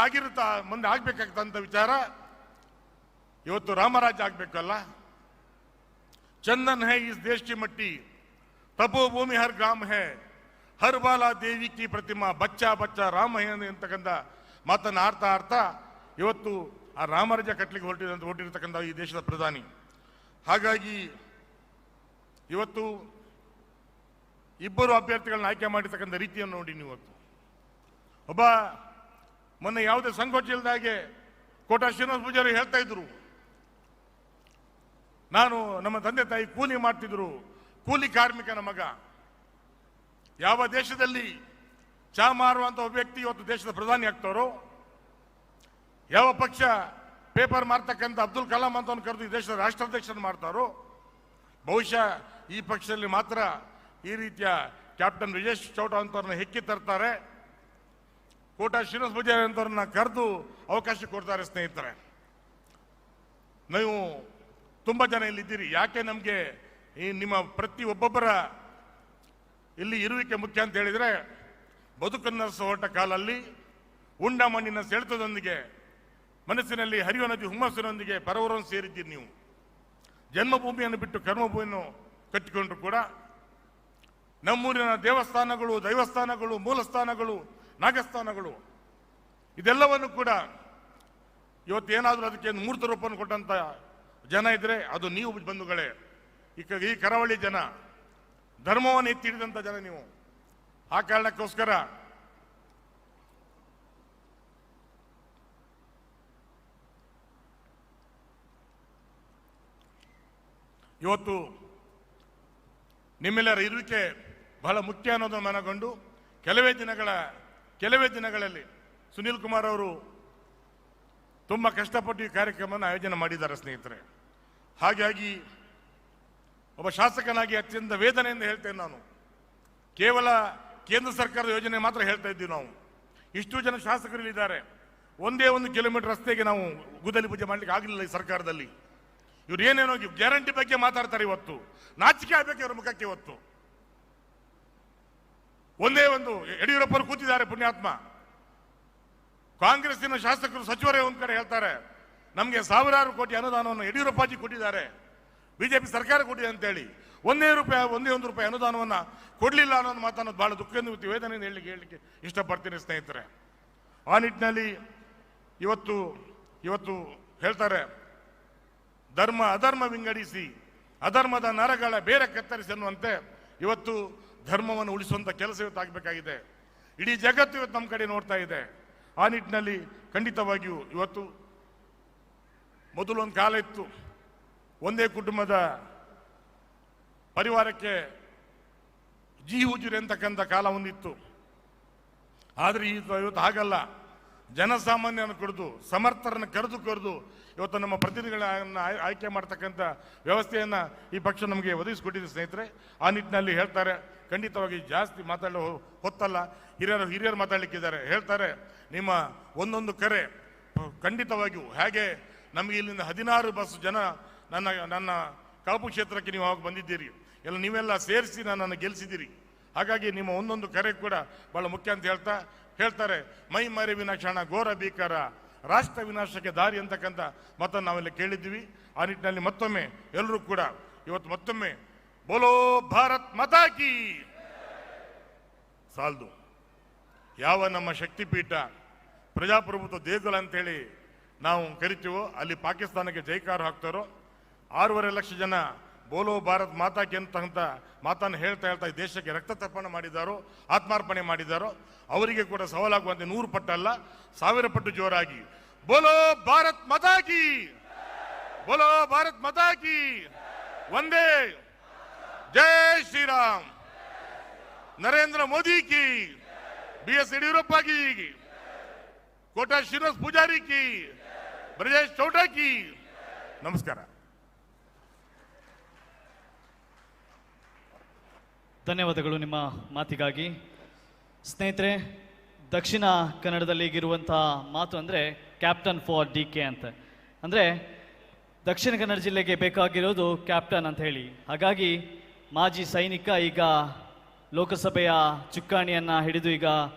ಆಗ್ಬೇಕಾಗ್ತಂತ ವಿಚಾರ. ಇವತ್ತು ರಾಮರಾಜ್ಯ ಆಗ್ಬೇಕಲ್ಲ. ಚಂದನ್ ಹೈ ಇಸ್ ದೇಶ ಕಿ ಮಟ್ಟಿ, ತಪೋಭೂಮಿ ಹರ್ ಗ್ರಾಮ ಹೈ, ಹರ್ ಬಾಲಾ ದೇವಿ ಕಿ ಪ್ರತಿಮಾ, ಬಚ್ಚಾ ಬಚ್ಚಾ ರಾಮ ಹೇ ಅಂತಕ್ಕಂಥ ಮಾತನ್ನು ಆಡ್ತಾ ಇವತ್ತು ಆ ರಾಮರಾಜ್ಯ ಕಟ್ಟಲಿಕ್ಕೆ ಹೊರಟಿರ್ತಕ್ಕಂಥ ಈ ದೇಶದ ಪ್ರಧಾನಿ. ಹಾಗಾಗಿ ಇವತ್ತು ಇಬ್ಬರು ಅಭ್ಯರ್ಥಿಗಳನ್ನ ಆಯ್ಕೆ ಮಾಡಿರ್ತಕ್ಕಂಥ ರೀತಿಯನ್ನು ನೋಡಿ. ಇವತ್ತು ಒಬ್ಬ ಮೊನ್ನೆ ಯಾವುದೇ ಸಂಕೋಚ ಇಲ್ಲದಾಗೆ ಕೋಟಾ ಶ್ರೀನಿವಾಸ ಪೂಜಾರಿ ಹೇಳ್ತಾ ಇದ್ರು, ನಾನು ನಮ್ಮ ತಂದೆ ತಾಯಿ ಕೂಲಿ ಮಾಡ್ತಿದ್ರು, ಕೂಲಿ ಕಾರ್ಮಿಕನ ಮಗ. ಯಾವ ದೇಶದಲ್ಲಿ ಚಾ ಮಾರುವಂತ ಒಬ್ಬ ವ್ಯಕ್ತಿ ಇವತ್ತು ದೇಶದ ಪ್ರಧಾನಿ ಆಗ್ತಾರೋ, ಯಾವ ಪಕ್ಷ ಪೇಪರ್ ಮಾರ್ತಕ್ಕಂಥ ಅಬ್ದುಲ್ ಕಲಾಂ ಅಂತ ಕರೆದು ಈ ದೇಶದ ರಾಷ್ಟ್ರಾಧ್ಯಕ್ಷರನ್ನು ಮಾಡ್ತಾರೋ, ಬಹುಶಃ ಈ ಪಕ್ಷದಲ್ಲಿ ಮಾತ್ರ ಈ ರೀತಿಯ ಕ್ಯಾಪ್ಟನ್ ಬ್ರಿಜೇಶ್ ಚೌಟ ಅಂತವ್ರನ್ನ ಹೆಕ್ಕಿ ತರ್ತಾರೆ, ಕೋಟಾ ಶ್ರೀನಿವಾಸ ಪೂಜಾರಿ ಅಂತವ್ರನ್ನ ಕರೆದು ಅವಕಾಶ ಕೊಡ್ತಾರೆ. ಸ್ನೇಹಿತರೆ, ನೀವು ತುಂಬಾ ಜನ ಇಲ್ಲಿದ್ದೀರಿ. ಯಾಕೆ ನಮಗೆ ಈ ನಿಮ್ಮ ಪ್ರತಿ ಒಬ್ಬೊಬ್ಬರ ಇಲ್ಲಿ ಇರುವಿಕೆ ಮುಖ್ಯ ಅಂತ ಹೇಳಿದ್ರೆ, ಬದುಕನ್ನು ಹೊರಟ ಕಾಲಲ್ಲಿ ಉಂಡ ಮಣ್ಣಿನ ಸೆಳೆತದೊಂದಿಗೆ, ಮನಸ್ಸಿನಲ್ಲಿ ಹರಿಯುವ ನದಿ ಹುಮ್ಮಸ್ಸಿನೊಂದಿಗೆ ಪರವರನ್ನು ಸೇರಿದ್ದೀರಿ. ನೀವು ಜನ್ಮಭೂಮಿಯನ್ನು ಬಿಟ್ಟು ಕರ್ಮಭೂಮಿಯನ್ನು ಕಟ್ಟಿಕೊಂಡ್ರು ಕೂಡ ನಮ್ಮೂರಿನ ದೇವಸ್ಥಾನಗಳು, ದೈವಸ್ಥಾನಗಳು, ಮೂಲಸ್ಥಾನಗಳು, ನಾಗಸ್ಥಾನಗಳು ಇದೆಲ್ಲವನ್ನು ಕೂಡ ಇವತ್ತೇನಾದರೂ ಅದಕ್ಕೆ ಮೂರ್ತ ರೂಪವನ್ನು ಕೊಟ್ಟಂತ ಜನ ಇದ್ರೆ ಅದು ನೀವು ಬಂಧುಗಳೇ. ಈ ಕರಾವಳಿ ಜನ, ಧರ್ಮವನ್ನು ಎತ್ತಿ ಹಿಡಿದಂಥ ಜನ ನೀವು. ಆ ಕಾರಣಕ್ಕೋಸ್ಕರ ಇವತ್ತು ನಿಮ್ಮೆಲ್ಲರ ಇರುವಿಕೆ ಬಹಳ ಮುಖ್ಯ ಅನ್ನೋದನ್ನು ಮನಗೊಂಡು ಕೆಲವೇ ದಿನಗಳಲ್ಲಿ ಸುನೀಲ್ ಕುಮಾರ್ ಅವರು ತುಂಬ ಕಷ್ಟಪಟ್ಟು ಈ ಕಾರ್ಯಕ್ರಮವನ್ನು ಆಯೋಜನೆ ಮಾಡಿದ್ದಾರೆ ಸ್ನೇಹಿತರೆ. ಹಾಗಾಗಿ ಒಬ್ಬ ಶಾಸಕನಾಗಿ ಅತ್ಯಂತ ವೇದನೆಯಿಂದ ಹೇಳ್ತೇನೆ ನಾನು. ಕೇವಲ ಕೇಂದ್ರ ಸರ್ಕಾರದ ಯೋಜನೆ ಮಾತ್ರ ಹೇಳ್ತಾ ಇದ್ದೀವಿ ನಾವು. ಇಷ್ಟು ಜನ ಶಾಸಕರಿದ್ದಾರೆ, ಒಂದೇ 1 ಕಿಲೋಮೀಟರ್ ರಸ್ತೆಗೆ ನಾವು ಗುದ್ದಲಿ ಪೂಜೆ ಮಾಡ್ಲಿಕ್ಕೆ ಆಗಲಿಲ್ಲ ಈ ಸರ್ಕಾರದಲ್ಲಿ. ಇವ್ರು ಏನೇನೋ ಗ್ಯಾರಂಟಿ ಬಗ್ಗೆ ಮಾತಾಡ್ತಾರೆ. ಇವತ್ತು ನಾಚಿಕೆ ಆಗ್ಬೇಕು ಇವರ ಮುಖಕ್ಕೆ. ಇವತ್ತು ಒಂದೇ ಒಂದು ಯಡಿಯೂರಪ್ಪರು ಕೂತಿದ್ದಾರೆ, ಪುಣ್ಯಾತ್ಮ. ಕಾಂಗ್ರೆಸ್ಸಿನ ಶಾಸಕರು, ಸಚಿವರೇ ಒಂದ್ ಕಡೆ ಹೇಳ್ತಾರೆ, ನಮಗೆ 1000 ಕೋಟಿ ಅನುದಾನವನ್ನು ಯಡಿಯೂರಪ್ಪಾಜಿ ಕೊಟ್ಟಿದ್ದಾರೆ, ಬಿಜೆಪಿ ಸರ್ಕಾರ ಕೊಟ್ಟಿದೆ ಅಂತೇಳಿ. ಒಂದೇ ಒಂದು ರೂಪಾಯಿ ಅನುದಾನವನ್ನ ಕೊಡ್ಲಿಲ್ಲ ಅನ್ನೋದು ಮಾತನ್ನೋದು ಬಹಳ ದುಃಖದಿಂದ ವೇದನೆಯಿಂದ ಹೇಳಲಿಕ್ಕೆ ಇಷ್ಟಪಡ್ತೀನಿ ಸ್ನೇಹಿತರೆ. ಆ ನಿಟ್ಟಿನಲ್ಲಿ ಇವತ್ತು ಹೇಳ್ತಾರೆ, ಧರ್ಮ ಅಧರ್ಮ ವಿಂಗಡಿಸಿ ಅಧರ್ಮದ ನರಗಳ ಬೇರೆ ಕತ್ತರಿಸಿ ಅನ್ನುವಂತೆ ಇವತ್ತು ಧರ್ಮವನ್ನು ಉಳಿಸುವಂತ ಕೆಲಸ ಇವತ್ತು ಆಗಬೇಕಾಗಿದೆ. ಇಡೀ ಜಗತ್ತು ಇವತ್ತು ನಮ್ಮ ಕಡೆ ನೋಡ್ತಾ ಇದೆ. ಆ ನಿಟ್ಟಿನಲ್ಲಿ ಖಂಡಿತವಾಗಿಯೂ ಇವತ್ತು ಮೊದಲು ಒಂದು ಕಾಲ ಇತ್ತು, ಒಂದೇ ಕುಟುಂಬದ ಪರಿವಾರಕ್ಕೆ ಜೀಹುಜುರಿ ಅಂತಕ್ಕಂಥ ಕಾಲ ಒಂದಿತ್ತು. ಆದರೆ ಇವತ್ತು ಹಾಗಲ್ಲ. ಜನಸಾಮಾನ್ಯನ ಕುರಿತು ಸಮರ್ಥರನ್ನು ಕರೆದು ಇವತ್ತು ನಮ್ಮ ಪ್ರತಿನಿಧಿಗಳನ್ನ ಆಯ್ಕೆ ಮಾಡ್ತಕ್ಕಂಥ ವ್ಯವಸ್ಥೆಯನ್ನು ಈ ಪಕ್ಷ ನಮಗೆ ಒದಗಿಸಿಕೊಟ್ಟಿದೆ ಸ್ನೇಹಿತರೆ. ಆ ನಿಟ್ಟಿನಲ್ಲಿ ಹೇಳ್ತಾರೆ, ಖಂಡಿತವಾಗಿ ಜಾಸ್ತಿ ಮಾತಾಡೋ ಹೊತ್ತಲ್ಲ, ಹಿರಿಯರು ಮಾತಾಡಲಿಕ್ಕಿದ್ದಾರೆ. ಹೇಳ್ತಾರೆ, ನಿಮ್ಮ ಒಂದೊಂದು ಕರೆ ಖಂಡಿತವಾಗಿಯೂ ಹೇಗೆ ನಮಗೆ ಇಲ್ಲಿಂದ 16 ಬಸ್ ಜನ ನನ್ನ ಕಾಪು ಕ್ಷೇತ್ರಕ್ಕೆ ನೀವು ಆವಾಗ ಬಂದಿದ್ದೀರಿ, ನೀವೆಲ್ಲ ಸೇರಿಸಿ ನನ್ನನ್ನು ಗೆಲ್ಲಿಸಿದ್ದೀರಿ. ಹಾಗಾಗಿ ನಿಮ್ಮ ಒಂದೊಂದು ಕರೆ ಕೂಡ ಬಹಳ ಮುಖ್ಯ ಅಂತ ಹೇಳ್ತಾರೆ. ಮೈ ಮರಿವಿನ ಕ್ಷಣ ಘೋರ ಭೀಕರ ರಾಷ್ಟ್ರ ವಿನಾಶಕ್ಕೆ ದಾರಿ ಅಂತಕ್ಕಂಥ ಮಾತನ್ನು ನಾವೆಲ್ಲ ಕೇಳಿದ್ದೀವಿ. ಆ ನಿಟ್ಟಿನಲ್ಲಿ ಮತ್ತೊಮ್ಮೆ ಎಲ್ಲರೂ ಕೂಡ ಇವತ್ತು ಮತ್ತೊಮ್ಮೆ ಬೋಲೋ ಭಾರತ್ ಮಾತಾ ಕಿ ಸಾಲ್ದು. ಯಾವ ನಮ್ಮ ಶಕ್ತಿಪೀಠ ಪ್ರಜಾಪ್ರಭುತ್ವ ದೇಗುಲ ಅಂತೇಳಿ ನಾವು ಕರಿತೀವೋ ಅಲ್ಲಿ ಪಾಕಿಸ್ತಾನಕ್ಕೆ ಜೈಕಾರ ಹಾಕ್ತಾರೋ, 6.5 ಲಕ್ಷ ಜನ ಬೋಲೋ ಭಾರತ್ ಮಾತಾಕಿ ಅಂತ ಮಾತನ್ನು ಹೇಳ್ತಾ ಈ ದೇಶಕ್ಕೆ ರಕ್ತ ತರ್ಪಣ ಮಾಡಿದ್ದಾರೋ, ಆತ್ಮಾರ್ಪಣೆ ಮಾಡಿದ್ದಾರೋ ಅವರಿಗೆ ಕೂಡ ಸವಾಲಾಗುವಂತೆ 100 ಪಟ್ಟಲ್ಲ 1000 ಪಟ್ಟು ಜೋರಾಗಿ ಬೋಲೋ ಭಾರತ್ ಮಾತಾಕಿ, ಬೋಲೋ ಭಾರತ್ ಮಾತಾಕಿ, ಒಂದೇ ಜೈ ಶ್ರೀರಾಮ್, ನರೇಂದ್ರ ಮೋದಿ ಕಿ, BS ಯಡಿಯೂರಪ್ಪ की, ಕೋಟಾ ಶ್ರೀನಿವಾಸ್ ಪೂಜಾರಿ की, ಬ್ರಜೇಶ್ ಚೌಟಾ की. ನಮಸ್ಕಾರ. ಧನ್ಯವಾದಗಳು ನಿಮ್ಮ ಮಾತಿಗಾಗಿ. ಸ್ನೇಹಿತರೆ, ದಕ್ಷಿಣ ಕನ್ನಡದಲ್ಲಿ ಈಗಿರುವಂತಹ ಮಾತು ಅಂದರೆ ಕ್ಯಾಪ್ಟನ್ ಫಾರ್ DK ಅಂತ. ಅಂದರೆ ದಕ್ಷಿಣ ಕನ್ನಡ ಜಿಲ್ಲೆಗೆ ಬೇಕಾಗಿರೋದು ಕ್ಯಾಪ್ಟನ್ ಅಂತ ಹೇಳಿ. ಹಾಗಾಗಿ ಮಾಜಿ ಸೈನಿಕ ಈಗ ಲೋಕಸಭೆಯ ಚುಕ್ಕಾಣಿಯನ್ನು ಹಿಡಿದು ಈಗ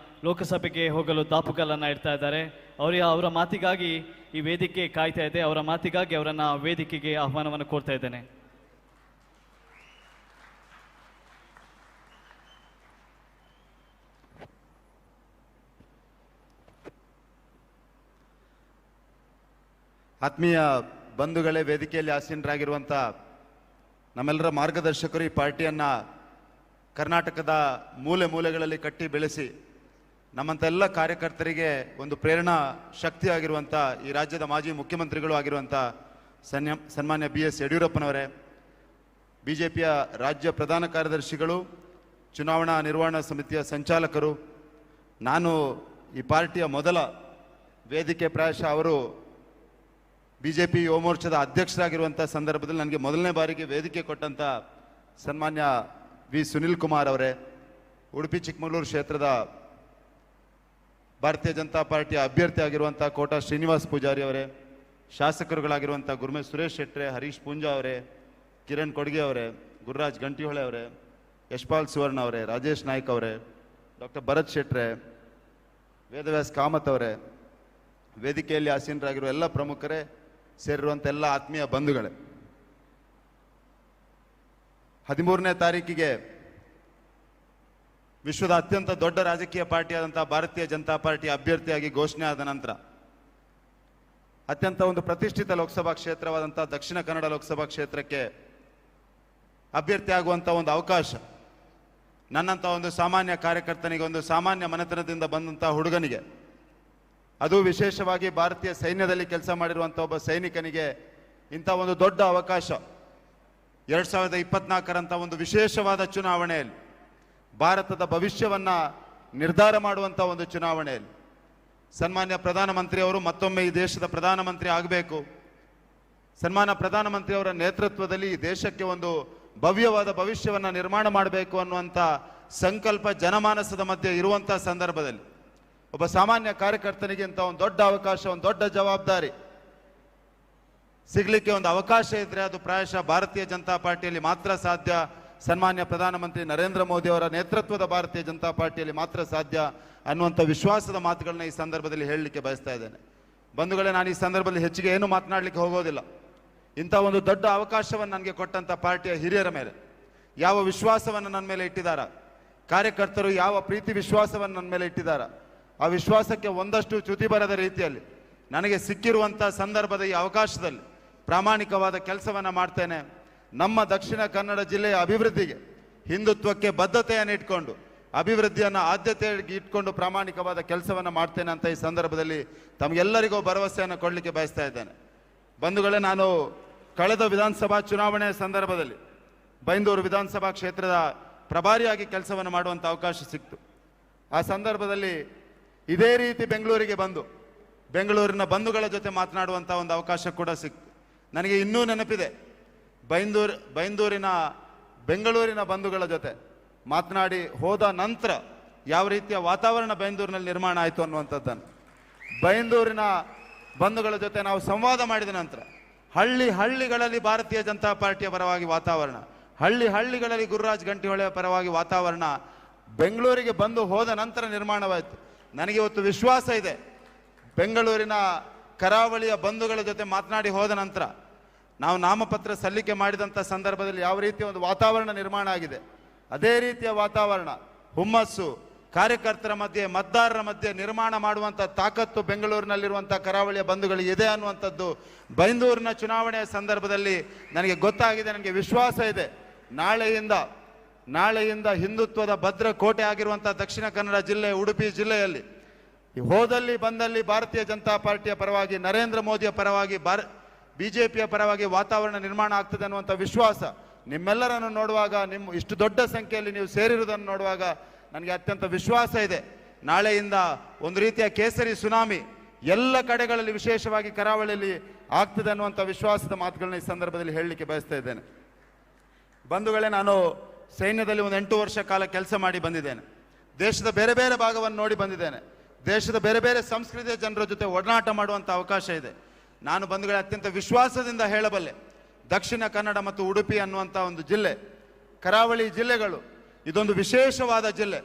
ಲೋಕಸಭೆಗೆ ಹೋಗಲು ದಾಪುಗಾಲನ್ನು ಇಡ್ತಾ ಇದ್ದಾರೆ. ಅವರ ಮಾತಿಗಾಗಿ ಈ ವೇದಿಕೆ ಕಾಯ್ತಾ ಇದೆ. ಅವರ ಮಾತಿಗಾಗಿ ಅವರನ್ನು ವೇದಿಕೆಗೆ ಆಹ್ವಾನವನ್ನು ಕೋರ್ತಾ ಇದ್ದೇನೆ. ಆತ್ಮೀಯ ಬಂಧುಗಳೇ, ವೇದಿಕೆಯಲ್ಲಿ ಆಸೀನರಾಗಿರುವಂಥ ನಮ್ಮೆಲ್ಲರ ಮಾರ್ಗದರ್ಶಕರು ಈ ಪಾರ್ಟಿಯನ್ನು ಕರ್ನಾಟಕದ ಮೂಲೆ ಮೂಲೆಗಳಲ್ಲಿ ಕಟ್ಟಿ ಬೆಳೆಸಿ ನಮ್ಮಂಥ ಎಲ್ಲ ಕಾರ್ಯಕರ್ತರಿಗೆ ಒಂದು ಪ್ರೇರಣಾ ಶಕ್ತಿ ಆಗಿರುವಂಥ ಈ ರಾಜ್ಯದ ಮಾಜಿ ಮುಖ್ಯಮಂತ್ರಿಗಳು ಆಗಿರುವಂಥ ಸನ್ಮಾನ್ಯ BS ಯಡಿಯೂರಪ್ಪನವರೇ, BJPಯ ರಾಜ್ಯ ಪ್ರಧಾನ ಕಾರ್ಯದರ್ಶಿಗಳು, ಚುನಾವಣಾ ನಿರ್ವಹಣಾ ಸಮಿತಿಯ ಸಂಚಾಲಕರು, ನಾನು ಈ ಪಾರ್ಟಿಯ ಮೊದಲ ವೇದಿಕೆ ಪ್ರಾಯಶಃ ಅವರು BJP ಯುವ ಮೋರ್ಚಾದ ಅಧ್ಯಕ್ಷರಾಗಿರುವಂಥ ಸಂದರ್ಭದಲ್ಲಿ ನನಗೆ ಮೊದಲನೇ ಬಾರಿಗೆ ವೇದಿಕೆ ಕೊಟ್ಟಂಥ ಸನ್ಮಾನ್ಯ V. ಸುನಿಲ್ ಕುಮಾರ್ ಅವರೇ, ಉಡುಪಿ ಚಿಕ್ಕಮಗಳೂರು ಕ್ಷೇತ್ರದ ಭಾರತೀಯ ಜನತಾ ಪಾರ್ಟಿಯ ಅಭ್ಯರ್ಥಿ ಆಗಿರುವಂಥ ಕೋಟಾ ಶ್ರೀನಿವಾಸ್ ಪೂಜಾರಿ ಅವರೇ, ಶಾಸಕರುಗಳಾಗಿರುವಂಥ ಗುರುಮೆ ಸುರೇಶ್ ಶೆಟ್ರೆ, ಹರೀಶ್ ಪೂಂಜಾ ಅವರೇ, ಕಿರಣ್ ಕೊಡ್ಗೆ ಅವರೇ, ಗುರುರಾಜ್ ಗಂಟಿಹೊಳೆ ಅವರೇ, ಯಶ್ಪಾಲ್ ಸುವರ್ಣ ಅವರೇ, ರಾಜೇಶ್ ನಾಯ್ಕ್ ಅವರೇ, ಡಾಕ್ಟರ್ ಭರತ್ ಶೆಟ್ರೆ, ವೇದವ್ಯಾಸ್ ಕಾಮತ್ ಅವರೇ, ವೇದಿಕೆಯಲ್ಲಿ ಆಸೀನರಾಗಿರುವ ಎಲ್ಲ ಪ್ರಮುಖರೇ, ಸೇರಿರುವಂಥ ಎಲ್ಲ ಆತ್ಮೀಯ ಬಂಧುಗಳೇ, 13ನೇ ತಾರೀಕಿಗೆ ವಿಶ್ವದ ಅತ್ಯಂತ ದೊಡ್ಡ ರಾಜಕೀಯ ಪಾರ್ಟಿಯಾದಂಥ ಭಾರತೀಯ ಜನತಾ ಪಾರ್ಟಿ ಅಭ್ಯರ್ಥಿಯಾಗಿ ಘೋಷಣೆ ಆದ ನಂತರ ಅತ್ಯಂತ ಒಂದು ಪ್ರತಿಷ್ಠಿತ ಲೋಕಸಭಾ ಕ್ಷೇತ್ರವಾದಂಥ ದಕ್ಷಿಣ ಕನ್ನಡ ಲೋಕಸಭಾ ಕ್ಷೇತ್ರಕ್ಕೆ ಅಭ್ಯರ್ಥಿ ಆಗುವಂಥ ಒಂದು ಅವಕಾಶ ನನ್ನಂಥ ಒಂದು ಸಾಮಾನ್ಯ ಕಾರ್ಯಕರ್ತನಿಗೆ, ಒಂದು ಸಾಮಾನ್ಯ ಮನೆತನದಿಂದ ಬಂದಂಥ ಹುಡುಗನಿಗೆ, ಅದು ವಿಶೇಷವಾಗಿ ಭಾರತೀಯ ಸೈನ್ಯದಲ್ಲಿ ಕೆಲಸ ಮಾಡಿರುವಂಥ ಒಬ್ಬ ಸೈನಿಕನಿಗೆ ಇಂಥ ಒಂದು ದೊಡ್ಡ ಅವಕಾಶ 2024ರಂಥ ಒಂದು ವಿಶೇಷವಾದ ಚುನಾವಣೆಯಲ್ಲಿ, ಭಾರತದ ಭವಿಷ್ಯವನ್ನು ನಿರ್ಧಾರ ಮಾಡುವಂಥ ಒಂದು ಚುನಾವಣೆಯಲ್ಲಿ ಸನ್ಮಾನ್ಯ ಪ್ರಧಾನಮಂತ್ರಿಯವರು ಮತ್ತೊಮ್ಮೆ ಈ ದೇಶದ ಪ್ರಧಾನಮಂತ್ರಿ ಆಗಬೇಕು, ಸನ್ಮಾನ್ಯ ಪ್ರಧಾನಮಂತ್ರಿಯವರ ನೇತೃತ್ವದಲ್ಲಿ ಈ ದೇಶಕ್ಕೆ ಒಂದು ಭವ್ಯವಾದ ಭವಿಷ್ಯವನ್ನು ನಿರ್ಮಾಣ ಮಾಡಬೇಕು ಅನ್ನುವಂಥ ಸಂಕಲ್ಪ ಜನಮಾನಸದ ಮಧ್ಯೆ ಇರುವಂಥ ಸಂದರ್ಭದಲ್ಲಿ ಒಬ್ಬ ಸಾಮಾನ್ಯ ಕಾರ್ಯಕರ್ತನಿಗೆ ಇಂಥ ಒಂದು ದೊಡ್ಡ ಅವಕಾಶ, ಒಂದು ದೊಡ್ಡ ಜವಾಬ್ದಾರಿ ಸಿಗಲಿಕ್ಕೆ ಒಂದು ಅವಕಾಶ ಇದ್ದರೆ ಅದು ಪ್ರಾಯಶಃ ಭಾರತೀಯ ಜನತಾ ಪಾರ್ಟಿಯಲ್ಲಿ ಮಾತ್ರ ಸಾಧ್ಯ, ಸನ್ಮಾನ್ಯ ಪ್ರಧಾನಮಂತ್ರಿ ನರೇಂದ್ರ ಮೋದಿ ಅವರ ನೇತೃತ್ವದ ಭಾರತೀಯ ಜನತಾ ಪಾರ್ಟಿಯಲ್ಲಿ ಮಾತ್ರ ಸಾಧ್ಯ ಅನ್ನುವಂಥ ವಿಶ್ವಾಸದ ಮಾತುಗಳನ್ನ ಈ ಸಂದರ್ಭದಲ್ಲಿ ಹೇಳಲಿಕ್ಕೆ ಬಯಸ್ತಾ ಇದ್ದೇನೆ. ಬಂಧುಗಳೇ, ನಾನು ಈ ಸಂದರ್ಭದಲ್ಲಿ ಹೆಚ್ಚಿಗೆ ಏನು ಮಾತನಾಡಲಿಕ್ಕೆ ಹೋಗೋದಿಲ್ಲ. ಇಂಥ ಒಂದು ದೊಡ್ಡ ಅವಕಾಶವನ್ನು ನನಗೆ ಕೊಟ್ಟಂಥ ಪಾರ್ಟಿಯ ಹಿರಿಯರ ಮೇಲೆ ಯಾವ ವಿಶ್ವಾಸವನ್ನು ನನ್ನ ಮೇಲೆ ಇಟ್ಟಿದ್ದಾರ, ಕಾರ್ಯಕರ್ತರು ಯಾವ ಪ್ರೀತಿ ವಿಶ್ವಾಸವನ್ನು ನನ್ನ ಮೇಲೆ ಇಟ್ಟಿದ್ದಾರ, ಆ ವಿಶ್ವಾಸಕ್ಕೆ ಒಂದಷ್ಟು ಚ್ಯುತಿ ಬರದ ರೀತಿಯಲ್ಲಿ ನನಗೆ ಸಿಕ್ಕಿರುವಂಥ ಸಂದರ್ಭದ ಈ ಅವಕಾಶದಲ್ಲಿ ಪ್ರಾಮಾಣಿಕವಾದ ಕೆಲಸವನ್ನು ಮಾಡ್ತೇನೆ. ನಮ್ಮ ದಕ್ಷಿಣ ಕನ್ನಡ ಜಿಲ್ಲೆಯ ಅಭಿವೃದ್ಧಿಗೆ, ಹಿಂದುತ್ವಕ್ಕೆ ಬದ್ಧತೆಯನ್ನು ಇಟ್ಕೊಂಡು, ಅಭಿವೃದ್ಧಿಯನ್ನು ಆದ್ಯತೆಯಾಗಿ ಇಟ್ಕೊಂಡು ಪ್ರಾಮಾಣಿಕವಾದ ಕೆಲಸವನ್ನು ಮಾಡ್ತೇನೆ ಅಂತ ಈ ಸಂದರ್ಭದಲ್ಲಿ ತಮಗೆಲ್ಲರಿಗೂ ಭರವಸೆಯನ್ನು ಕೊಡಲಿಕ್ಕೆ ಬಯಸ್ತಾ ಇದ್ದೇನೆ. ಬಂಧುಗಳೇ, ನಾನು ಕಳೆದ ವಿಧಾನಸಭಾ ಚುನಾವಣೆಯ ಸಂದರ್ಭದಲ್ಲಿ ಬೈಂದೂರು ವಿಧಾನಸಭಾ ಕ್ಷೇತ್ರದ ಪ್ರಭಾರಿಯಾಗಿ ಕೆಲಸವನ್ನು ಮಾಡುವಂಥ ಅವಕಾಶ ಸಿಕ್ತು. ಆ ಸಂದರ್ಭದಲ್ಲಿ ಇದೇ ರೀತಿ ಬೆಂಗಳೂರಿಗೆ ಬಂದು ಬೆಂಗಳೂರಿನ ಬಂಧುಗಳ ಜೊತೆ ಮಾತನಾಡುವಂಥ ಒಂದು ಅವಕಾಶ ಕೂಡ ಸಿಕ್ತು. ನನಗೆ ಇನ್ನೂ ನೆನಪಿದೆ, ಬೆಂಗಳೂರಿನ ಬಂಧುಗಳ ಜೊತೆ ಮಾತನಾಡಿ ಹೋದ ನಂತರ ಯಾವ ರೀತಿಯ ವಾತಾವರಣ ಬೈಂದೂರಿನಲ್ಲಿ ನಿರ್ಮಾಣ ಆಯಿತು ಅನ್ನುವಂಥದ್ದನ್ನು, ಬೈಂದೂರಿನ ಬಂಧುಗಳ ಜೊತೆ ನಾವು ಸಂವಾದ ಮಾಡಿದ ನಂತರ ಹಳ್ಳಿಗಳಲ್ಲಿ ಭಾರತೀಯ ಜನತಾ ಪಾರ್ಟಿಯ ಪರವಾಗಿ ವಾತಾವರಣ, ಹಳ್ಳಿಗಳಲ್ಲಿ ಗುರುರಾಜ್ ಗಂಟಿಹೊಳೆಯ ಪರವಾಗಿ ವಾತಾವರಣ ಬೆಂಗಳೂರಿಗೆ ಬಂದು ಹೋದ ನಂತರ ನಿರ್ಮಾಣವಾಯಿತು. ನನಗೆ ಇವತ್ತು ವಿಶ್ವಾಸ ಇದೆ, ಬೆಂಗಳೂರಿನ ಕರಾವಳಿಯ ಬಂಧುಗಳ ಜೊತೆ ಮಾತನಾಡಿ ಹೋದ ನಂತರ ನಾವು ನಾಮಪತ್ರ ಸಲ್ಲಿಕೆ ಮಾಡಿದಂಥ ಸಂದರ್ಭದಲ್ಲಿ ಯಾವ ರೀತಿಯ ಒಂದು ವಾತಾವರಣ ನಿರ್ಮಾಣ ಆಗಿದೆ, ಅದೇ ರೀತಿಯ ವಾತಾವರಣ ಹುಮ್ಮಸ್ಸು ಕಾರ್ಯಕರ್ತರ ಮಧ್ಯೆ ಮತದಾರರ ಮಧ್ಯೆ ನಿರ್ಮಾಣ ಮಾಡುವಂಥ ತಾಕತ್ತು ಬೆಂಗಳೂರಿನಲ್ಲಿರುವಂಥ ಕರಾವಳಿಯ ಬಂಧುಗಳಿಗೆ ಇದೆ ಅನ್ನುವಂಥದ್ದು ಬೈಂದೂರಿನ ಚುನಾವಣೆಯ ಸಂದರ್ಭದಲ್ಲಿ ನನಗೆ ಗೊತ್ತಾಗಿದೆ, ನನಗೆ ವಿಶ್ವಾಸ ಇದೆ. ನಾಳೆಯಿಂದ ಹಿಂದುತ್ವದ ಭದ್ರ ಕೋಟೆ ಆಗಿರುವಂಥ ದಕ್ಷಿಣ ಕನ್ನಡ ಜಿಲ್ಲೆ ಉಡುಪಿ ಜಿಲ್ಲೆಯಲ್ಲಿ ಹೋದಲ್ಲಿ ಬಂದಲ್ಲಿ ಭಾರತೀಯ ಜನತಾ ಪಾರ್ಟಿಯ ಪರವಾಗಿ ನರೇಂದ್ರ ಮೋದಿಯ ಪರವಾಗಿ ಬಿಜೆಪಿಯ ಪರವಾಗಿ ವಾತಾವರಣ ನಿರ್ಮಾಣ ಆಗ್ತದೆ ಅನ್ನುವಂಥ ವಿಶ್ವಾಸ ನಿಮ್ಮೆಲ್ಲರನ್ನು ನೋಡುವಾಗ, ಇಷ್ಟು ದೊಡ್ಡ ಸಂಖ್ಯೆಯಲ್ಲಿ ನೀವು ಸೇರಿರುವುದನ್ನು ನೋಡುವಾಗ ನನಗೆ ಅತ್ಯಂತ ವಿಶ್ವಾಸ ಇದೆ. ನಾಳೆಯಿಂದ ಒಂದು ರೀತಿಯ ಕೇಸರಿ ಸುನಾಮಿ ಎಲ್ಲ ಕಡೆಗಳಲ್ಲಿ ವಿಶೇಷವಾಗಿ ಕರಾವಳಿಯಲ್ಲಿ ಆಗ್ತದೆ ಅನ್ನುವಂಥ ವಿಶ್ವಾಸದ ಮಾತುಗಳನ್ನ ಈ ಸಂದರ್ಭದಲ್ಲಿ ಹೇಳಲಿಕ್ಕೆ ಬಯಸ್ತಾ ಇದ್ದೇನೆ. ಬಂಧುಗಳೇ, ನಾನು ಸೈನ್ಯದಲ್ಲಿ ಒಂದು 8 ವರ್ಷ ಕಾಲ ಕೆಲಸ ಮಾಡಿ ಬಂದಿದ್ದೇನೆ. ದೇಶದ ಬೇರೆ ಬೇರೆ ಭಾಗವನ್ನು ನೋಡಿ ಬಂದಿದ್ದೇನೆ. ದೇಶದ ಬೇರೆ ಬೇರೆ ಸಂಸ್ಕೃತಿಯ ಜನರ ಜೊತೆ ಒಡನಾಟ ಮಾಡುವಂಥ ಅವಕಾಶ ಇದೆ. ನಾನು ಬಂಧುಗಳೇ ಅತ್ಯಂತ ವಿಶ್ವಾಸದಿಂದ ಹೇಳಬಲ್ಲೆ, ದಕ್ಷಿಣ ಕನ್ನಡ ಮತ್ತು ಉಡುಪಿ ಅನ್ನುವಂಥ ಒಂದು ಜಿಲ್ಲೆ, ಕರಾವಳಿ ಜಿಲ್ಲೆಗಳು ಇದೊಂದು ವಿಶೇಷವಾದ ಜಿಲ್ಲೆ.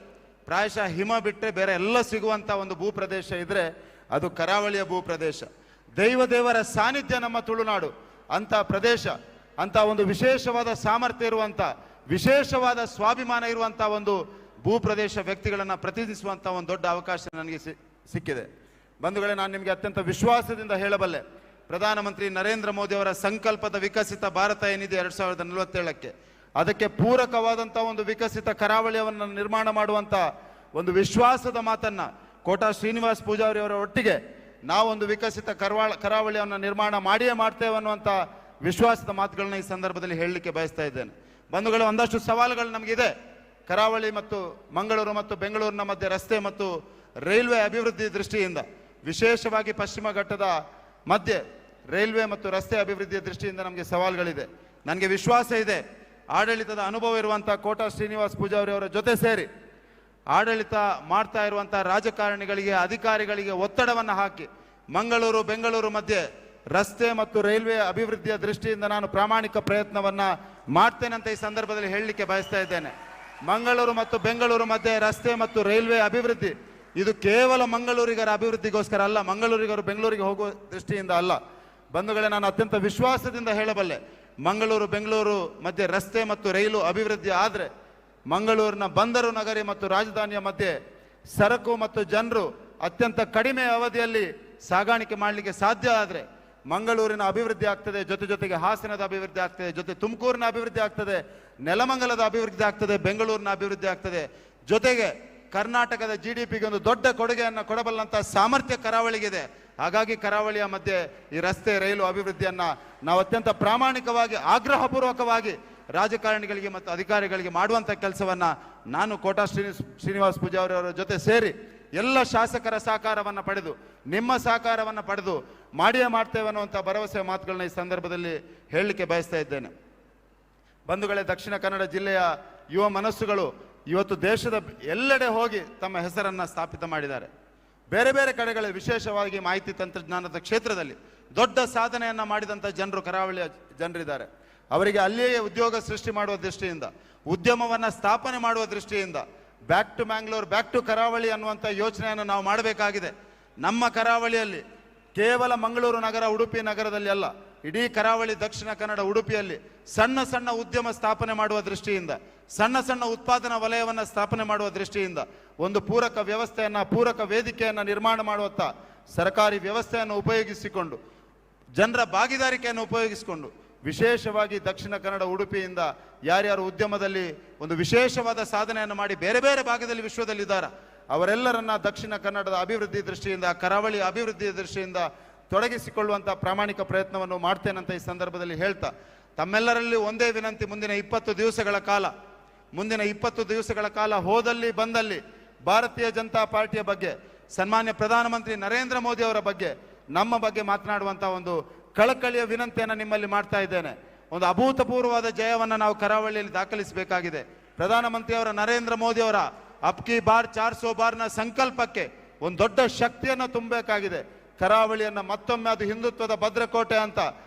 ಪ್ರಾಯಶಃ ಹಿಮ ಬಿಟ್ಟರೆ ಬೇರೆ ಎಲ್ಲ ಸಿಗುವಂಥ ಒಂದು ಭೂಪ್ರದೇಶ ಇದ್ದರೆ ಅದು ಕರಾವಳಿಯ ಭೂಪ್ರದೇಶ. ದೇವರ ಸಾನ್ನಿಧ್ಯ ನಮ್ಮ ತುಳುನಾಡು ಅಂಥ ಪ್ರದೇಶ, ಅಂಥ ಒಂದು ವಿಶೇಷವಾದ ಸಾಮರ್ಥ್ಯ ಇರುವಂಥ, ವಿಶೇಷವಾದ ಸ್ವಾಭಿಮಾನ ಇರುವಂಥ ಒಂದು ಭೂಪ್ರದೇಶ ವ್ಯಕ್ತಿಗಳನ್ನು ಪ್ರತಿನಿಧಿಸುವಂಥ ಒಂದು ದೊಡ್ಡ ಅವಕಾಶ ನನಗೆ ಸಿಕ್ಕಿದೆ. ಬಂಧುಗಳೇ, ನಾನು ನಿಮಗೆ ಅತ್ಯಂತ ವಿಶ್ವಾಸದಿಂದ ಹೇಳಬಲ್ಲೆ, ಪ್ರಧಾನಮಂತ್ರಿ ನರೇಂದ್ರ ಮೋದಿ ಅವರ ಸಂಕಲ್ಪದ ವಿಕಸಿತ ಭಾರತ ಏನಿದೆ 2047ಕ್ಕೆ, ಅದಕ್ಕೆ ಪೂರಕವಾದಂಥ ಒಂದು ವಿಕಸಿತ ಕರಾವಳಿಯನ್ನು ನಿರ್ಮಾಣ ಮಾಡುವಂಥ ಒಂದು ವಿಶ್ವಾಸದ ಮಾತನ್ನು ಕೋಟಾ ಶ್ರೀನಿವಾಸ್ ಪೂಜಾರಿ ಅವರ ಒಟ್ಟಿಗೆ ನಾವೊಂದು ವಿಕಸಿತ ಕರಾವಳಿಯನ್ನು ನಿರ್ಮಾಣ ಮಾಡಿಯೇ ಮಾಡ್ತೇವೆ ಅನ್ನುವಂಥ ವಿಶ್ವಾಸದ ಮಾತುಗಳನ್ನ ಈ ಸಂದರ್ಭದಲ್ಲಿ ಹೇಳಲಿಕ್ಕೆ ಬಯಸ್ತಾ ಇದ್ದೇನೆ. ಬಂಧುಗಳು, ಒಂದಷ್ಟು ಸವಾಲುಗಳು ನಮಗಿದೆ. ಕರಾವಳಿ ಮತ್ತು ಮಂಗಳೂರು ಮತ್ತು ಬೆಂಗಳೂರಿನ ಮಧ್ಯೆ ರಸ್ತೆ ಮತ್ತು ರೈಲ್ವೆ ಅಭಿವೃದ್ಧಿ ದೃಷ್ಟಿಯಿಂದ, ವಿಶೇಷವಾಗಿ ಪಶ್ಚಿಮ ಘಟ್ಟದ ಮಧ್ಯೆ ರೈಲ್ವೆ ಮತ್ತು ರಸ್ತೆ ಅಭಿವೃದ್ಧಿಯ ದೃಷ್ಟಿಯಿಂದ ನಮಗೆ ಸವಾಲುಗಳಿದೆ. ನನಗೆ ವಿಶ್ವಾಸ ಇದೆ, ಆಡಳಿತದ ಅನುಭವ ಇರುವಂಥ ಕೋಟಾ ಶ್ರೀನಿವಾಸ್ ಪೂಜಾರಿ ಅವರ ಜೊತೆ ಸೇರಿ ಆಡಳಿತ ಮಾಡ್ತಾ ಇರುವಂಥ ರಾಜಕಾರಣಿಗಳಿಗೆ, ಅಧಿಕಾರಿಗಳಿಗೆ ಒತ್ತಡವನ್ನು ಹಾಕಿ ಮಂಗಳೂರು ಬೆಂಗಳೂರು ಮಧ್ಯೆ ರಸ್ತೆ ಮತ್ತು ರೈಲ್ವೆ ಅಭಿವೃದ್ಧಿಯ ದೃಷ್ಟಿಯಿಂದ ನಾನು ಪ್ರಾಮಾಣಿಕ ಪ್ರಯತ್ನವನ್ನು ಮಾಡ್ತೇನೆ ಅಂತ ಈ ಸಂದರ್ಭದಲ್ಲಿ ಹೇಳಲಿಕ್ಕೆ ಬಯಸ್ತಾ ಇದ್ದೇನೆ. ಮಂಗಳೂರು ಮತ್ತು ಬೆಂಗಳೂರು ಮಧ್ಯೆ ರಸ್ತೆ ಮತ್ತು ರೈಲ್ವೆ ಅಭಿವೃದ್ಧಿ ಇದು ಕೇವಲ ಮಂಗಳೂರಿಗರ ಅಭಿವೃದ್ಧಿಗೋಸ್ಕರ ಅಲ್ಲ, ಮಂಗಳೂರಿಗರು ಬೆಂಗಳೂರಿಗೆ ಹೋಗುವ ದೃಷ್ಟಿಯಿಂದ ಅಲ್ಲ. ಬಂಧುಗಳೇ, ನಾನು ಅತ್ಯಂತ ವಿಶ್ವಾಸದಿಂದ ಹೇಳಬಲ್ಲೆ, ಮಂಗಳೂರು ಬೆಂಗಳೂರು ಮಧ್ಯೆ ರಸ್ತೆ ಮತ್ತು ರೈಲು ಅಭಿವೃದ್ಧಿ ಆದರೆ ಮಂಗಳೂರಿನ ಬಂದರು ನಗರಿ ಮತ್ತು ರಾಜಧಾನಿಯ ಮಧ್ಯೆ ಸರಕು ಮತ್ತು ಜನರು ಅತ್ಯಂತ ಕಡಿಮೆ ಅವಧಿಯಲ್ಲಿ ಸಾಗಾಣಿಕೆ ಮಾಡಲಿಕ್ಕೆ ಸಾಧ್ಯ ಆದರೆ ಮಂಗಳೂರಿನ ಅಭಿವೃದ್ಧಿ ಆಗ್ತದೆ, ಜೊತೆಗೆ ಹಾಸನದ ಅಭಿವೃದ್ಧಿ ಆಗ್ತದೆ, ಜೊತೆ ತುಮಕೂರಿನ ಅಭಿವೃದ್ಧಿ ಆಗ್ತದೆ, ನೆಲಮಂಗಲದ ಅಭಿವೃದ್ಧಿ ಆಗ್ತದೆ, ಬೆಂಗಳೂರಿನ ಅಭಿವೃದ್ಧಿ ಆಗ್ತದೆ, ಜೊತೆಗೆ ಕರ್ನಾಟಕದ GDPಗೆ ಒಂದು ದೊಡ್ಡ ಕೊಡುಗೆಯನ್ನು ಕೊಡಬಲ್ಲಂಥ ಸಾಮರ್ಥ್ಯ ಕರಾವಳಿಗಿದೆ. ಹಾಗಾಗಿ ಕರಾವಳಿಯ ಮಧ್ಯೆ ಈ ರಸ್ತೆ ರೈಲು ಅಭಿವೃದ್ಧಿಯನ್ನು ನಾವು ಅತ್ಯಂತ ಪ್ರಾಮಾಣಿಕವಾಗಿ ಆಗ್ರಹಪೂರ್ವಕವಾಗಿ ರಾಜಕಾರಣಿಗಳಿಗೆ ಮತ್ತು ಅಧಿಕಾರಿಗಳಿಗೆ ಮಾಡುವಂಥ ಕೆಲಸವನ್ನು ನಾನು ಕೋಟಾ ಶ್ರೀನಿವಾಸ್ ಪೂಜಾರಿ ಅವರ ಜೊತೆ ಸೇರಿ ಎಲ್ಲ ಶಾಸಕರ ಸಹಕಾರವನ್ನು ಪಡೆದು, ನಿಮ್ಮ ಸಹಕಾರವನ್ನು ಪಡೆದು ಮಾಡಿಯೇ ಮಾಡ್ತೇವೆ ಅನ್ನುವಂಥ ಭರವಸೆ ಮಾತುಗಳನ್ನ ಈ ಸಂದರ್ಭದಲ್ಲಿ ಹೇಳಲಿಕ್ಕೆ ಬಯಸ್ತಾ ಇದ್ದೇನೆ. ಬಂಧುಗಳೇ, ದಕ್ಷಿಣ ಕನ್ನಡ ಜಿಲ್ಲೆಯ ಯುವ ಮನಸ್ಸುಗಳು ಇವತ್ತು ದೇಶದ ಎಲ್ಲೆಡೆ ಹೋಗಿ ತಮ್ಮ ಹೆಸರನ್ನು ಸ್ಥಾಪಿತ ಮಾಡಿದ್ದಾರೆ. ಬೇರೆ ಬೇರೆ ಕಡೆಗಳಲ್ಲಿ, ವಿಶೇಷವಾಗಿ ಮಾಹಿತಿ ತಂತ್ರಜ್ಞಾನದ ಕ್ಷೇತ್ರದಲ್ಲಿ ದೊಡ್ಡ ಸಾಧನೆಯನ್ನು ಮಾಡಿದಂಥ ಜನರು ಕರಾವಳಿಯ ಜನರಿದ್ದಾರೆ. ಅವರಿಗೆ ಅಲ್ಲಿಯೇ ಉದ್ಯೋಗ ಸೃಷ್ಟಿ ಮಾಡುವ ದೃಷ್ಟಿಯಿಂದ, ಉದ್ಯಮವನ್ನು ಸ್ಥಾಪನೆ ಮಾಡುವ ದೃಷ್ಟಿಯಿಂದ back to Mangalore, back to ಕರಾವಳಿ ಅನ್ನುವಂಥ ಯೋಚನೆಯನ್ನು ನಾವು ಮಾಡಬೇಕಾಗಿದೆ. ನಮ್ಮ ಕರಾವಳಿಯಲ್ಲಿ ಕೇವಲ ಮಂಗಳೂರು ನಗರ, ಉಡುಪಿ ನಗರದಲ್ಲಿ ಅಲ್ಲ, ಇಡೀ ಕರಾವಳಿ, ದಕ್ಷಿಣ ಕನ್ನಡ, ಉಡುಪಿಯಲ್ಲಿ ಸಣ್ಣ ಸಣ್ಣ ಉದ್ಯಮ ಸ್ಥಾಪನೆ ಮಾಡುವ ದೃಷ್ಟಿಯಿಂದ, ಸಣ್ಣ ಸಣ್ಣ ಉತ್ಪಾದನಾ ವಲಯವನ್ನು ಸ್ಥಾಪನೆ ಮಾಡುವ ದೃಷ್ಟಿಯಿಂದ ಒಂದು ಪೂರಕ ವ್ಯವಸ್ಥೆಯನ್ನು, ಪೂರಕ ವೇದಿಕೆಯನ್ನು ನಿರ್ಮಾಣ ಮಾಡುವಂಥ ಸರ್ಕಾರಿ ವ್ಯವಸ್ಥೆಯನ್ನು ಉಪಯೋಗಿಸಿಕೊಂಡು, ಜನರ ಭಾಗಿದಾರಿಕೆಯನ್ನು ಉಪಯೋಗಿಸಿಕೊಂಡು, ವಿಶೇಷವಾಗಿ ದಕ್ಷಿಣ ಕನ್ನಡ ಉಡುಪಿಯಿಂದ ಯಾರ್ಯಾರು ಉದ್ಯಮದಲ್ಲಿ ಒಂದು ವಿಶೇಷವಾದ ಸಾಧನೆಯನ್ನು ಮಾಡಿ ಬೇರೆ ಬೇರೆ ಭಾಗದಲ್ಲಿ ವಿಶ್ವದಲ್ಲಿದ್ದಾರೆ ಅವರೆಲ್ಲರನ್ನ ದಕ್ಷಿಣ ಕನ್ನಡದ ಅಭಿವೃದ್ಧಿ ದೃಷ್ಟಿಯಿಂದ, ಕರಾವಳಿ ಅಭಿವೃದ್ಧಿಯ ದೃಷ್ಟಿಯಿಂದ ತೊಡಗಿಸಿಕೊಳ್ಳುವಂಥ ಪ್ರಾಮಾಣಿಕ ಪ್ರಯತ್ನವನ್ನು ಮಾಡ್ತೇನಂತ ಈ ಸಂದರ್ಭದಲ್ಲಿ ಹೇಳ್ತಾ, ತಮ್ಮೆಲ್ಲರಲ್ಲಿ ಒಂದೇ ವಿನಂತಿ, ಮುಂದಿನ 20 ದಿವಸಗಳ ಕಾಲ ಹೋದಲ್ಲಿ ಬಂದಲ್ಲಿ ಭಾರತೀಯ ಜನತಾ ಪಾರ್ಟಿಯ ಬಗ್ಗೆ, ಸನ್ಮಾನ್ಯ ಪ್ರಧಾನಮಂತ್ರಿ ನರೇಂದ್ರ ಮೋದಿ ಅವರ ಬಗ್ಗೆ, ನಮ್ಮ ಬಗ್ಗೆ ಮಾತನಾಡುವಂಥ ಒಂದು ಕಳಕಳಿಯ ವಿನಂತಿಯನ್ನು ನಿಮ್ಮಲ್ಲಿ ಮಾಡ್ತಾ ಇದ್ದೇನೆ. ಒಂದು ಅಭೂತಪೂರ್ವವಾದ ಜಯವನ್ನು ನಾವು ಕರಾವಳಿಯಲ್ಲಿ ದಾಖಲಿಸಬೇಕಾಗಿದೆ. ಪ್ರಧಾನಮಂತ್ರಿಯವರ ನರೇಂದ್ರ ಮೋದಿ ಅವರ ಅಬ್ಕಿ ಬಾರ್ 400 ಬಾರ್ನ ಸಂಕಲ್ಪಕ್ಕೆ ಒಂದು ದೊಡ್ಡ ಶಕ್ತಿಯನ್ನು ತುಂಬಬೇಕಾಗಿದೆ. ಕರಾವಳಿಯನ್ನು ಮತ್ತೊಮ್ಮೆ ಅದು ಹಿಂದುತ್ವದ ಭದ್ರಕೋಟೆ ಅಂತ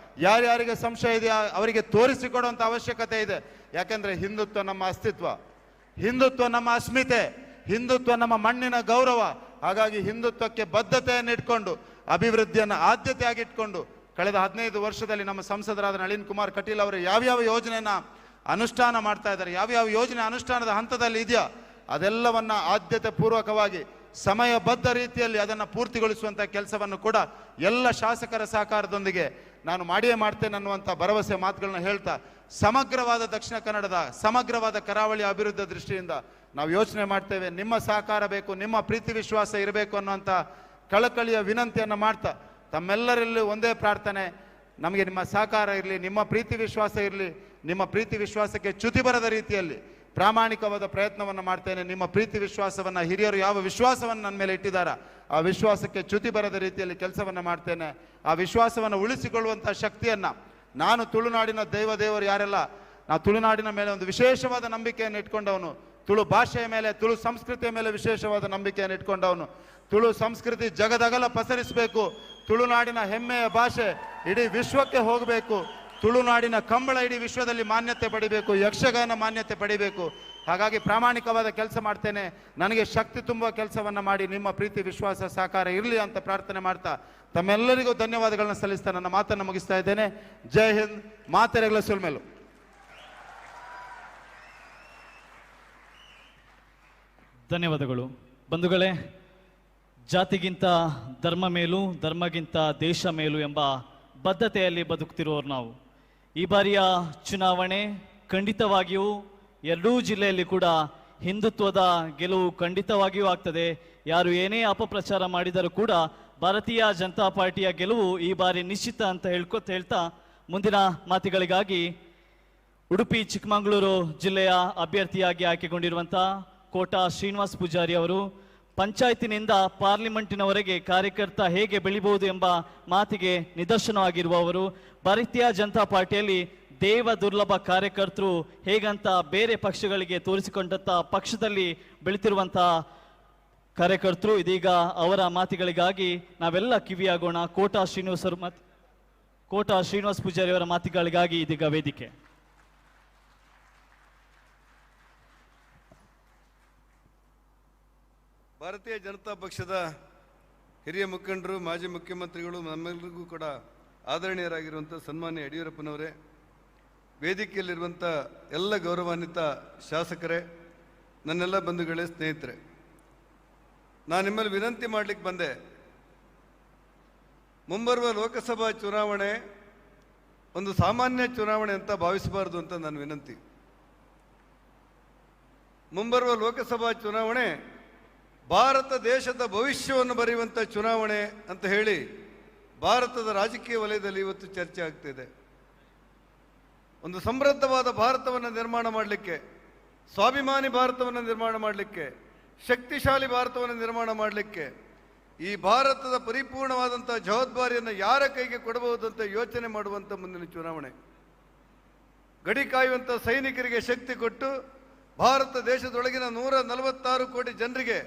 ಯಾರ್ಯಾರಿಗೆ ಸಂಶಯ ಇದೆಯಾ ಅವರಿಗೆ ತೋರಿಸಿಕೊಡುವಂಥ ಅವಶ್ಯಕತೆ ಇದೆ. ಯಾಕೆಂದರೆ ಹಿಂದುತ್ವ ನಮ್ಮ ಅಸ್ತಿತ್ವ, ಹಿಂದುತ್ವ ನಮ್ಮ ಅಸ್ಮಿತೆ, ಹಿಂದುತ್ವ ನಮ್ಮ ಮಣ್ಣಿನ ಗೌರವ. ಹಾಗಾಗಿ ಹಿಂದುತ್ವಕ್ಕೆ ಬದ್ಧತೆಯನ್ನು ಇಟ್ಕೊಂಡು ಅಭಿವೃದ್ಧಿಯನ್ನು ಆದ್ಯತೆಯಾಗಿ ಇಟ್ಕೊಂಡು ಕಳೆದ 15 ವರ್ಷದಲ್ಲಿ ನಮ್ಮ ಸಂಸದರಾದ ನಳಿನ್ ಕುಮಾರ್ ಕಟೀಲ್ ಅವರು ಯಾವ್ಯಾವ ಯೋಜನೆಯನ್ನ ಅನುಷ್ಠಾನ ಮಾಡ್ತಾ ಇದ್ದಾರೆ, ಯಾವ್ಯಾವ ಯೋಜನೆ ಅನುಷ್ಠಾನದ ಹಂತದಲ್ಲಿ ಇದೆಯಾ ಅದೆಲ್ಲವನ್ನ ಆದ್ಯತೆ ಪೂರ್ವಕವಾಗಿ ಸಮಯಬದ್ಧ ರೀತಿಯಲ್ಲಿ ಅದನ್ನು ಪೂರ್ತಿಗೊಳಿಸುವಂಥ ಕೆಲಸವನ್ನು ಕೂಡ ಎಲ್ಲ ಶಾಸಕರ ಸಹಕಾರದೊಂದಿಗೆ ನಾನು ಮಾಡಿಯೇ ಮಾಡ್ತೇನೆ ಅನ್ನುವಂಥ ಭರವಸೆ ಮಾತುಗಳನ್ನ ಹೇಳ್ತಾ, ಸಮಗ್ರವಾದ ದಕ್ಷಿಣ ಕನ್ನಡದ ಸಮಗ್ರವಾದ ಕರಾವಳಿ ಅಭಿವೃದ್ಧಿ ದೃಷ್ಟಿಯಿಂದ ನಾವು ಯೋಚನೆ ಮಾಡ್ತೇವೆ. ನಿಮ್ಮ ಸಹಕಾರ ಬೇಕು, ನಿಮ್ಮ ಪ್ರೀತಿ ವಿಶ್ವಾಸ ಇರಬೇಕು ಅನ್ನುವಂಥ ಕಳಕಳಿಯ ವಿನಂತಿಯನ್ನು ಮಾಡ್ತಾ, ತಮ್ಮೆಲ್ಲರಲ್ಲಿ ಒಂದೇ ಪ್ರಾರ್ಥನೆ, ನಮಗೆ ನಿಮ್ಮ ಸಹಕಾರ ಇರಲಿ, ನಿಮ್ಮ ಪ್ರೀತಿ ವಿಶ್ವಾಸ ಇರಲಿ. ನಿಮ್ಮ ಪ್ರೀತಿ ವಿಶ್ವಾಸಕ್ಕೆ ಚ್ಯುತಿ ಬರದ ರೀತಿಯಲ್ಲಿ ಪ್ರಾಮಾಣಿಕವಾದ ಪ್ರಯತ್ನವನ್ನು ಮಾಡ್ತೇನೆ. ನಿಮ್ಮ ಪ್ರೀತಿ ವಿಶ್ವಾಸವನ್ನು ಹಿರಿಯರು ಯಾವ ವಿಶ್ವಾಸವನ್ನು ನನ್ನ ಮೇಲೆ ಇಟ್ಟಿದ್ದಾರ ಆ ವಿಶ್ವಾಸಕ್ಕೆ ಚ್ಯುತಿ ಬರದ ರೀತಿಯಲ್ಲಿ ಕೆಲಸವನ್ನು ಮಾಡ್ತೇನೆ. ಆ ವಿಶ್ವಾಸವನ್ನು ಉಳಿಸಿಕೊಳ್ಳುವಂಥ ಶಕ್ತಿಯನ್ನು ನಾನು ತುಳುನಾಡಿನ ದೇವರು ಯಾರೆಲ್ಲ ನಾವು ತುಳುನಾಡಿನ ಮೇಲೆ ಒಂದು ವಿಶೇಷವಾದ ನಂಬಿಕೆಯನ್ನು ಇಟ್ಕೊಂಡವನು, ತುಳು ಭಾಷೆಯ ಮೇಲೆ, ತುಳು ಸಂಸ್ಕೃತಿಯ ಮೇಲೆ ವಿಶೇಷವಾದ ನಂಬಿಕೆಯನ್ನು ಇಟ್ಕೊಂಡವನು. ತುಳು ಸಂಸ್ಕೃತಿ ಜಗದಗಲ ಪಸರಿಸಬೇಕು, ತುಳುನಾಡಿನ ಹೆಮ್ಮೆಯ ಭಾಷೆ ಇಡೀ ವಿಶ್ವಕ್ಕೆ ಹೋಗಬೇಕು, ತುಳುನಾಡಿನ ಕಂಬಳ ಇಡೀ ವಿಶ್ವದಲ್ಲಿ ಮಾನ್ಯತೆ ಪಡಿಬೇಕು, ಯಕ್ಷಗಾನ ಮಾನ್ಯತೆ ಪಡಿಬೇಕು. ಹಾಗಾಗಿ ಪ್ರಾಮಾಣಿಕವಾದ ಕೆಲಸ ಮಾಡ್ತೇನೆ. ನನಗೆ ಶಕ್ತಿ ತುಂಬುವ ಕೆಲಸವನ್ನು ಮಾಡಿ ನಿಮ್ಮ ಪ್ರೀತಿ ವಿಶ್ವಾಸ ಸಹಕಾರ ಇರಲಿ ಅಂತ ಪ್ರಾರ್ಥನೆ ಮಾಡ್ತಾ ತಮ್ಮೆಲ್ಲರಿಗೂ ಧನ್ಯವಾದಗಳನ್ನ ಸಲ್ಲಿಸ್ತಾ ನನ್ನ ಮಾತನ್ನು ಮುಗಿಸ್ತಾ ಇದ್ದೇನೆ. ಜೈ ಹಿಂದ್, ಮಾತೆರೆಗಳ ಸುಲ್ಮೇಲು. ಧನ್ಯವಾದಗಳು ಬಂಧುಗಳೇ. ಜಾತಿಗಿಂತ ಧರ್ಮ ಮೇಲೂ, ಧರ್ಮಗಿಂತ ದೇಶ ಮೇಲೂ ಎಂಬ ಬದ್ಧತೆಯಲ್ಲಿ ಬದುಕ್ತಿರುವವರು ನಾವು. ಈ ಬಾರಿಯ ಚುನಾವಣೆ ಖಂಡಿತವಾಗಿಯೂ ಎರಡೂ ಜಿಲ್ಲೆಯಲ್ಲಿ ಕೂಡ ಹಿಂದುತ್ವದ ಗೆಲುವು ಖಂಡಿತವಾಗಿಯೂ ಆಗ್ತದೆ. ಯಾರು ಏನೇ ಅಪಪ್ರಚಾರ ಮಾಡಿದರೂ ಕೂಡ ಭಾರತೀಯ ಜನತಾ ಪಾರ್ಟಿಯ ಗೆಲುವು ಈ ಬಾರಿ ನಿಶ್ಚಿತ ಅಂತ ಹೇಳ್ತಾ ಮುಂದಿನ ಮಾತುಗಳಿಗಾಗಿ ಉಡುಪಿ ಚಿಕ್ಕಮಗಳೂರು ಜಿಲ್ಲೆಯ ಅಭ್ಯರ್ಥಿಯಾಗಿ ಆಯ್ಕೆಗೊಂಡಿರುವಂಥ ಕೋಟಾ ಶ್ರೀನಿವಾಸ್ ಪೂಜಾರಿ ಅವರು, ಪಂಚಾಯತಿನಿಂದ ಪಾರ್ಲಿಮೆಂಟಿನವರೆಗೆ ಕಾರ್ಯಕರ್ತ ಹೇಗೆ ಬೆಳಿಬಹುದು ಎಂಬ ಮಾತಿಗೆ ನಿದರ್ಶನವಾಗಿರುವವರು, ಭಾರತೀಯ ಜನತಾ ಪಾರ್ಟಿಯಲ್ಲಿ ದೇವ ದುರ್ಲಭ ಕಾರ್ಯಕರ್ತರು ಹೇಗಂತ ಬೇರೆ ಪಕ್ಷಗಳಿಗೆ ತೋರಿಸಿಕೊಂಡಂಥ ಪಕ್ಷದಲ್ಲಿ ಬೆಳಿತಿರುವಂಥ ಕಾರ್ಯಕರ್ತರು. ಇದೀಗ ಅವರ ಮಾತುಗಳಿಗಾಗಿ ನಾವೆಲ್ಲ ಕಿವಿಯಾಗೋಣ. ಕೋಟಾ ಶ್ರೀನಿವಾಸ್ ಪೂಜಾರಿ ಅವರ ಮಾತುಗಳಿಗಾಗಿ ಇದೀಗ ವೇದಿಕೆ. ಭಾರತೀಯ ಜನತಾ ಪಕ್ಷದ ಹಿರಿಯ ಮುಖಂಡರು, ಮಾಜಿ ಮುಖ್ಯಮಂತ್ರಿಗಳು, ನಮ್ಮೆಲ್ಲರಿಗೂ ಕೂಡ ಆದರಣೀಯರಾಗಿರುವಂಥ ಸನ್ಮಾನ್ಯ ಯಡಿಯೂರಪ್ಪನವರೇ, ವೇದಿಕೆಯಲ್ಲಿರುವಂಥ ಎಲ್ಲ ಗೌರವಾನ್ವಿತ ಶಾಸಕರೇ, ನನ್ನೆಲ್ಲ ಬಂಧುಗಳೇ, ಸ್ನೇಹಿತರೆ, ನಾನು ನಿಮ್ಮಲ್ಲಿ ವಿನಂತಿ ಮಾಡಲಿಕ್ಕೆ ಬಂದೆ. ಮುಂಬರುವ ಲೋಕಸಭಾ ಚುನಾವಣೆ ಒಂದು ಸಾಮಾನ್ಯ ಚುನಾವಣೆ ಅಂತ ಭಾವಿಸಬಾರ್ದು ಅಂತ ನನ್ನ ವಿನಂತಿ. ಮುಂಬರುವ ಲೋಕಸಭಾ ಚುನಾವಣೆ ಭಾರತ ದೇಶದ ಭವಿಷ್ಯವನ್ನು ಬರೆಯುವಂಥ ಚುನಾವಣೆ ಅಂತ ಹೇಳಿ ಭಾರತದ ರಾಜಕೀಯ ವಲಯದಲ್ಲಿ ಇವತ್ತು ಚರ್ಚೆ ಆಗ್ತಿದೆ. ಒಂದು ಸಮೃದ್ಧವಾದ ಭಾರತವನ್ನು ನಿರ್ಮಾಣ ಮಾಡಲಿಕ್ಕೆ, ಸ್ವಾಭಿಮಾನಿ ಭಾರತವನ್ನು ನಿರ್ಮಾಣ ಮಾಡಲಿಕ್ಕೆ, ಶಕ್ತಿಶಾಲಿ ಭಾರತವನ್ನು ನಿರ್ಮಾಣ ಮಾಡಲಿಕ್ಕೆ ಈ ಭಾರತದ ಪರಿಪೂರ್ಣವಾದಂಥ ಜವಾಬ್ದಾರಿಯನ್ನು ಯಾರ ಕೈಗೆ ಕೊಡಬಹುದು ಅಂತ ಯೋಚನೆ ಮಾಡುವಂಥ ಮುಂದಿನ ಚುನಾವಣೆ. ಗಡಿ ಕಾಯುವಂಥ ಸೈನಿಕರಿಗೆ ಶಕ್ತಿ ಕೊಟ್ಟು ಭಾರತ ದೇಶದೊಳಗಿನ 146 ಕೋಟಿ ಜನರಿಗೆ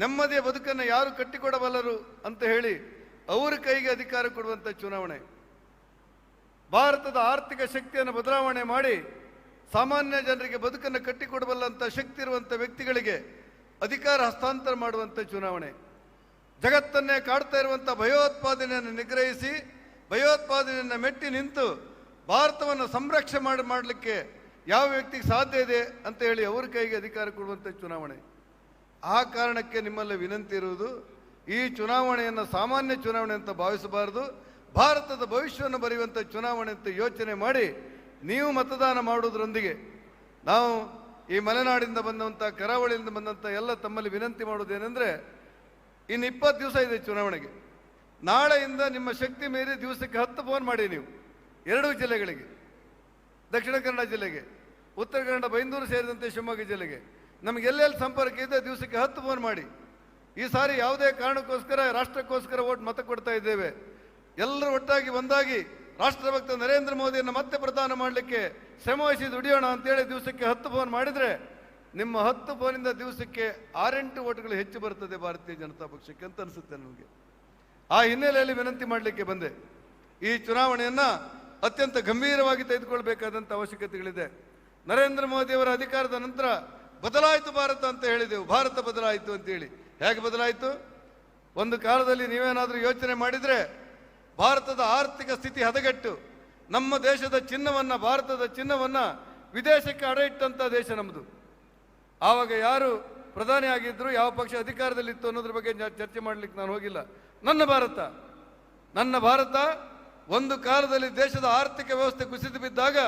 ನೆಮ್ಮದಿಯ ಬದುಕನ್ನು ಯಾರು ಕಟ್ಟಿಕೊಡಬಲ್ಲರು ಅಂತ ಹೇಳಿ ಅವರ ಕೈಗೆ ಅಧಿಕಾರ ಕೊಡುವಂಥ ಚುನಾವಣೆ. ಭಾರತದ ಆರ್ಥಿಕ ಶಕ್ತಿಯನ್ನು ಬದಲಾವಣೆ ಮಾಡಿ ಸಾಮಾನ್ಯ ಜನರಿಗೆ ಬದುಕನ್ನು ಕಟ್ಟಿಕೊಡಬಲ್ಲಂಥ ಶಕ್ತಿ ಇರುವಂಥ ವ್ಯಕ್ತಿಗಳಿಗೆ ಅಧಿಕಾರ ಹಸ್ತಾಂತರ ಮಾಡುವಂಥ ಚುನಾವಣೆ. ಜಗತ್ತನ್ನೇ ಕಾಡ್ತಾ ಇರುವಂಥ ಭಯೋತ್ಪಾದನೆಯನ್ನು ನಿಗ್ರಹಿಸಿ, ಭಯೋತ್ಪಾದನೆಯನ್ನು ಮೆಟ್ಟಿ ನಿಂತು ಭಾರತವನ್ನು ಸಂರಕ್ಷಣೆ ಮಾಡಲಿಕ್ಕೆ ಯಾವ ವ್ಯಕ್ತಿಗೆ ಸಾಧ್ಯ ಇದೆ ಅಂತ ಹೇಳಿ ಅವ್ರ ಕೈಗೆ ಅಧಿಕಾರ ಕೊಡುವಂಥ ಚುನಾವಣೆ. ಆ ಕಾರಣಕ್ಕೆ ನಿಮ್ಮಲ್ಲಿ ವಿನಂತಿ ಇರುವುದು, ಈ ಚುನಾವಣೆಯನ್ನು ಸಾಮಾನ್ಯ ಚುನಾವಣೆ ಅಂತ ಭಾವಿಸಬಾರದು, ಭಾರತದ ಭವಿಷ್ಯವನ್ನು ಬರೆಯುವಂಥ ಚುನಾವಣೆ ಅಂತ ಯೋಚನೆ ಮಾಡಿ ನೀವು ಮತದಾನ ಮಾಡುವುದರೊಂದಿಗೆ ನಾವು ಈ ಮಲೆನಾಡಿಂದ ಬಂದಂಥ, ಕರಾವಳಿಯಿಂದ ಬಂದಂಥ ಎಲ್ಲ ತಮ್ಮಲ್ಲಿ ವಿನಂತಿ ಮಾಡೋದೇನೆಂದರೆ, ಇನ್ನು 20 ದಿವಸ ಇದೆ ಚುನಾವಣೆಗೆ. ನಾಳೆಯಿಂದ ನಿಮ್ಮ ಶಕ್ತಿ ಮೀರಿ ದಿವಸಕ್ಕೆ 10 ಫೋನ್ ಮಾಡಿ ನೀವು ಎರಡೂ ಜಿಲ್ಲೆಗಳಿಗೆ, ದಕ್ಷಿಣ ಕನ್ನಡ ಜಿಲ್ಲೆಗೆ, ಉತ್ತರ ಕನ್ನಡ ಬೈಂದೂರು ಸೇರಿದಂತೆ ಶಿವಮೊಗ್ಗ ಜಿಲ್ಲೆಗೆ ನಮಗೆ ಎಲ್ಲೆಲ್ಲಿ ಸಂಪರ್ಕ ಇದೆ ದಿವಸಕ್ಕೆ 10 ಫೋನ್ ಮಾಡಿ. ಈ ಸಾರಿ ಯಾವುದೇ ಕಾರಣಕ್ಕೋಸ್ಕರ ರಾಷ್ಟ್ರಕ್ಕೋಸ್ಕರ ಮತ ಕೊಡ್ತಾ ಇದ್ದೇವೆ. ಎಲ್ಲರೂ ಒಟ್ಟಾಗಿ ಒಂದಾಗಿ ರಾಷ್ಟ್ರಭಕ್ತ ನರೇಂದ್ರ ಮೋದಿಯನ್ನು ಮತ್ತೆ ಪ್ರಧಾನ ಮಾಡಲಿಕ್ಕೆ ಶ್ರಮವಹಿಸಿ ದುಡಿಯೋಣ ಅಂತೇಳಿ ದಿವಸಕ್ಕೆ 10 ಫೋನ್ ಮಾಡಿದರೆ ನಿಮ್ಮ 10 ಫೋನಿಂದ ದಿವಸಕ್ಕೆ 6-8 ಓಟ್ಗಳು ಹೆಚ್ಚು ಬರ್ತದೆ ಭಾರತೀಯ ಜನತಾ ಪಕ್ಷಕ್ಕೆ ಅಂತ ಅನಿಸುತ್ತೆ ನನಗೆ. ಆ ಹಿನ್ನೆಲೆಯಲ್ಲಿ ವಿನಂತಿ ಮಾಡಲಿಕ್ಕೆ ಬಂದೆ. ಈ ಚುನಾವಣೆಯನ್ನು ಅತ್ಯಂತ ಗಂಭೀರವಾಗಿ ತೆಗೆದುಕೊಳ್ಬೇಕಾದಂಥ ಅವಶ್ಯಕತೆಗಳಿದೆ. ನರೇಂದ್ರ ಮೋದಿಯವರ ಅಧಿಕಾರದ ನಂತರ ಬದಲಾಯಿತು ಭಾರತ ಅಂತ ಹೇಳಿದೆವು. ಭಾರತ ಬದಲಾಯಿತು ಅಂತೇಳಿ ಹೇಗೆ ಬದಲಾಯಿತು? ಒಂದು ಕಾಲದಲ್ಲಿ ನೀವೇನಾದರೂ ಯೋಚನೆ ಮಾಡಿದರೆ ಭಾರತದ ಆರ್ಥಿಕ ಸ್ಥಿತಿ ಹದಗೆಟ್ಟು ನಮ್ಮ ದೇಶದ ಚಿನ್ನವನ್ನು, ಭಾರತದ ಚಿನ್ನವನ್ನು ವಿದೇಶಕ್ಕೆ ಅಡ ಇಟ್ಟಂಥ ದೇಶ ನಮ್ಮದು. ಆವಾಗ ಯಾರು ಪ್ರಧಾನಿ ಆಗಿದ್ರು, ಯಾವ ಪಕ್ಷ ಅಧಿಕಾರದಲ್ಲಿತ್ತು ಅನ್ನೋದ್ರ ಬಗ್ಗೆ ಚರ್ಚೆ ಮಾಡಲಿಕ್ಕೆ ನಾನು ಹೋಗಿಲ್ಲ. ನನ್ನ ಭಾರತ ಒಂದು ಕಾಲದಲ್ಲಿ ದೇಶದ ಆರ್ಥಿಕ ವ್ಯವಸ್ಥೆ ಕುಸಿದು ಬಿದ್ದಾಗ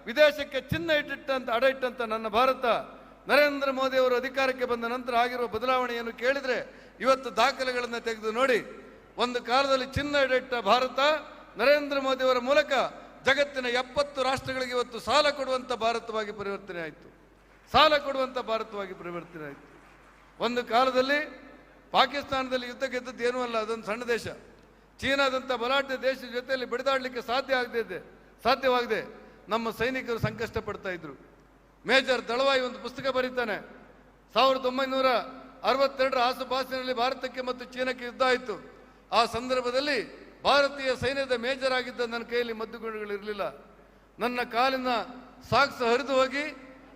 ವಿದೇಶಕ್ಕೆ ಚಿನ್ನ ಅಡ ಇಟ್ಟಂತ ನನ್ನ ಭಾರತ ನರೇಂದ್ರ ಮೋದಿ ಅವರು ಅಧಿಕಾರಕ್ಕೆ ಬಂದ ನಂತರ ಆಗಿರುವ ಬದಲಾವಣೆಯನ್ನು ಕೇಳಿದರೆ ಇವತ್ತು ದಾಖಲೆಗಳನ್ನು ತೆಗೆದು ನೋಡಿ. ಒಂದು ಕಾಲದಲ್ಲಿ ಚಿನ್ನ ಇಟ್ಟ ಭಾರತ ನರೇಂದ್ರ ಮೋದಿ ಅವರ ಮೂಲಕ ಜಗತ್ತಿನ 70 ರಾಷ್ಟ್ರಗಳಿಗೆ ಇವತ್ತು ಸಾಲ ಕೊಡುವಂಥ ಭಾರತವಾಗಿ ಪರಿವರ್ತನೆ ಆಯಿತು. ಒಂದು ಕಾಲದಲ್ಲಿ ಪಾಕಿಸ್ತಾನದಲ್ಲಿ ಯುದ್ಧ ಗೆದ್ದದ್ದು ಏನೂ ಅಲ್ಲ, ಅದೊಂದು ಸಣ್ಣ ದೇಶ. ಚೀನಾದಂಥ ಬಲಾಢ್ಯ ದೇಶದ ಜೊತೆಯಲ್ಲಿ ಬಡಿದಾಡಲಿಕ್ಕೆ ಸಾಧ್ಯವಾಗದೆ ನಮ್ಮ ಸೈನಿಕರು ಸಂಕಷ್ಟ ಪಡ್ತಾ ಇದ್ರು. ಮೇಜರ್ ದಳವಾಯಿ ಒಂದು ಪುಸ್ತಕ ಬರೀತಾನೆ. 1962ರ ಆಸುಪಾಸಿನಲ್ಲಿ ಭಾರತಕ್ಕೆ ಮತ್ತು ಚೀನಾಕ್ಕೆ ಯುದ್ಧ ಆಯಿತು. ಆ ಸಂದರ್ಭದಲ್ಲಿ ಭಾರತೀಯ ಸೈನ್ಯದ ಮೇಜರ್ ಆಗಿದ್ದ ನನ್ನ ಕೈಯಲ್ಲಿ ಮದ್ದುಗುಂಡುಗಳಿರಲಿಲ್ಲ. ನನ್ನ ಕಾಲಿನ ಸಾಕ್ಸ್ ಹರಿದು ಹೋಗಿ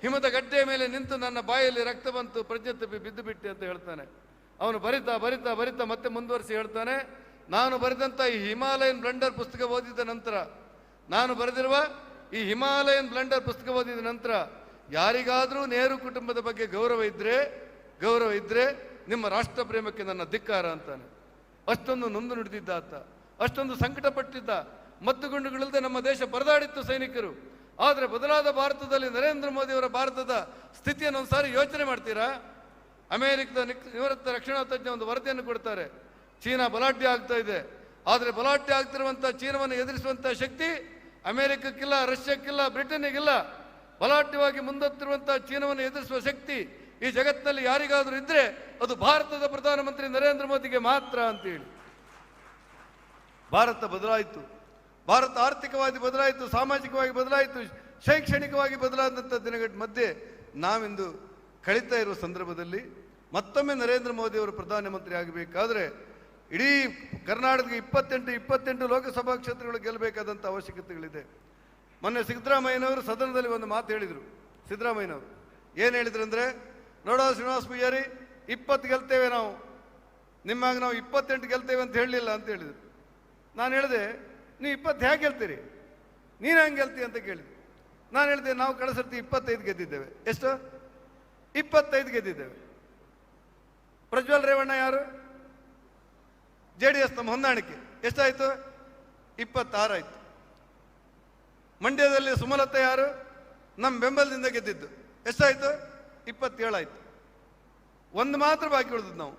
ಹಿಮದ ಗಡ್ಡೆಯ ಮೇಲೆ ನಿಂತು ನನ್ನ ಬಾಯಲ್ಲಿ ರಕ್ತ ಬಂತು, ಪ್ರಜ್ಞೆ ತಪ್ಪಿ ಬಿದ್ದು ಬಿಟ್ಟೆ ಅಂತ ಹೇಳ್ತಾನೆ. ಅವನು ಬರಿತಾ ಮತ್ತೆ ಮುಂದುವರಿಸಿ ಹೇಳ್ತಾನೆ, ನಾನು ಬರೆದಂಥ ಈ ಹಿಮಾಲಯನ್ ಬ್ಲಂಡರ್ ಪುಸ್ತಕ ಓದಿದ ನಂತರ ಯಾರಿಗಾದರೂ ನೆಹರು ಕುಟುಂಬದ ಬಗ್ಗೆ ಗೌರವ ಇದ್ರೆ ನಿಮ್ಮ ರಾಷ್ಟ್ರ ಪ್ರೇಮಕ್ಕೆ ನನ್ನ ಧಿಕ್ಕಾರ ಅಂತಾನೆ. ಅಷ್ಟೊಂದು ನೊಂದು ನುಡಿದಿದ್ದ ಆತ, ಅಷ್ಟೊಂದು ಸಂಕಟ ಪಟ್ಟಿದ್ದ. ಮದ್ದುಗುಂಡುಗಳಿಲ್ಲದೆ ನಮ್ಮ ದೇಶ ಪರದಾಡಿತ್ತು ಸೈನಿಕರು. ಆದರೆ ಬದಲಾದ ಭಾರತದಲ್ಲಿ ನರೇಂದ್ರ ಮೋದಿ ಅವರ ಭಾರತದ ಸ್ಥಿತಿಯನ್ನು ಒಂದ್ಸಾರಿ ಯೋಚನೆ ಮಾಡ್ತೀರಾ? ಅಮೆರಿಕದ ನಿವೃತ್ತ ರಕ್ಷಣಾ ತಜ್ಞ ಒಂದು ವರದಿಯನ್ನು ಕೊಡ್ತಾರೆ. ಚೀನಾ ಬಲಾಢ್ಯ ಆಗ್ತಾ ಇದೆ, ಆದರೆ ಬಲಾಢ್ಯ ಆಗ್ತಿರುವಂಥ ಚೀನಾವನ್ನು ಎದುರಿಸುವಂಥ ಶಕ್ತಿ ಅಮೆರಿಕಕ್ಕಿಲ್ಲ, ರಷ್ಯಾಕ್ಕಿಲ್ಲ, ಬ್ರಿಟನ್ನಿಗಿಲ್ಲ. ಬಲಾಢ್ಯವಾಗಿ ಮುಂದೊತ್ತಿರುವಂಥ ಚೀನಾವನ್ನು ಎದುರಿಸುವ ಶಕ್ತಿ ಈ ಜಗತ್ತಿನಲ್ಲಿ ಯಾರಿಗಾದರೂ ಇದ್ರೆ ಅದು ಭಾರತದ ಪ್ರಧಾನಮಂತ್ರಿ ನರೇಂದ್ರ ಮೋದಿಗೆ ಮಾತ್ರ ಅಂತೇಳಿ. ಭಾರತ ಬದಲಾಯಿತು. ಭಾರತ ಆರ್ಥಿಕವಾಗಿ ಬದಲಾಯಿತು, ಸಾಮಾಜಿಕವಾಗಿ ಬದಲಾಯಿತು, ಶೈಕ್ಷಣಿಕವಾಗಿ ಬದಲಾದಂಥ ದಿನಗಳ ಮಧ್ಯೆ ನಾವಿಂದು ಕಳೀತಾ ಇರುವ ಸಂದರ್ಭದಲ್ಲಿ ಮತ್ತೊಮ್ಮೆ ನರೇಂದ್ರ ಮೋದಿ ಅವರು ಪ್ರಧಾನಮಂತ್ರಿ ಆಗಬೇಕಾದ್ರೆ ಇಡೀ ಕರ್ನಾಟಕದ 28 ಲೋಕಸಭಾ ಕ್ಷೇತ್ರಗಳು ಗೆಲ್ಲಬೇಕಾದಂಥ ಅವಶ್ಯಕತೆಗಳಿದೆ. ಮೊನ್ನೆ ಸಿದ್ದರಾಮಯ್ಯನವರು ಸದನದಲ್ಲಿ ಒಂದು ಮಾತು ಹೇಳಿದರು. ಸಿದ್ದರಾಮಯ್ಯನವರು ಏನು ಹೇಳಿದ್ರು ಅಂದರೆ, ನೋಡೋ ಶ್ರೀನಿವಾಸ ಪೂಜಾರಿ 20 ಗೆಲ್ತೇವೆ ನಾವು, ನಿಮ್ಮಾಗ ನಾವು 28 ಗೆಲ್ತೇವೆ ಅಂತ ಹೇಳಲಿಲ್ಲ ಅಂತ ಹೇಳಿದರು. ನಾನು ಹೇಳಿದೆ, ನೀವು 20 ಹೇಗೆ ಗೆಲ್ತೀರಿ, ನೀನು ಹೆಂಗೆ ಗೆಲ್ತೀವಿ ಅಂತ ಕೇಳಿದೆ. ನಾನು ಹೇಳಿದೆ, ನಾವು ಕಳೆದ ಸರ್ತಿ 25 ಗೆದ್ದಿದ್ದೇವೆ. ಎಷ್ಟು? 25 ಗೆದ್ದಿದ್ದೇವೆ. ಪ್ರಜ್ವಲ್ ರೇವಣ್ಣ ಯಾರು? JDS ನಮ್ಮ ಹೊಂದಾಣಿಕೆ ಎಷ್ಟಾಯಿತು? 26 ಆಯಿತು. ಮಂಡ್ಯದಲ್ಲಿ ಸುಮಲತಾ ಯಾರು? ನಮ್ಮ ಬೆಂಬಲದಿಂದ ಗೆದ್ದಿದ್ದು ಎಷ್ಟಾಯಿತು? 27 ಆಯಿತು. ಒಂದು ಮಾತ್ರ ಬಾಕಿ ಉಳಿದದ್ದು ನಾವು.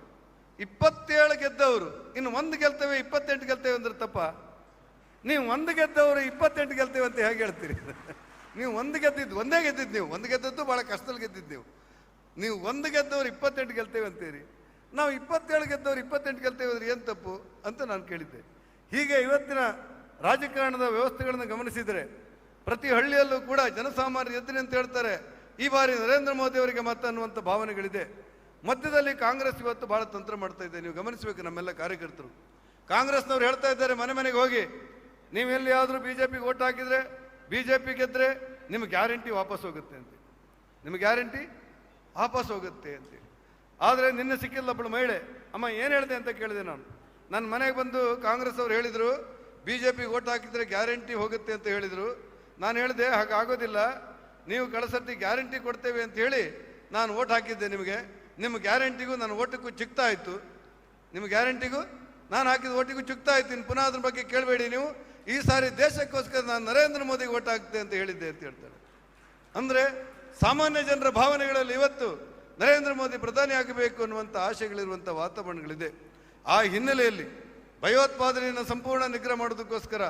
27 ಗೆದ್ದವರು ಇನ್ನು 1 ಗೆಲ್ತೇವೆ 28 ಗೆಲ್ತೇವೆ ಅಂದ್ರೆ ತಪ್ಪ? ನೀವು 1 ಗೆದ್ದವರು 28 ಗೆಲ್ತೇವೆ ಅಂತ ಹೇಗೆ ಹೇಳ್ತೀರಿ? ನೀವು 1 ಗೆದ್ದಿದ್ದು, ಒಂದೇ ಗೆದ್ದಿದ್ದು, ನೀವು 1 ಗೆದ್ದದ್ದು ಭಾಳ ಕಷ್ಟದಲ್ಲಿ ಗೆದ್ದಿದ್ದು. ನೀವು 1 ಗೆದ್ದವರು 28 ಗೆಲ್ತೇವೆ ಅಂತೀರಿ. ನಾವು 27 ಗೆದ್ದವರು 28 ಗೆಲ್ತೇವೆ ಅಂದ್ರೆ ಏನು ತಪ್ಪು ಅಂತ ನಾನು ಕೇಳಿದ್ದೆ. ಹೀಗೆ ಇವತ್ತಿನ ರಾಜಕಾರಣದ ವ್ಯವಸ್ಥೆಗಳನ್ನು ಗಮನಿಸಿದರೆ ಪ್ರತಿ ಹಳ್ಳಿಯಲ್ಲೂ ಕೂಡ ಜನಸಾಮಾನ್ಯರು ಎದ್ದಿರಿ ಅಂತ ಹೇಳ್ತಾರೆ, ಈ ಬಾರಿ ನರೇಂದ್ರ ಮೋದಿ ಅವರಿಗೆ ಮತ ಅನ್ನುವಂಥ ಭಾವನೆಗಳಿದೆ. ಮಧ್ಯದಲ್ಲಿ ಕಾಂಗ್ರೆಸ್ ಇವತ್ತು ಬಹಳ ತಂತ್ರ ಮಾಡ್ತಾ ಇದೆ. ನೀವು ಗಮನಿಸಬೇಕು, ನಮ್ಮೆಲ್ಲ ಕಾರ್ಯಕರ್ತರು ಕಾಂಗ್ರೆಸ್ನವ್ರು ಹೇಳ್ತಾ ಇದ್ದಾರೆ, ಮನೆ ಮನೆಗೆ ಹೋಗಿ ನೀವು ಎಲ್ಲಿ ಯಾವ್ದಾದ್ರು BJPಗೆ ಓಟ್ ಹಾಕಿದರೆ, BJP ಗೆದ್ದರೆ ನಿಮ್ಗೆ ಗ್ಯಾರಂಟಿ ವಾಪಸ್ ಹೋಗುತ್ತೆ ಅಂತ, ನಿಮ್ಗೆ ಗ್ಯಾರಂಟಿ ವಾಪಸ್ ಹೋಗುತ್ತೆ ಅಂತೇಳಿ. ಆದರೆ ನಿನ್ನೆ ಸಿಕ್ಕಿಲ್ಲ ಒಬ್ಬಳು ಮಹಿಳೆ, ಅಮ್ಮ ಏನು ಹೇಳಿದೆ ಅಂತ ಕೇಳಿದೆ ನಾನು. ನನ್ನ ಮನೆಗೆ ಬಂದು ಕಾಂಗ್ರೆಸ್ ಅವ್ರು ಹೇಳಿದರು BJPಗೆ ಓಟ್ ಹಾಕಿದರೆ ಗ್ಯಾರಂಟಿ ಹೋಗುತ್ತೆ ಅಂತ ಹೇಳಿದರು. ನಾನು ಹೇಳಿದೆ, ಹಾಗಾಗೋದಿಲ್ಲ, ನೀವು ಕಳೆಸರ್ತಿ ಗ್ಯಾರಂಟಿ ಕೊಡ್ತೇವೆ ಅಂತ ಹೇಳಿ ನಾನು ಓಟ್ ಹಾಕಿದ್ದೆ ನಿಮಗೆ. ನಿಮ್ಮ ಗ್ಯಾರಂಟಿಗೂ ನನ್ನ ಓಟಕ್ಕೂ ಚಿಕ್ತಾ ಇತ್ತು, ನಿಮ್ಮ ಗ್ಯಾರಂಟಿಗೂ ನಾನು ಹಾಕಿದ ಓಟಿಗೂ ಚಿಕ್ತಾ ಇತ್ತು. ಇನ್ನು ಪುನಃ ಅದ್ರ ಬಗ್ಗೆ ಕೇಳಬೇಡಿ ನೀವು. ಈ ಸಾರಿ ದೇಶಕ್ಕೋಸ್ಕರ ನಾನು ನರೇಂದ್ರ ಮೋದಿಗೆ ಓಟ್ ಹಾಕ್ತೆ ಅಂತ ಹೇಳಿದ್ದೆ ಅಂತ ಹೇಳ್ತಾರೆ. ಅಂದರೆ ಸಾಮಾನ್ಯ ಜನರ ಭಾವನೆಗಳಲ್ಲಿ ಇವತ್ತು ನರೇಂದ್ರ ಮೋದಿ ಪ್ರಧಾನಿ ಆಗಬೇಕು ಅನ್ನುವಂಥ ಆಶೆಗಳಿರುವಂಥ ವಾತಾವರಣಗಳಿದೆ. ಆ ಹಿನ್ನೆಲೆಯಲ್ಲಿ ಭಯೋತ್ಪಾದನೆಯನ್ನು ಸಂಪೂರ್ಣ ನಿಗ್ರಹ ಮಾಡೋದಕ್ಕೋಸ್ಕರ,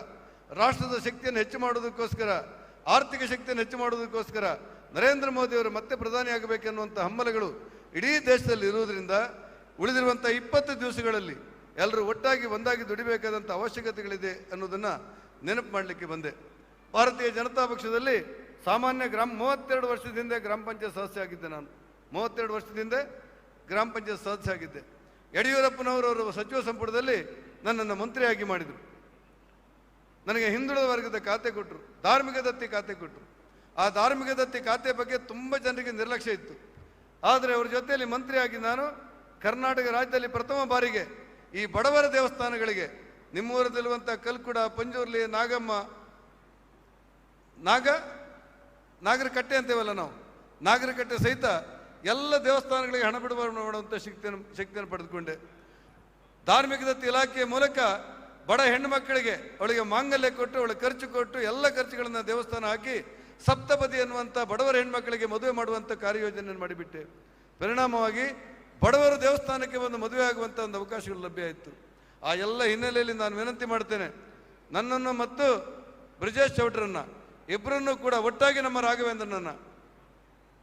ರಾಷ್ಟ್ರದ ಶಕ್ತಿಯನ್ನು ಹೆಚ್ಚು ಮಾಡೋದಕ್ಕೋಸ್ಕರ, ಆರ್ಥಿಕ ಶಕ್ತಿಯನ್ನು ಹೆಚ್ಚು ಮಾಡೋದಕ್ಕೋಸ್ಕರ ನರೇಂದ್ರ ಮೋದಿ ಅವರು ಮತ್ತೆ ಪ್ರಧಾನಿ ಆಗಬೇಕೆನ್ನುವಂಥ ಹಂಬಲಗಳು ಇಡೀ ದೇಶದಲ್ಲಿ ಇರುವುದರಿಂದ ಉಳಿದಿರುವಂಥ 20 ದಿವಸಗಳಲ್ಲಿ ಎಲ್ಲರೂ ಒಟ್ಟಾಗಿ ಒಂದಾಗಿ ದುಡಿಬೇಕಾದಂಥ ಅವಶ್ಯಕತೆಗಳಿದೆ ಅನ್ನೋದನ್ನು ನೆನಪು ಮಾಡಲಿಕ್ಕೆ ಬಂದೆ. ಭಾರತೀಯ ಜನತಾ ಪಕ್ಷದಲ್ಲಿ ಸಾಮಾನ್ಯ 32 ವರ್ಷದಿಂದ ಗ್ರಾಮ ಪಂಚಾಯತ್ ಸದಸ್ಯ ಆಗಿದ್ದೆ ನಾನು. 32 ವರ್ಷದಿಂದ ಗ್ರಾಮ ಪಂಚಾಯತ್ ಸದಸ್ಯ ಆಗಿದ್ದೆ. ಯಡಿಯೂರಪ್ಪನವರು ಸಚಿವ ಸಂಪುಟದಲ್ಲಿ ನನ್ನನ್ನು ಮಂತ್ರಿಯಾಗಿ ಮಾಡಿದರು. ನನಗೆ ಹಿಂದುಳಿದ ವರ್ಗದ ಖಾತೆ ಕೊಟ್ಟರು, ಧಾರ್ಮಿಕ ದತ್ತಿ ಖಾತೆ ಕೊಟ್ಟರು. ಆ ಧಾರ್ಮಿಕ ದತ್ತಿ ಖಾತೆ ಬಗ್ಗೆ ತುಂಬ ಜನರಿಗೆ ನಿರ್ಲಕ್ಷ್ಯ ಇತ್ತು. ಆದರೆ ಅವರ ಜೊತೆಯಲ್ಲಿ ಮಂತ್ರಿಯಾಗಿ ನಾನು ಕರ್ನಾಟಕ ರಾಜ್ಯದಲ್ಲಿ ಪ್ರಥಮ ಬಾರಿಗೆ ಈ ಬಡವರ ದೇವಸ್ಥಾನಗಳಿಗೆ ನಿಮ್ಮೂರದಲ್ಲಿರುವಂಥ ಕಲ್ಕುಡ, ಪಂಜುರ್ಲಿ, ನಾಗಮ್ಮ, ನಾಗರಕಟ್ಟೆ ಅಂತೇವಲ್ಲ ನಾವು, ನಾಗರಕಟ್ಟೆ ಸಹಿತ ಎಲ್ಲ ದೇವಸ್ಥಾನಗಳಿಗೆ ಹಣ ಬಿಡುಗಡೆ ಮಾಡುವಂಥ ಶಕ್ತಿಯನ್ನು ಪಡೆದುಕೊಂಡೆ. ಧಾರ್ಮಿಕ ದತ್ತಿ ಇಲಾಖೆಯ ಮೂಲಕ ಬಡ ಹೆಣ್ಣು ಮಕ್ಕಳಿಗೆ ಅವಳಿಗೆ ಮಾಂಗಲ್ಯ ಕೊಟ್ಟು ಅವಳಿಗೆ ಖರ್ಚು ಕೊಟ್ಟು ಎಲ್ಲ ಖರ್ಚುಗಳನ್ನು ದೇವಸ್ಥಾನ ಹಾಕಿ ಸಪ್ತಪದಿ ಅನ್ನುವಂಥ ಬಡವರ ಹೆಣ್ಮಕ್ಕಳಿಗೆ ಮದುವೆ ಮಾಡುವಂಥ ಕಾರ್ಯಯೋಜನೆಯನ್ನು ಮಾಡಿಬಿಟ್ಟೆ. ಪರಿಣಾಮವಾಗಿ ಬಡವರು ದೇವಸ್ಥಾನಕ್ಕೆ ಒಂದು ಮದುವೆ ಆಗುವಂಥ ಒಂದು ಅವಕಾಶಗಳು ಲಭ್ಯ ಆಯಿತು. ಆ ಎಲ್ಲ ಹಿನ್ನೆಲೆಯಲ್ಲಿ ನಾನು ವಿನಂತಿ ಮಾಡ್ತೇನೆ, ನನ್ನನ್ನು ಮತ್ತು ಬ್ರಿಜೇಶ್ ಚೌಟ್ರನ್ನ ಇಬ್ಬರನ್ನೂ ಕೂಡ ಒಟ್ಟಾಗಿ ನಮ್ಮ ರಾಘವೇಂದ್ರನನ್ನು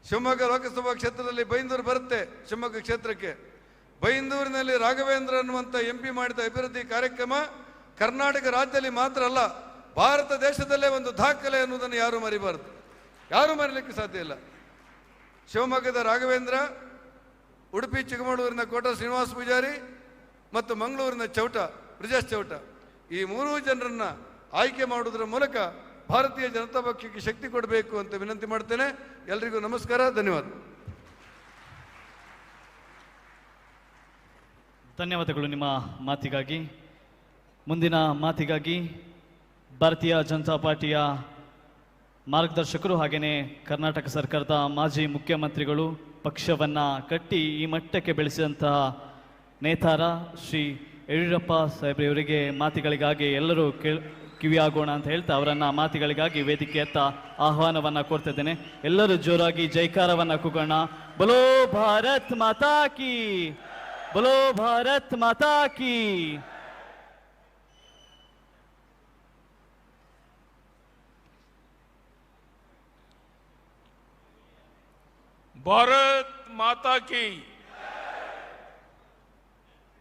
ಶಿವಮೊಗ್ಗ ಲೋಕಸಭಾ ಕ್ಷೇತ್ರದಲ್ಲಿ ಬೈಂದೂರು ಬರುತ್ತೆ. ಶಿವಮೊಗ್ಗ ಕ್ಷೇತ್ರಕ್ಕೆ ಬೈಂದೂರಿನಲ್ಲಿ ರಾಘವೇಂದ್ರ ಅನ್ನುವಂಥ MP ಮಾಡಿದ ಅಭಿವೃದ್ಧಿ ಕಾರ್ಯಕ್ರಮ ಕರ್ನಾಟಕ ರಾಜ್ಯದಲ್ಲಿ ಮಾತ್ರ ಅಲ್ಲ, ಭಾರತ ದೇಶದಲ್ಲೇ ಒಂದು ದಾಖಲೆ ಅನ್ನೋದನ್ನು ಯಾರೂ ಮರಿಬಾರದು, ಯಾರೂ ಮರಿಲಿಕ್ಕೆ ಸಾಧ್ಯ ಇಲ್ಲ. ಶಿವಮೊಗ್ಗದ ರಾಘವೇಂದ್ರ, ಉಡುಪಿ ಚಿಕ್ಕಮಗಳೂರಿನ ಕೋಟ ಶ್ರೀನಿವಾಸ ಪೂಜಾರಿ ಮತ್ತು ಮಂಗಳೂರಿನ ಬ್ರಿಜೇಶ್ ಚೌಟ, ಈ ಮೂರೂ ಜನರನ್ನ ಆಯ್ಕೆ ಮಾಡುವುದರ ಮೂಲಕ ಭಾರತೀಯ ಜನತಾ ಪಕ್ಷಕ್ಕೆ ಶಕ್ತಿ ಕೊಡಬೇಕು ಅಂತ ವಿನಂತಿ ಮಾಡ್ತೇನೆ. ಎಲ್ರಿಗೂ ನಮಸ್ಕಾರ, ಧನ್ಯವಾದ. ಧನ್ಯವಾದಗಳು ನಿಮ್ಮ ಮಾತಿಗಾಗಿ. ಮುಂದಿನ ಮಾತಿಗಾಗಿ ಭಾರತೀಯ ಜನತಾ ಪಾರ್ಟಿಯ ಮಾರ್ಗದರ್ಶಕರು ಹಾಗೆಯೇ ಕರ್ನಾಟಕ ಸರ್ಕಾರದ ಮಾಜಿ ಮುಖ್ಯಮಂತ್ರಿಗಳು, ಪಕ್ಷವನ್ನು ಕಟ್ಟಿ ಈ ಮಟ್ಟಕ್ಕೆ ಬೆಳೆಸಿದಂತಹ ನೇತಾರ ಶ್ರೀ ಯಡಿಯೂರಪ್ಪ ಸಾಹೇಬ್ರವರಿಗೆ ಮಾತುಗಳಿಗಾಗಿ ಎಲ್ಲರೂ ಕಿವಿಯಾಗೋಣ ಅಂತ ಹೇಳ್ತಾ ಅವರನ್ನು ಮಾತುಗಳಿಗಾಗಿ ವೇದಿಕೆಯತ್ತ ಆಹ್ವಾನವನ್ನು ಕೋರ್ತಾ ಇದ್ದೇನೆ. ಎಲ್ಲರೂ ಜೋರಾಗಿ ಜೈಕಾರವನ್ನು ಕೂಗೋಣ. ಬಲೋ ಭಾರತ್ ಮಾತಾ ಕಿ, ಬಲೋ ಭಾರತ್ ಮಾತಾ ಕಿ. भारत माता की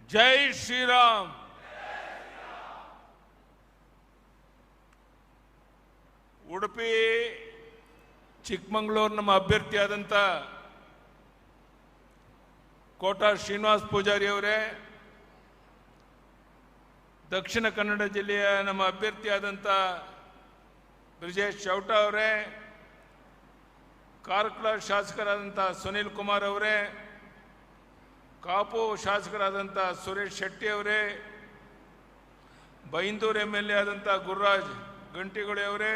जय श्री राम. ಉಡುಪಿ ಚಿಕ್ಕಮಗಳೂರು ನಮ್ಮ ಅಭ್ಯರ್ಥಿಯಾದಂಥ ಕೋಟ ಶ್ರೀನಿವಾಸ ಪೂಜಾರಿ ಅವರೇ, ದಕ್ಷಿಣ ಕನ್ನಡ ಜಿಲ್ಲೆಯ ನಮ್ಮ ಅಭ್ಯರ್ಥಿಯಾದಂಥ ಬ್ರಿಜೇಶ್ ಚೌಟ ಅವರೇ, ಕಾರ್ಕಳ ಶಾಸಕರಾದಂಥ ಸುನೀಲ್ ಕುಮಾರ್ ಅವರೇ, ಕಾಪು ಶಾಸಕರಾದಂಥ ಸುರೇಶ್ ಶೆಟ್ಟಿ ಅವರೇ, ಬೈಂದೂರು MLA ಆದಂಥ ಗುರುರಾಜ್ ಗಂಟಿಗೊಳಿ ಅವರೇ,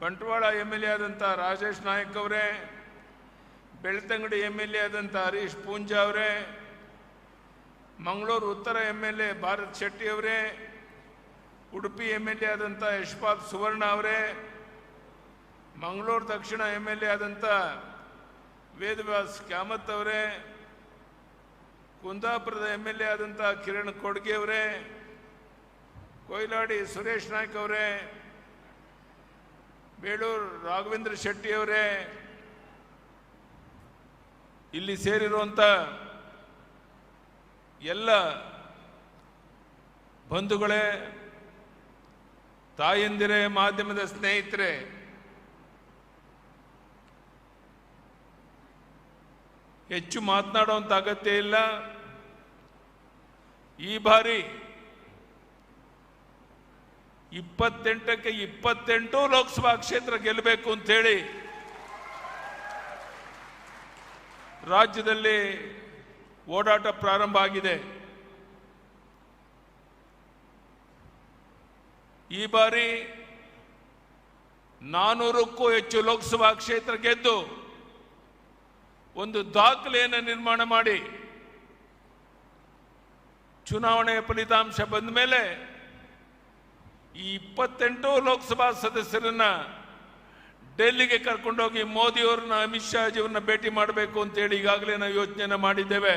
ಬಂಟ್ವಾಳ MLA ಆದಂಥ ರಾಜೇಶ್ ನಾಯಕ್ ಅವರೇ, ಬೆಳ್ತಂಗಡಿ MLA ಆದಂಥ ಹರೀಶ್ ಪೂಂಜಾ ಅವರೇ, ಮಂಗಳೂರು ಉತ್ತರ MLA ಭಾರತ್ ಶೆಟ್ಟಿ ಅವರೇ, ಉಡುಪಿ MLA ಆದಂಥ ಯಶ್ಪಾಲ್ ಸುವರ್ಣ ಅವರೇ, ಮಂಗಳೂರು ದಕ್ಷಿಣ MLA ಆದಂಥ ವೇದವ್ಯಾಸ್ ಕ್ಯಾಮತ್ ಅವರೇ, ಕುಂದಾಪುರದ MLA ಆದಂಥ ಕಿರಣ್ ಕೊಡ್ಗೆ ಅವರೇ, ಕೊಯ್ಲಾಡಿ ಸುರೇಶ್ ನಾಯ್ಕ್ ಅವರೇ, ಬೇಳೂರು ರಾಘವೇಂದ್ರ ಶೆಟ್ಟಿ ಅವರೇ, ಇಲ್ಲಿ ಸೇರಿರುವಂಥ ಎಲ್ಲ ಬಂಧುಗಳೇ, ತಾಯಂದಿರೇ, ಮಾಧ್ಯಮದ ಸ್ನೇಹಿತರೆ, ಹೆಚ್ಚು ಮಾತನಾಡುವಂಥ ಅಗತ್ಯ ಇಲ್ಲ. ಈ ಬಾರಿ 28ಕ್ಕೆ 28 ಲೋಕಸಭಾ ಕ್ಷೇತ್ರ ಗೆಲ್ಲಬೇಕು ಅಂತೇಳಿ ರಾಜ್ಯದಲ್ಲಿ ಓಡಾಟ ಪ್ರಾರಂಭ ಆಗಿದೆ. ಈ ಬಾರಿ 400ಕ್ಕೂ ಹೆಚ್ಚು ಲೋಕಸಭಾ ಕ್ಷೇತ್ರ ಗೆದ್ದು ಒಂದು ದಾಖಲೆಯನ್ನು ನಿರ್ಮಾಣ ಮಾಡಿ ಚುನಾವಣೆಯ ಫಲಿತಾಂಶ ಬಂದ ಮೇಲೆ ಈ 28 ಲೋಕಸಭಾ ಸದಸ್ಯರನ್ನ ಡೆಲ್ಲಿಗೆ ಕರ್ಕೊಂಡೋಗಿ ಮೋದಿಯವ್ರನ್ನ, ಅಮಿತ್ ಶಾ ಜಿಯವ್ರನ್ನ ಭೇಟಿ ಮಾಡಬೇಕು ಅಂತೇಳಿ ಈಗಾಗಲೇ ನಾವು ಯೋಚನೆ ಮಾಡಿದ್ದೇವೆ.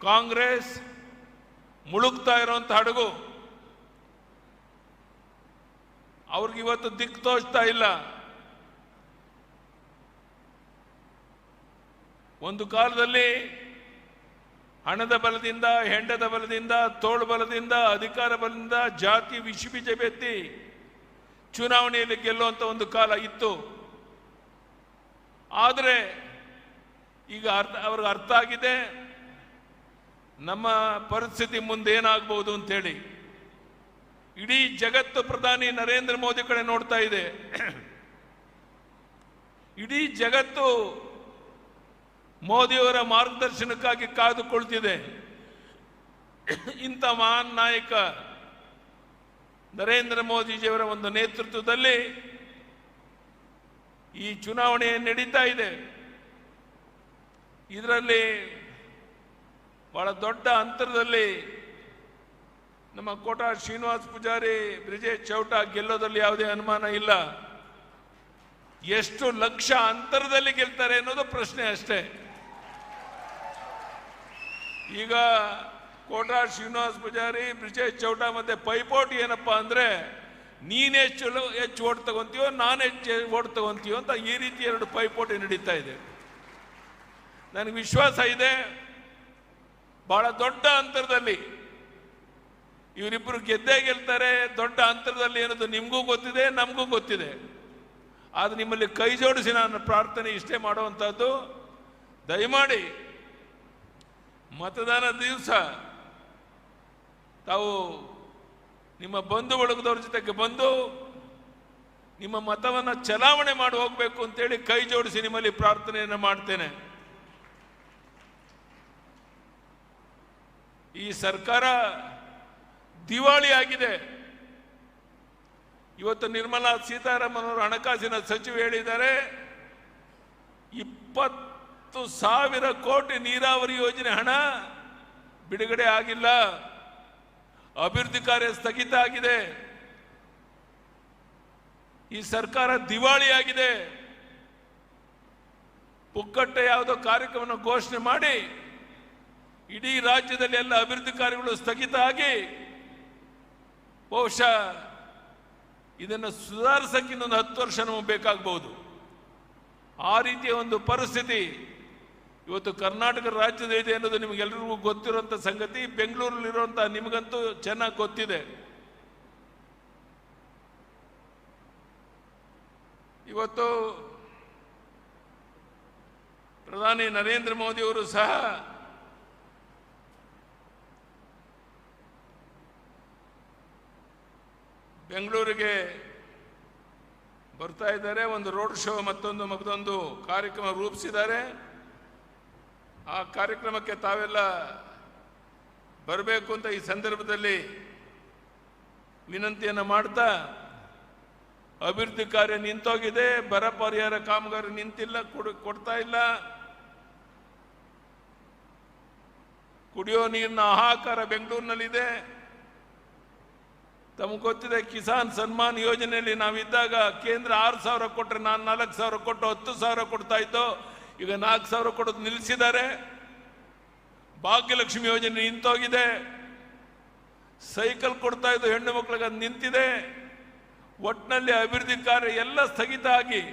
ಕಾಂಗ್ರೆಸ್ ಮುಳುಗ್ತಾ ಇರುವಂತ ಹಡಗು, ಅವ್ರಿಗಿವತ್ತು ದಿಕ್ಕು ತೋಚ್ತಾ ಇಲ್ಲ. ಒಂದು ಕಾಲದಲ್ಲಿ ಹಣದ ಬಲದಿಂದ, ಹೆಂಡದ ಬಲದಿಂದ, ತೋಳು ಬಲದಿಂದ, ಅಧಿಕಾರ ಬಲದಿಂದ ಜಾತಿ ವಿಷಬೀಜ ಬೆತ್ತಿ ಚುನಾವಣೆಯಲ್ಲಿ ಗೆಲ್ಲುವಂತ ಒಂದು ಕಾಲ ಇತ್ತು. ಆದರೆ ಈಗ ಅವ್ರಿಗೆ ಅರ್ಥ ಆಗಿದೆ ನಮ್ಮ ಪರಿಸ್ಥಿತಿ ಮುಂದೆ ಏನಾಗಬಹುದು ಅಂತೇಳಿ. ಇಡೀ ಜಗತ್ತು ಪ್ರಧಾನಿ ನರೇಂದ್ರ ಮೋದಿ ಕಡೆ ನೋಡ್ತಾ ಇದೆ. ಇಡೀ ಜಗತ್ತು ಮೋದಿಯವರ ಮಾರ್ಗದರ್ಶನಕ್ಕಾಗಿ ಕಾದುಕೊಳ್ತಿದೆ. ಇಂಥ ಮಹಾನ್ ನಾಯಕ ನರೇಂದ್ರ ಮೋದಿಜಿಯವರ ಒಂದು ನೇತೃತ್ವದಲ್ಲಿ ಈ ಚುನಾವಣೆ ನಡೀತಾ ಇದೆ. ಇದರಲ್ಲಿ ಬಹಳ ದೊಡ್ಡ ಅಂತರದಲ್ಲಿ ನಮ್ಮ ಕೋಟ ಶ್ರೀನಿವಾಸ್ ಪೂಜಾರಿ, ಬ್ರಿಜೇಶ್ ಚೌಟ ಗೆಲ್ಲೋದಲ್ಲಿ ಯಾವುದೇ ಅನುಮಾನ ಇಲ್ಲ. ಎಷ್ಟು ಲಕ್ಷ ಅಂತರದಲ್ಲಿ ಗೆಲ್ತಾರೆ ಅನ್ನೋದು ಪ್ರಶ್ನೆ ಅಷ್ಟೇ. ಈಗ ಕೋಟ ಶ್ರೀನಿವಾಸ್ ಪೂಜಾರಿ, ಬ್ರಿಜೇಶ್ ಚೌಟ ಮತ್ತೆ ಪೈಪೋಟಿ ಏನಪ್ಪಾ ಅಂದ್ರೆ ನೀನ್ ಹೆಚ್ಚು ಓಟ್ ತಗೊಂತೀವೋ ನಾನು ಹೆಚ್ಚು ಓಟ್ ತಗೊಂತೀವೋ ಅಂತ ಈ ರೀತಿ ಎರಡು ಪೈಪೋಟಿ ನಡೀತಾ ಇದೆ. ನನಗೆ ವಿಶ್ವಾಸ ಇದೆ ಬಹಳ ದೊಡ್ಡ ಅಂತರದಲ್ಲಿ ಇವರಿಬ್ಬರು ಗೆದ್ದೇ ಗೆಲ್ತಾರೆ. ದೊಡ್ಡ ಅಂತರದಲ್ಲಿ ಏನದು ನಿಮಗೂ ಗೊತ್ತಿದೆ, ನಮಗೂ ಗೊತ್ತಿದೆ. ಆದ್ರೆ ನಿಮ್ಮಲ್ಲಿ ಕೈ ಜೋಡಿಸಿ ನಾನು ಪ್ರಾರ್ಥನೆ ಇಷ್ಟೇ ಮಾಡುವಂಥದ್ದು, ದಯಮಾಡಿ ಮತದಾನ ದಿವಸ ತಾವು ನಿಮ್ಮ ಬಂಧು ಬಳಗದವ್ರ ಜೊತೆಗೆ ಬಂದು ನಿಮ್ಮ ಮತವನ್ನು ಚಲಾವಣೆ ಮಾಡಿ ಹೋಗಬೇಕು ಅಂತೇಳಿ ಕೈ ಜೋಡಿಸಿ ನಿಮ್ಮಲ್ಲಿ ಪ್ರಾರ್ಥನೆಯನ್ನು ಮಾಡ್ತೇನೆ. ಈ ಸರ್ಕಾರ ದಿವಾಳಿ ಆಗಿದೆ. ಇವತ್ತು ನಿರ್ಮಲಾ ಸೀತಾರಾಮನ್ ಅವರು ಹಣಕಾಸಿನ ಸಚಿವ ಹೇಳಿದ್ದಾರೆ 20,000 ಕೋಟಿ ನೀರಾವರಿ ಯೋಜನೆ ಹಣ ಬಿಡುಗಡೆ ಆಗಿಲ್ಲ, ಅಭಿವೃದ್ಧಿ ಕಾರ್ಯ ಸ್ಥಗಿತ ಆಗಿದೆ. ಈ ಸರ್ಕಾರ ದಿವಾಳಿಯಾಗಿದೆ. ಪುಕ್ಕಟ್ಟೆ ಯಾವುದೋ ಕಾರ್ಯಕ್ರಮವನ್ನು ಘೋಷಣೆ ಮಾಡಿ ಇಡೀ ರಾಜ್ಯದಲ್ಲಿ ಎಲ್ಲ ಅಭಿವೃದ್ಧಿ ಕಾರ್ಯಗಳು ಸ್ಥಗಿತ ಆಗಿ ಬಹುಶಃ ಇದನ್ನು ಸುಧಾರಿಸಕ್ಕೆ ಇನ್ನೊಂದು 10 ವರ್ಷ ನಮಗೆ ಬೇಕಾಗಬಹುದು. ಆ ರೀತಿಯ ಒಂದು ಪರಿಸ್ಥಿತಿ ಇವತ್ತು ಕರ್ನಾಟಕ ರಾಜ್ಯದ ಇದೆ ಅನ್ನೋದು ನಿಮಗೆಲ್ಲರಿಗೂ ಗೊತ್ತಿರುವಂಥ ಸಂಗತಿ. ಬೆಂಗಳೂರಲ್ಲಿರುವಂಥ ನಿಮಗಂತೂ ಚೆನ್ನಾಗಿ ಗೊತ್ತಿದೆ. ಇವತ್ತು ಪ್ರಧಾನಿ ನರೇಂದ್ರ ಮೋದಿ ಅವರು ಸಹ ಬೆಂಗಳೂರಿಗೆ ಬರ್ತಾ ಇದ್ದಾರೆ. ಒಂದು ರೋಡ್ ಶೋ ಮತ್ತೊಂದು ಕಾರ್ಯಕ್ರಮ ರೂಪಿಸಿದ್ದಾರೆ. ಆ ಕಾರ್ಯಕ್ರಮಕ್ಕೆ ತಾವೆಲ್ಲ ಬರಬೇಕು ಅಂತ ಈ ಸಂದರ್ಭದಲ್ಲಿ ವಿನಂತಿಯನ್ನು ಮಾಡ್ತಾ, ಅಭಿವೃದ್ಧಿ ಕಾರ್ಯ ನಿಂತೋಗಿದೆ, ಬರ ಪರಿಹಾರ ಕಾಮಗಾರಿ ನಿಂತಿಲ್ಲ, ಕೊಡ್ತಾ ಇಲ್ಲ, ಕುಡಿಯೋ ನೀರಿನ ಹಾಹಾಕಾರ ಬೆಂಗಳೂರಿನಲ್ಲಿದೆ. ತಮಗೆ ಗೊತ್ತಿದೆ, ಕಿಸಾನ್ ಸನ್ಮಾನ್ ಯೋಜನೆಯಲ್ಲಿ ನಾವಿದ್ದಾಗ ಕೇಂದ್ರ 6,000 ಕೊಟ್ಟರೆ ನಾನು 4,000 ಕೊಟ್ಟು 10,000 ಕೊಡ್ತಾ ಇದ್ದೋ, ಈಗ 4,000 ಕೊಡೋದು ನಿಲ್ಲಿಸಿದ್ದಾರೆ. ಭಾಗ್ಯಲಕ್ಷ್ಮಿ ಯೋಜನೆ ನಿಂತೋಗಿದೆ. ಸೈಕಲ್ ಕೊಡ್ತಾ ಇದ್ದು ಹೆಣ್ಣು ಮಕ್ಕಳಿಗೆ ಅದು ನಿಂತಿದೆ. ಒಟ್ಟಿನಲ್ಲಿ ಅಭಿವೃದ್ಧಿ ಕಾರ್ಯ ಎಲ್ಲ ಸ್ಥಗಿತ ಆಗಿ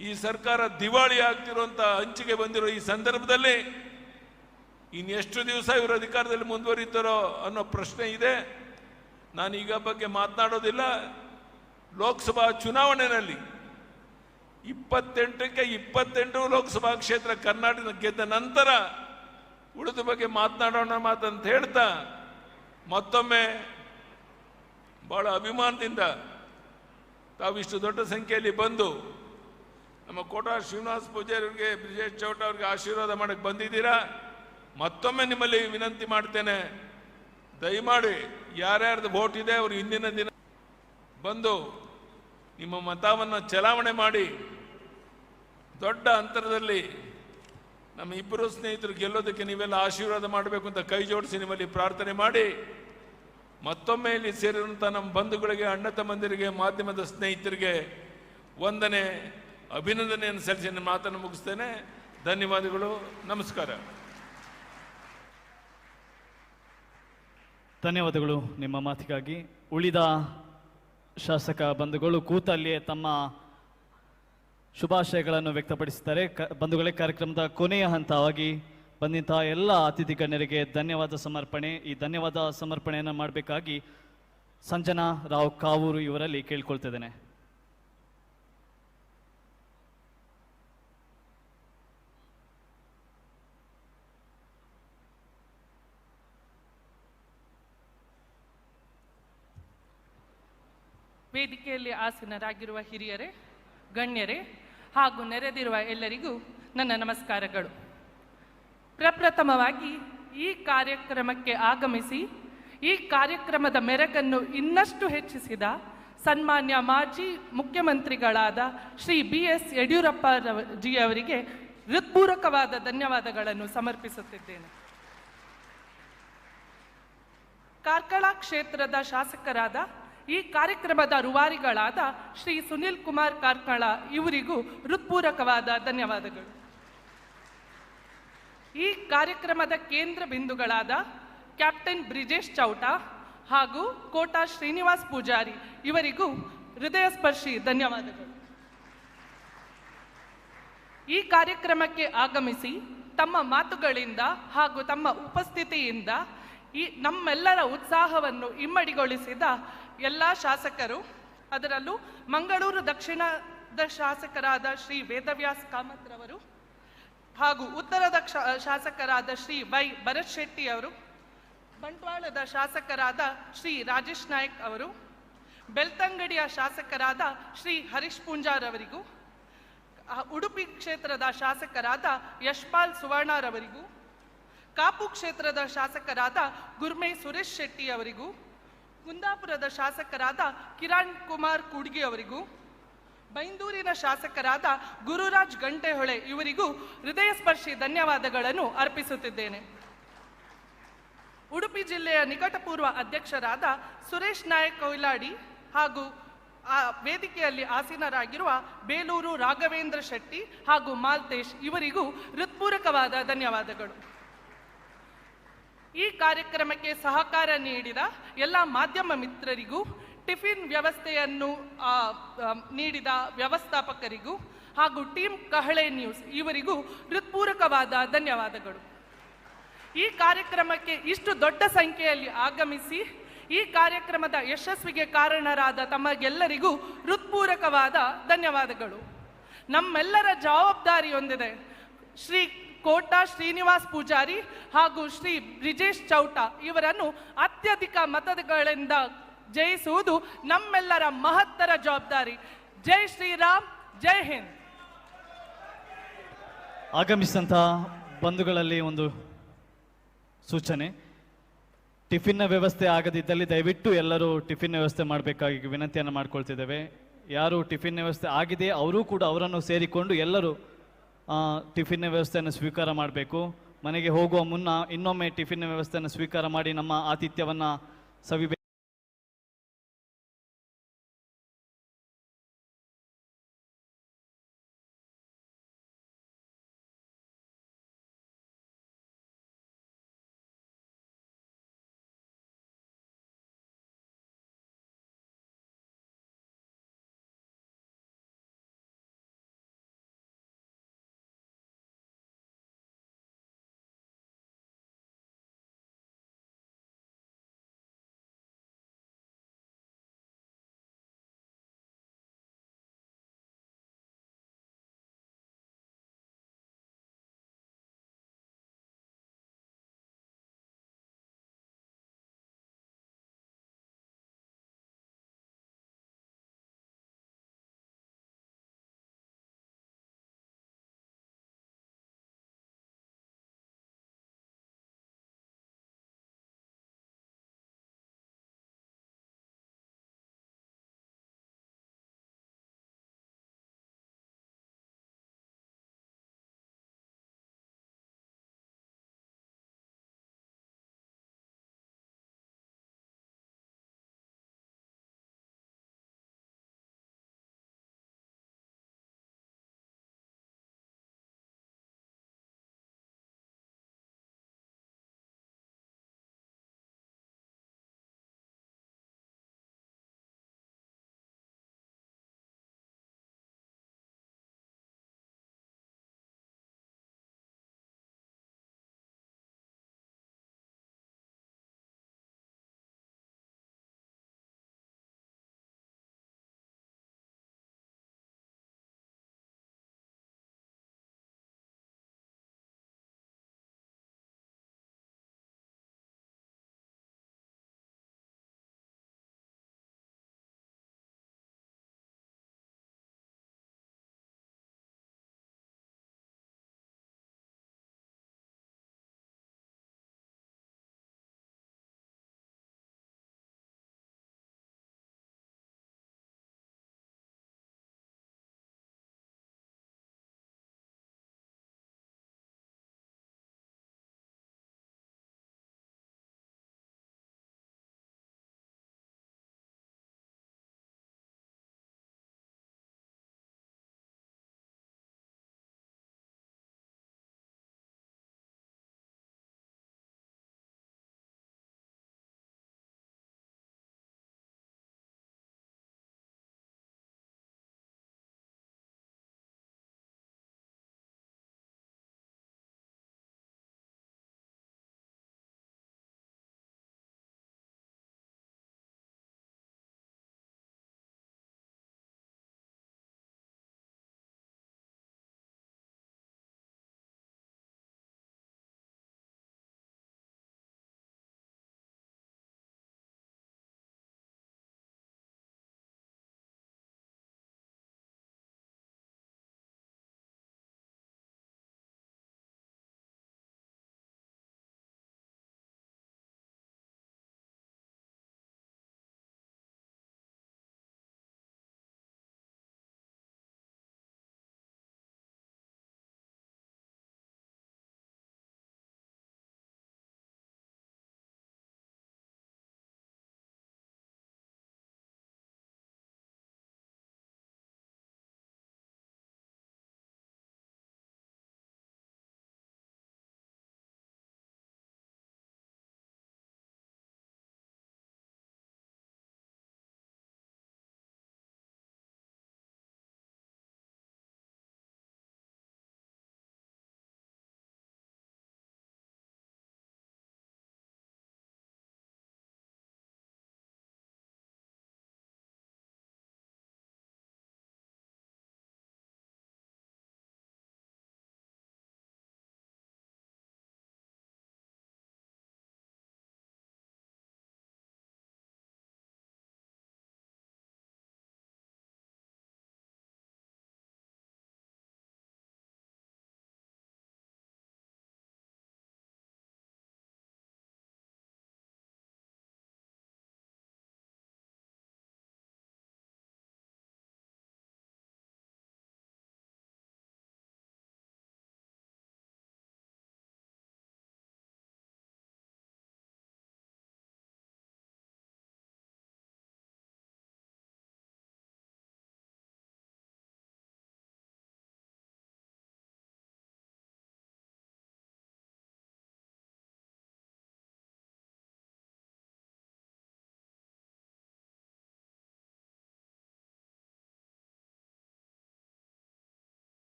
ಈ ಸರ್ಕಾರ ದಿವಾಳಿ ಆಗ್ತಿರುವಂತ ಹಂಚಿಗೆ ಬಂದಿರೋ ಈ ಸಂದರ್ಭದಲ್ಲಿ ಇನ್ನೆಷ್ಟು ದಿವಸ ಇವರು ಅಧಿಕಾರದಲ್ಲಿ ಮುಂದುವರಿತಾರೋ ಅನ್ನೋ ಪ್ರಶ್ನೆ ಇದೆ. ನಾನು ಈಗ ಬಗ್ಗೆ ಮಾತನಾಡೋದಿಲ್ಲ. ಲೋಕಸಭಾ ಚುನಾವಣೆಯಲ್ಲಿ 28ಕ್ಕೆ 28 ಲೋಕಸಭಾ ಕ್ಷೇತ್ರ ಕರ್ನಾಟಕ ಗೆದ್ದ ನಂತರ ಉಳಿದ ಬಗ್ಗೆ ಮಾತನಾಡೋಣ ಮಾತಂತ ಹೇಳ್ತಾ, ಮತ್ತೊಮ್ಮೆ ಬಹಳ ಅಭಿಮಾನದಿಂದ ತಾವಿಷ್ಟು ದೊಡ್ಡ ಸಂಖ್ಯೆಯಲ್ಲಿ ಬಂದು ನಮ್ಮ ಕೋಟ ಶ್ರೀನಿವಾಸ್ ಪೂಜಾರಿ ಅವರಿಗೆ, ಬ್ರಿಜೇಶ್ ಚೌಟ ಅವರಿಗೆ ಆಶೀರ್ವಾದ ಮಾಡಕ್ಕೆ ಬಂದಿದ್ದೀರಾ. ಮತ್ತೊಮ್ಮೆ ನಿಮ್ಮಲ್ಲಿ ವಿನಂತಿ ಮಾಡ್ತೇನೆ, ದಯಮಾಡಿ ಯಾರ್ಯಾರ್ದು ವೋಟ್ ಇದೆ ಅವರು ಇಂದಿನ ದಿನ ಬಂದು ನಿಮ್ಮ ಮತವನ್ನು ಚಲಾವಣೆ ಮಾಡಿ ದೊಡ್ಡ ಅಂತರದಲ್ಲಿ ನಮ್ಮ ಇಬ್ಬರು ಸ್ನೇಹಿತರು ಗೆಲ್ಲೋದಕ್ಕೆ ನೀವೆಲ್ಲ ಆಶೀರ್ವಾದ ಮಾಡಬೇಕು ಅಂತ ಕೈ ಜೋಡಿಸಿ ನಿಮ್ಮಲ್ಲಿ ಪ್ರಾರ್ಥನೆ ಮಾಡಿ, ಮತ್ತೊಮ್ಮೆ ಇಲ್ಲಿ ಸೇರಿರುವಂಥ ನಮ್ಮ ಬಂಧುಗಳಿಗೆ, ಅಣ್ಣ ತಮ್ಮಂದಿರಿಗೆ, ಮಾಧ್ಯಮದ ಸ್ನೇಹಿತರಿಗೆ ವಂದನೆ, ಅಭಿನಂದನೆಯನ್ನು ಸಲ್ಲಿಸಿ ನನ್ನ ಮಾತನ್ನು ಮುಗಿಸ್ತೇನೆ. ಧನ್ಯವಾದಗಳು, ನಮಸ್ಕಾರ. ಧನ್ಯವಾದಗಳು ನಿಮ್ಮ ಮಾತಿಗಾಗಿ. ಉಳಿದ ಶಾಸಕ ಬಂಧುಗಳು ಕೂತಲ್ಲಿಯೇ ತಮ್ಮ ಶುಭಾಶಯಗಳನ್ನು ವ್ಯಕ್ತಪಡಿಸಿದ್ದಾರೆ. ಬಂಧುಗಳೇ, ಕಾರ್ಯಕ್ರಮದ ಕೊನೆಯ ಹಂತವಾಗಿ ಬಂದಂತಹ ಎಲ್ಲ ಅತಿಥಿ ಗಣ್ಯರಿಗೆ ಧನ್ಯವಾದ ಸಮರ್ಪಣೆ. ಈ ಧನ್ಯವಾದ ಸಮರ್ಪಣೆಯನ್ನು ಮಾಡಬೇಕಾಗಿ ಸಂಜನಾ ರಾವ್ ಕಾವೂರು ಇವರಲ್ಲಿ ಕೇಳ್ಕೊಳ್ತಿದ್ದೇನೆ. ವೇದಿಕೆಯಲ್ಲಿ ಆಸೀನರಾಗಿರುವ ಹಿರಿಯರೇ, ಗಣ್ಯರೇ ಹಾಗೂ ನೆರೆದಿರುವ ಎಲ್ಲರಿಗೂ ನನ್ನ ನಮಸ್ಕಾರಗಳು. ಪ್ರಪ್ರಥಮವಾಗಿ ಈ ಕಾರ್ಯಕ್ರಮಕ್ಕೆ ಆಗಮಿಸಿ ಈ ಕಾರ್ಯಕ್ರಮದ ಮೆರಗನ್ನು ಇನ್ನಷ್ಟು ಹೆಚ್ಚಿಸಿದ ಸನ್ಮಾನ್ಯ ಮಾಜಿ ಮುಖ್ಯಮಂತ್ರಿಗಳಾದ ಶ್ರೀ BS ಯಡಿಯೂರಪ್ಪ ಜಿಯವರಿಗೆ ಹೃತ್ಪೂರ್ವಕವಾದ ಧನ್ಯವಾದಗಳನ್ನು ಸಮರ್ಪಿಸುತ್ತಿದ್ದೇನೆ. ಕಾರ್ಕಳ ಕ್ಷೇತ್ರದ ಶಾಸಕರಾದ ಈ ಕಾರ್ಯಕ್ರಮದ ರೂವಾರಿಗಳಾದ ಶ್ರೀ ಸುನಿಲ್ ಕುಮಾರ್ ಕಾರ್ಕಳ ಇವರಿಗೂ ಹೃತ್ಪೂರ್ವಕವಾದ ಧನ್ಯವಾದಗಳು. ಈ ಕಾರ್ಯಕ್ರಮದ ಕೇಂದ್ರ ಬಿಂದುಗಳಾದ ಕ್ಯಾಪ್ಟನ್ ಬ್ರಿಜೇಶ್ ಚೌಟಾ ಹಾಗೂ ಕೋಟಾ ಶ್ರೀನಿವಾಸ್ ಪೂಜಾರಿ ಇವರಿಗೂ ಹೃದಯಸ್ಪರ್ಶಿ ಧನ್ಯವಾದಗಳು. ಈ ಕಾರ್ಯಕ್ರಮಕ್ಕೆ ಆಗಮಿಸಿ ತಮ್ಮ ಮಾತುಗಳಿಂದ ಹಾಗೂ ತಮ್ಮ ಉಪಸ್ಥಿತಿಯಿಂದ ಈ ನಮ್ಮೆಲ್ಲರ ಉತ್ಸಾಹವನ್ನು ಇಮ್ಮಡಿಗೊಳಿಸಿದ ಎಲ್ಲ ಶಾಸಕರು, ಅದರಲ್ಲೂ ಮಂಗಳೂರು ದಕ್ಷಿಣದ ಶಾಸಕರಾದ ಶ್ರೀ ವೇದವ್ಯಾಸ್ ಕಾಮತ್ರವರು ಹಾಗೂ ಉತ್ತರದ ಶಾಸಕರಾದ ಶ್ರೀ ವೈ ಭರತ್ ಶೆಟ್ಟಿ ಅವರು, ಬಂಟ್ವಾಳದ ಶಾಸಕರಾದ ಶ್ರೀ ರಾಜೇಶ್ ನಾಯಕ್ ಅವರು, ಬೆಳ್ತಂಗಡಿಯ ಶಾಸಕರಾದ ಶ್ರೀ ಹರೀಶ್ ಪೂಂಜಾರ್ ಅವರಿಗೂ, ಉಡುಪಿ ಕ್ಷೇತ್ರದ ಶಾಸಕರಾದ ಯಶ್ಪಾಲ್ ಸುವರ್ಣರವರಿಗೂ, ಕಾಪು ಕ್ಷೇತ್ರದ ಶಾಸಕರಾದ ಗುರ್ಮೆ ಸುರೇಶ್ ಶೆಟ್ಟಿ ಅವರಿಗೂ, ಕುಂದಾಪುರದ ಶಾಸಕರಾದ ಕಿರಣ್ ಕುಮಾರ್ ಕೂಡ್ಗಿ ಅವರಿಗೂ, ಬೈಂದೂರಿನ ಶಾಸಕರಾದ ಗುರುರಾಜ್ ಗಂಟೆಹೊಳೆ ಇವರಿಗೂ ಹೃದಯಸ್ಪರ್ಶಿ ಧನ್ಯವಾದಗಳನ್ನು ಅರ್ಪಿಸುತ್ತಿದ್ದೇನೆ. ಉಡುಪಿ ಜಿಲ್ಲೆಯ ನಿಕಟಪೂರ್ವ ಅಧ್ಯಕ್ಷರಾದ ಸುರೇಶ್ ನಾಯಕ್ ಕೊಯ್ಲಾಡಿ ಹಾಗೂ ಆ ವೇದಿಕೆಯಲ್ಲಿ ಆಸೀನರಾಗಿರುವ ಬೇಲೂರು ರಾಘವೇಂದ್ರ ಶೆಟ್ಟಿ ಹಾಗೂ ಮಾಲ್ತೇಶ್ ಇವರಿಗೂ ಹೃತ್ಪೂರ್ವಕವಾದ ಧನ್ಯವಾದಗಳು. ಈ ಕಾರ್ಯಕ್ರಮಕ್ಕೆ ಸಹಕಾರ ನೀಡಿದ ಎಲ್ಲ ಮಾಧ್ಯಮ ಮಿತ್ರರಿಗೂ, ಟಿಫಿನ್ ವ್ಯವಸ್ಥೆಯನ್ನು ನೀಡಿದ ವ್ಯವಸ್ಥಾಪಕರಿಗೂ ಹಾಗೂ ಟೀಮ್ ಕಹಳೆ ನ್ಯೂಸ್ ಇವರಿಗೂ ಹೃತ್ಪೂರ್ವಕವಾದ ಧನ್ಯವಾದಗಳು. ಈ ಕಾರ್ಯಕ್ರಮಕ್ಕೆ ಇಷ್ಟು ದೊಡ್ಡ ಸಂಖ್ಯೆಯಲ್ಲಿ ಆಗಮಿಸಿ ಈ ಕಾರ್ಯಕ್ರಮದ ಯಶಸ್ವಿಗೆ ಕಾರಣರಾದ ತಮಗೆಲ್ಲರಿಗೂ ಹೃತ್ಪೂರ್ವಕವಾದ ಧನ್ಯವಾದಗಳು. ನಮ್ಮೆಲ್ಲರ ಜವಾಬ್ದಾರಿಯೊಂದಿದೆ. ಶ್ರೀ ಕೋಟಾ ಶ್ರೀನಿವಾಸ್ ಪೂಜಾರಿ ಹಾಗೂ ಶ್ರೀ ಬ್ರಿಜೇಶ್ ಚೌಟಾ ಇವರನ್ನು ಅತ್ಯಧಿಕ ಮತಗಳಿಂದ ಜಯಿಸುವುದು ನಮ್ಮೆಲ್ಲರ ಮಹತ್ತರ ಜವಾಬ್ದಾರಿ. ಜೈ ಶ್ರೀರಾಮ್, ಜೈ ಹಿಂದ್. ಆಗಮಿಸಿದಂತಹ ಬಂಧುಗಳಲ್ಲಿ ಒಂದು ಸೂಚನೆ, ಟಿಫಿನ್ನ ವ್ಯವಸ್ಥೆ ಆಗದಿದ್ದಲ್ಲಿ ದಯವಿಟ್ಟು ಎಲ್ಲರೂ ಟಿಫಿನ್ ವ್ಯವಸ್ಥೆ ಮಾಡಬೇಕಾಗಿ ವಿನಂತಿಯನ್ನು ಮಾಡ್ಕೊಳ್ತಿದ್ದೇವೆ. ಯಾರು ಟಿಫಿನ್ ವ್ಯವಸ್ಥೆ ಆಗಿದೆ ಅವರೂ ಕೂಡ ಅವರನ್ನು ಸೇರಿಕೊಂಡು ಎಲ್ಲರೂ ಟಿಫಿನ್ ವ್ಯವಸ್ಥೆಯನ್ನು ಸ್ವೀಕಾರ ಮಾಡಬೇಕು. ಮನೆಗೆ ಹೋಗುವ ಮುನ್ನ ಇನ್ನೊಮ್ಮೆ ಟಿಫಿನ್ ವ್ಯವಸ್ಥೆಯನ್ನು ಸ್ವೀಕಾರ ಮಾಡಿ ನಮ್ಮ ಆತಿಥ್ಯವನ್ನು ಸವಿಬೇಕು.